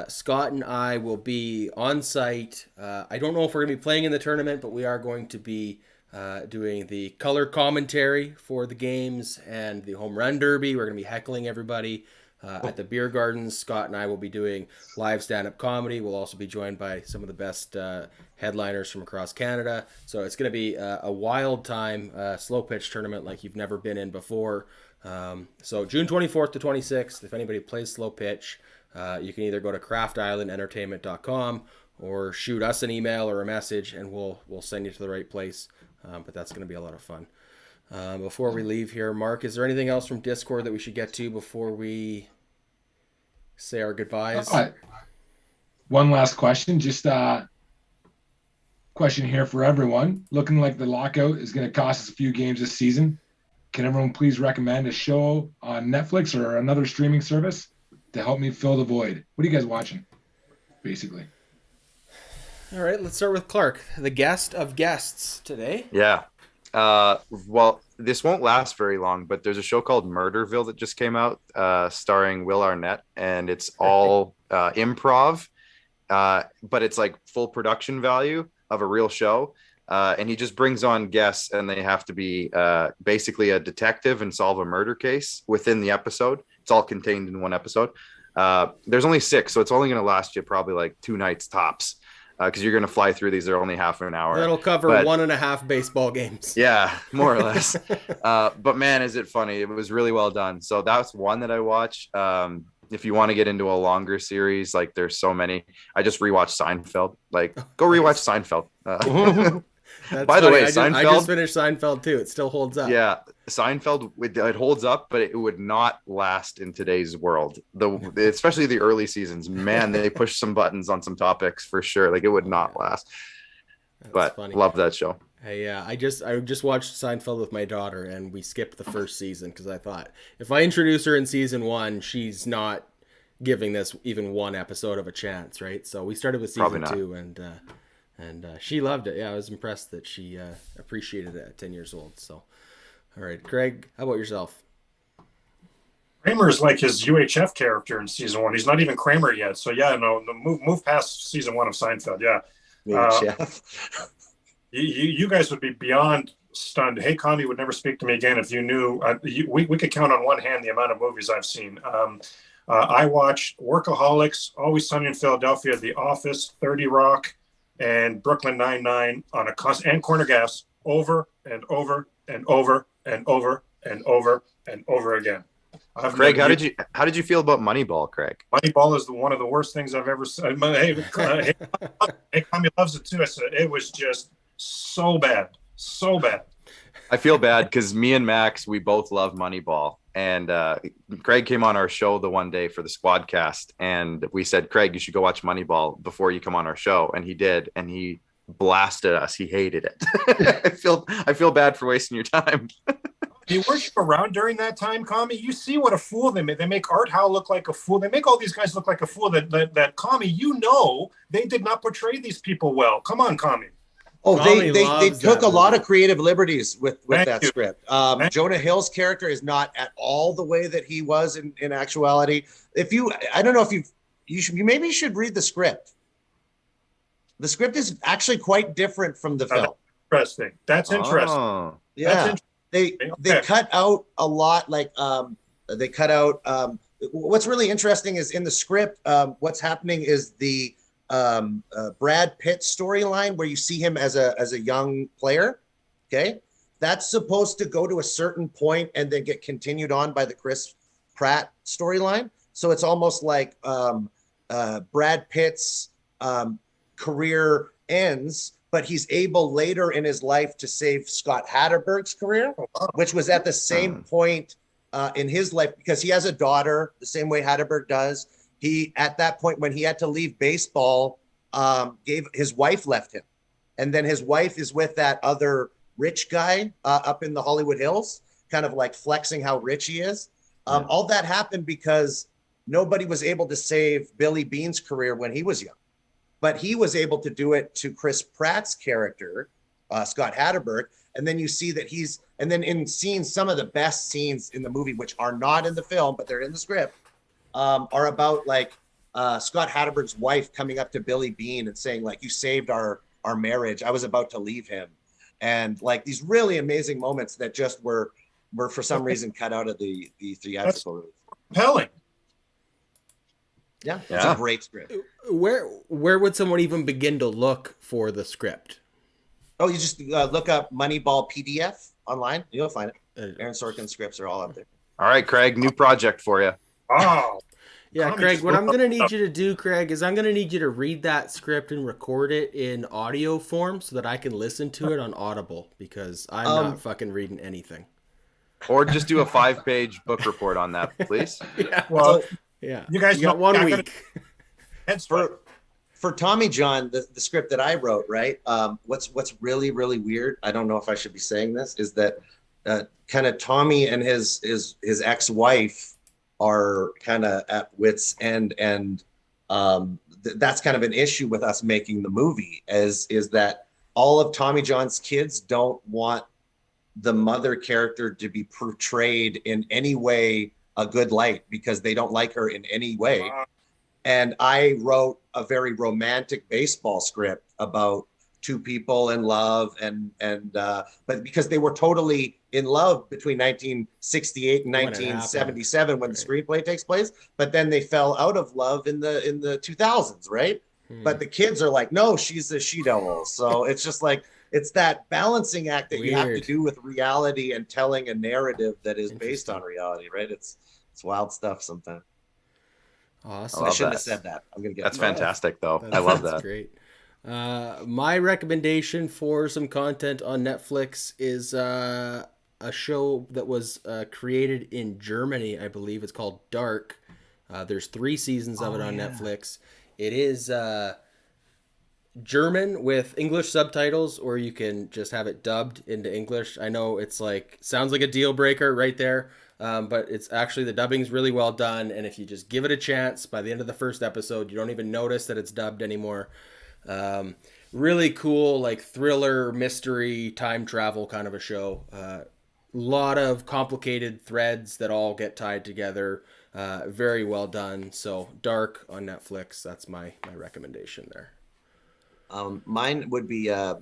Scott and I will be on site. I don't know if we're going to be playing in the tournament, but we are going to be doing the color commentary for the games and the home run derby. We're going to be heckling everybody at the beer gardens. Scott and I will be doing live stand-up comedy. We'll also be joined by some of the best headliners from across Canada. So it's going to be a wild time, slow pitch tournament like you've never been in before. So June 24th to 26th, if anybody plays slow pitch, you can either go to craftislandentertainment.com or shoot us an email or a message and we'll send you to the right place. But that's going to be a lot of fun. Before we leave here, Mark, is there anything else from Discord that we should get to before we say our goodbyes? One last question. Just question here for everyone. Looking like the lockout is going to cost us a few games this season. Can everyone please recommend a show on Netflix or another streaming service to help me fill the void? What are you guys watching, basically? All right, let's start with Clark, the guest of guests today. Yeah. Well, this won't last very long, but there's a show called Murderville that just came out, starring Will Arnett, and it's all improv, but it's like full production value of a real show. And he just brings on guests, and they have to be basically a detective and solve a murder case within the episode. It's all contained in one episode. There's only 6, so it's only going to last you probably like 2 nights tops. Because you're going to fly through these. They're only half an hour. That'll cover 1.5 baseball games. Yeah, more or less. But man, is it funny. It was really well done. So that's one that I watch. If you want to get into a longer series, like there's so many. I just rewatched Seinfeld. Like, go rewatch Seinfeld. By the way, Seinfeld. I just finished Seinfeld too. It still holds up. Yeah, Seinfeld, it holds up, but it would not last in today's world. Especially the early seasons. Man, they pushed some buttons on some topics for sure. Like, it would not last. That's but funny. Love that show. Hey, I just watched Seinfeld with my daughter, and we skipped the first season because I thought if I introduce her in season 1, she's not giving this even one episode of a chance, right? So we started with season 2, and she loved it. Yeah, I was impressed that she appreciated it at 10 years old. So, All right, Greg, how about yourself? Kramer is like his UHF character in season 1. He's not even Kramer yet. So yeah, no, move past season 1 of Seinfeld. Yeah, you guys would be beyond stunned. Hey, Connie would never speak to me again if you knew. We could count on one hand the amount of movies I've seen. I watched Workaholics, Always Sunny in Philadelphia, The Office, 30 Rock, and Brooklyn Nine-Nine on a constant, and Corner Gas over and over and over and over and over and over again. Craig, how did you feel about Moneyball, Craig? Moneyball is one of the worst things I've ever seen. Hey, Tommy loves it too. I said it was just so bad. I feel bad because me and Max, we both love Moneyball. And Craig came on our show the one day for the Squadcast, and we said, Craig, you should go watch Moneyball before you come on our show. And he did, and he blasted us. He hated it. I feel bad for wasting your time. You weren't around during that time, Kami. You see what a fool they make. They make Art Howe look like a fool. They make all these guys look like a fool. That Kami, they did not portray these people well. Come on, Kami. Oh, they took a lot of creative liberties with that script. Jonah Hill's character is not at all the way that he was in actuality. I don't know if you should read the script. The script is actually quite different from the film. Interesting. That's interesting. Oh. Yeah. They cut out a lot. Like they cut out. What's really interesting is in the script. What's happening is the Brad Pitt storyline where you see him as a young player. Okay, that's supposed to go to a certain point and then get continued on by the Chris Pratt storyline. So it's almost like Brad Pitt's career ends, but he's able later in his life to save Scott Hatterberg's career, which was at the same point in his life because he has a daughter the same way Hatterberg does. He, at that point when he had to leave baseball, his wife left him. And then his wife is with that other rich guy up in the Hollywood Hills, kind of like flexing how rich he is. All that happened because nobody was able to save Billy Bean's career when he was young. But he was able to do it to Chris Pratt's character, Scott Hatterberg. And then you see that and then in scenes, some of the best scenes in the movie, which are not in the film, but they're in the script, are about like Scott Hatterberg's wife coming up to Billy Bean and saying like, you saved our marriage. I was about to leave him. And like these really amazing moments that just were for some reason cut out of the theatrical release. Compelling. Yeah, it's a great script. Where would someone even begin to look for the script? Oh, you just look up Moneyball PDF online. You'll find it. Aaron Sorkin's scripts are all up there. All right, Craig, new project for you. Oh. Yeah, Craig, what I'm going to need you to do, Craig, is I'm going to need you to read that script and record it in audio form so that I can listen to it on Audible because I'm not fucking reading anything. Or just do a 5-page book report on that, please. Yeah. Well, yeah. You guys got 1 week. For Tommy John, the script that I wrote, right? What's really, really weird, I don't know if I should be saying this, is that kind of Tommy and his ex-wife are kind of at wit's end, and that's kind of an issue with us making the movie, is that all of Tommy John's kids don't want the mother character to be portrayed in any way a good light because they don't like her in any way. And I wrote a very romantic baseball script about two people in love, but because they were totally in love between 1968 and 1977 when the screenplay takes place, but then they fell out of love in the 2000s, right? But the kids are like, no, she's a she-devil. So it's just like, it's that balancing act that you have to do with reality and telling a narrative that is based on reality, right? It's wild stuff sometimes. Awesome. I shouldn't have said that. I'm gonna get that's fantastic, though. I love that. That's great. My recommendation for some content on Netflix is a show that was created in Germany, I believe. It's called Dark. There's 3 seasons of it on Netflix. It is German with English subtitles, or you can just have it dubbed into English. I know it's like sounds like a deal breaker right there, but it's actually the dubbing's really well done. And if you just give it a chance, by the end of the first episode, you don't even notice that it's dubbed anymore. Really cool, like thriller, mystery, time travel kind of a show. lot of complicated threads that all get tied together. Very well done. So Dark on Netflix. That's my recommendation there. Mine would be I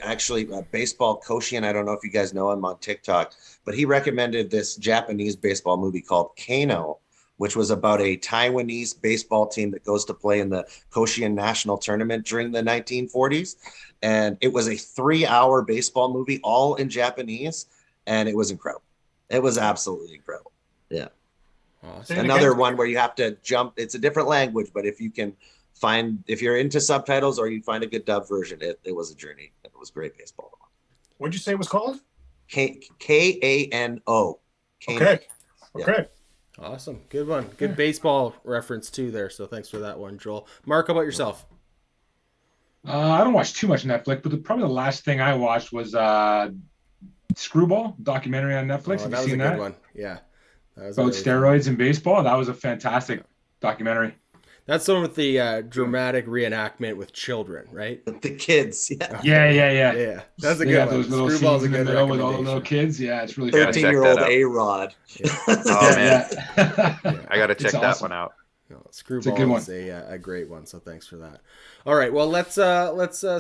actually baseball Koshian. I don't know if you guys know him on TikTok, but he recommended this Japanese baseball movie called Kano, which was about a Taiwanese baseball team that goes to play in the Koshian national tournament during the 1940s. And it was a 3-hour baseball movie, all in Japanese, and it was incredible. It was absolutely incredible. Yeah. Awesome. Another one where you have to jump. It's a different language, but if you're into subtitles or you find a good dub version, it was a journey. It was great baseball. What'd you say it was called? Kano. Okay. Yeah. Okay. Awesome. Good one. Good baseball reference too there. So thanks for that one, Joel. Mark, how about yourself? I don't watch too much Netflix, but probably the last thing I watched was Screwball documentary on Netflix. Oh, Have that you was seen a good that? one. Yeah. That was About steroids in baseball. That was a fantastic documentary. That's the one with the dramatic reenactment with children, right? The kids. Yeah. Yeah. That's a They good got one. those little Screwball's scenes a in the good middle with all the little recommendation. kids. Yeah, it's really Yeah, funny. check 13-year-old that out. A-Rod. Oh man, Yeah. I gotta check It's that awesome. one out. No, It's a good Screwball one. is a great one, so thanks for that. All right, well let's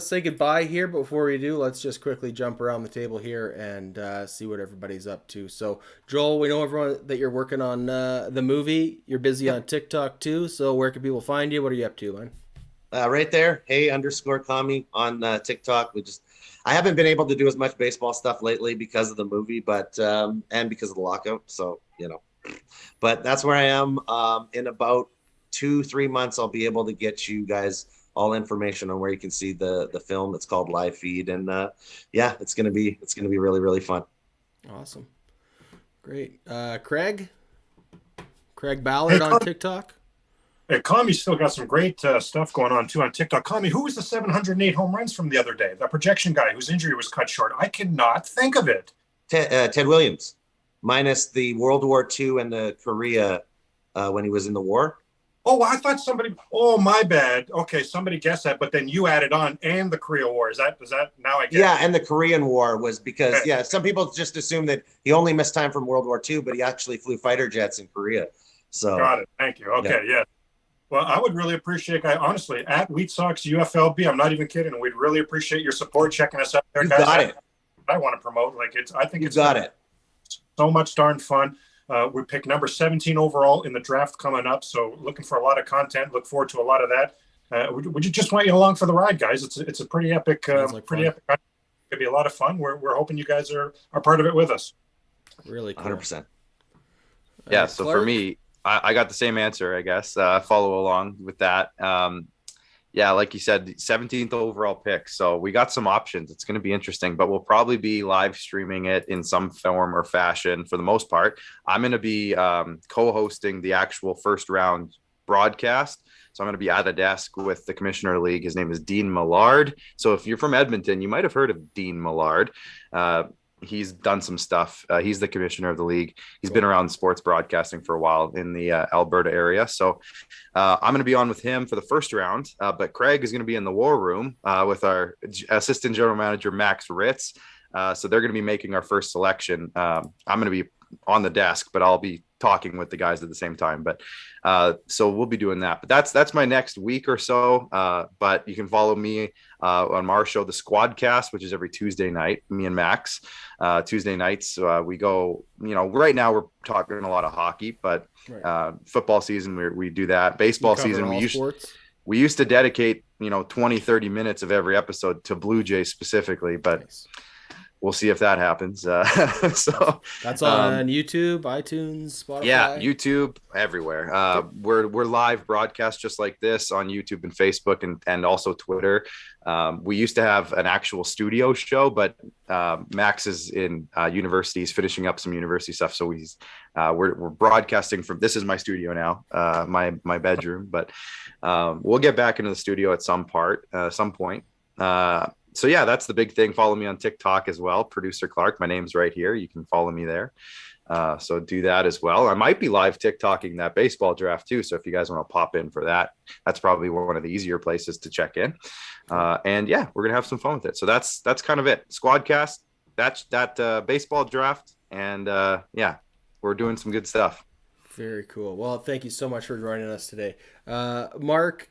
say goodbye here. But before we do, let's just quickly jump around the table here and see what everybody's up to. So Joel, we know everyone that you're working on the movie. You're busy on TikTok too. So where can people find you? What are you up to, man? Right there, hey_commie on TikTok. I haven't been able to do as much baseball stuff lately because of the movie, but and because of the lockout. So but that's where I am. In about 2-3 months, I'll be able to get you guys all information on where you can see the film. It's called Live Feed, and it's gonna be really, really fun. Awesome, great. Craig Ballard on TikTok. Hey, Kami's still got some great stuff going on too on TikTok. Kami, who was the 708 home runs from the other day? The projection guy whose injury was cut short. I cannot think of it. Ted Williams, minus the World War II and the Korea when he was in the war. Oh, I thought somebody. Oh, my bad. Okay, somebody guessed that, but then you added on and the Korea War. Is that now I get? Yeah, and the Korean War was because some people just assume that he only missed time from World War II, but he actually flew fighter jets in Korea. So Got it. Thank you. Okay, yeah. Well, I would really appreciate, honestly, at Wheat Sox UFLB. I'm not even kidding. We'd really appreciate your support, checking us out there, you guys. got it. I want to promote. I think it's got it. So much darn fun. We picked number 17 overall in the draft coming up. So looking for a lot of content. Look forward to a lot of that. We just want you along for the ride, guys. It's a pretty epic, epic. It'll be a lot of fun. We're hoping you guys are part of it with us. Really cool. 100%. Yeah. So Clark? For me, I got the same answer, I guess. Follow along with that. Like you said, 17th overall pick. So we got some options. It's going to be interesting, but we'll probably be live streaming it in some form or fashion for the most part. I'm going to be co-hosting the actual first round broadcast. So I'm going to be at a desk with the commissioner of the league. His name is Dean Millard. So if you're from Edmonton, you might have heard of Dean Millard. He's done some stuff. He's the commissioner of the league. He's been around sports broadcasting for a while in the Alberta area. So I'm going to be on with him for the first round. But Craig is going to be in the war room with our assistant general manager, Max Ritz. So they're going to be making our first selection. I'm going to be on the desk, but I'll be talking with the guys at the same time. But so we'll be doing that. But that's my next week or so. But you can follow me on our show, the Squadcast, which is every Tuesday night. Me and Max. Tuesday nights we go. Right now we're talking a lot of hockey, but football season we do that. Baseball season we used to dedicate 20-30 minutes of every episode to Blue Jays specifically, but. Nice. We'll see if that happens. So that's on YouTube, iTunes, Spotify. Yeah, YouTube, everywhere. We're live broadcast just like this on YouTube and Facebook and also Twitter. We used to have an actual studio show, but Max is in university. He's finishing up some university stuff, so we're broadcasting from. This is my studio now, my bedroom. But we'll get back into the studio at some point. So yeah, that's the big thing. Follow me on TikTok as well. Producer Clark. My name's right here. You can follow me there. So do that as well. I might be live TikToking that baseball draft too. So if you guys want to pop in for that, that's probably one of the easier places to check in. And yeah, we're going to have some fun with it. So that's kind of it. Squadcast, that baseball draft and yeah, we're doing some good stuff. Very cool. Well, thank you so much for joining us today. Mark,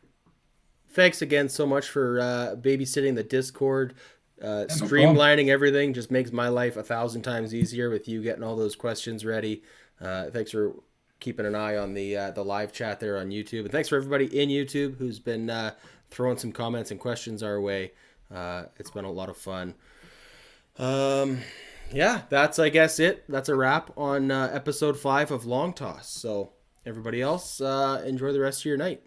thanks again so much for babysitting the Discord. Streamlining everything just makes my life 1,000 times easier with you getting all those questions ready. Thanks for keeping an eye on the live chat there on YouTube. And thanks for everybody in YouTube who's been throwing some comments and questions our way. It's been a lot of fun. Yeah, that's, I guess, it. That's a wrap on episode 5 of Long Toss. So everybody else, enjoy the rest of your night.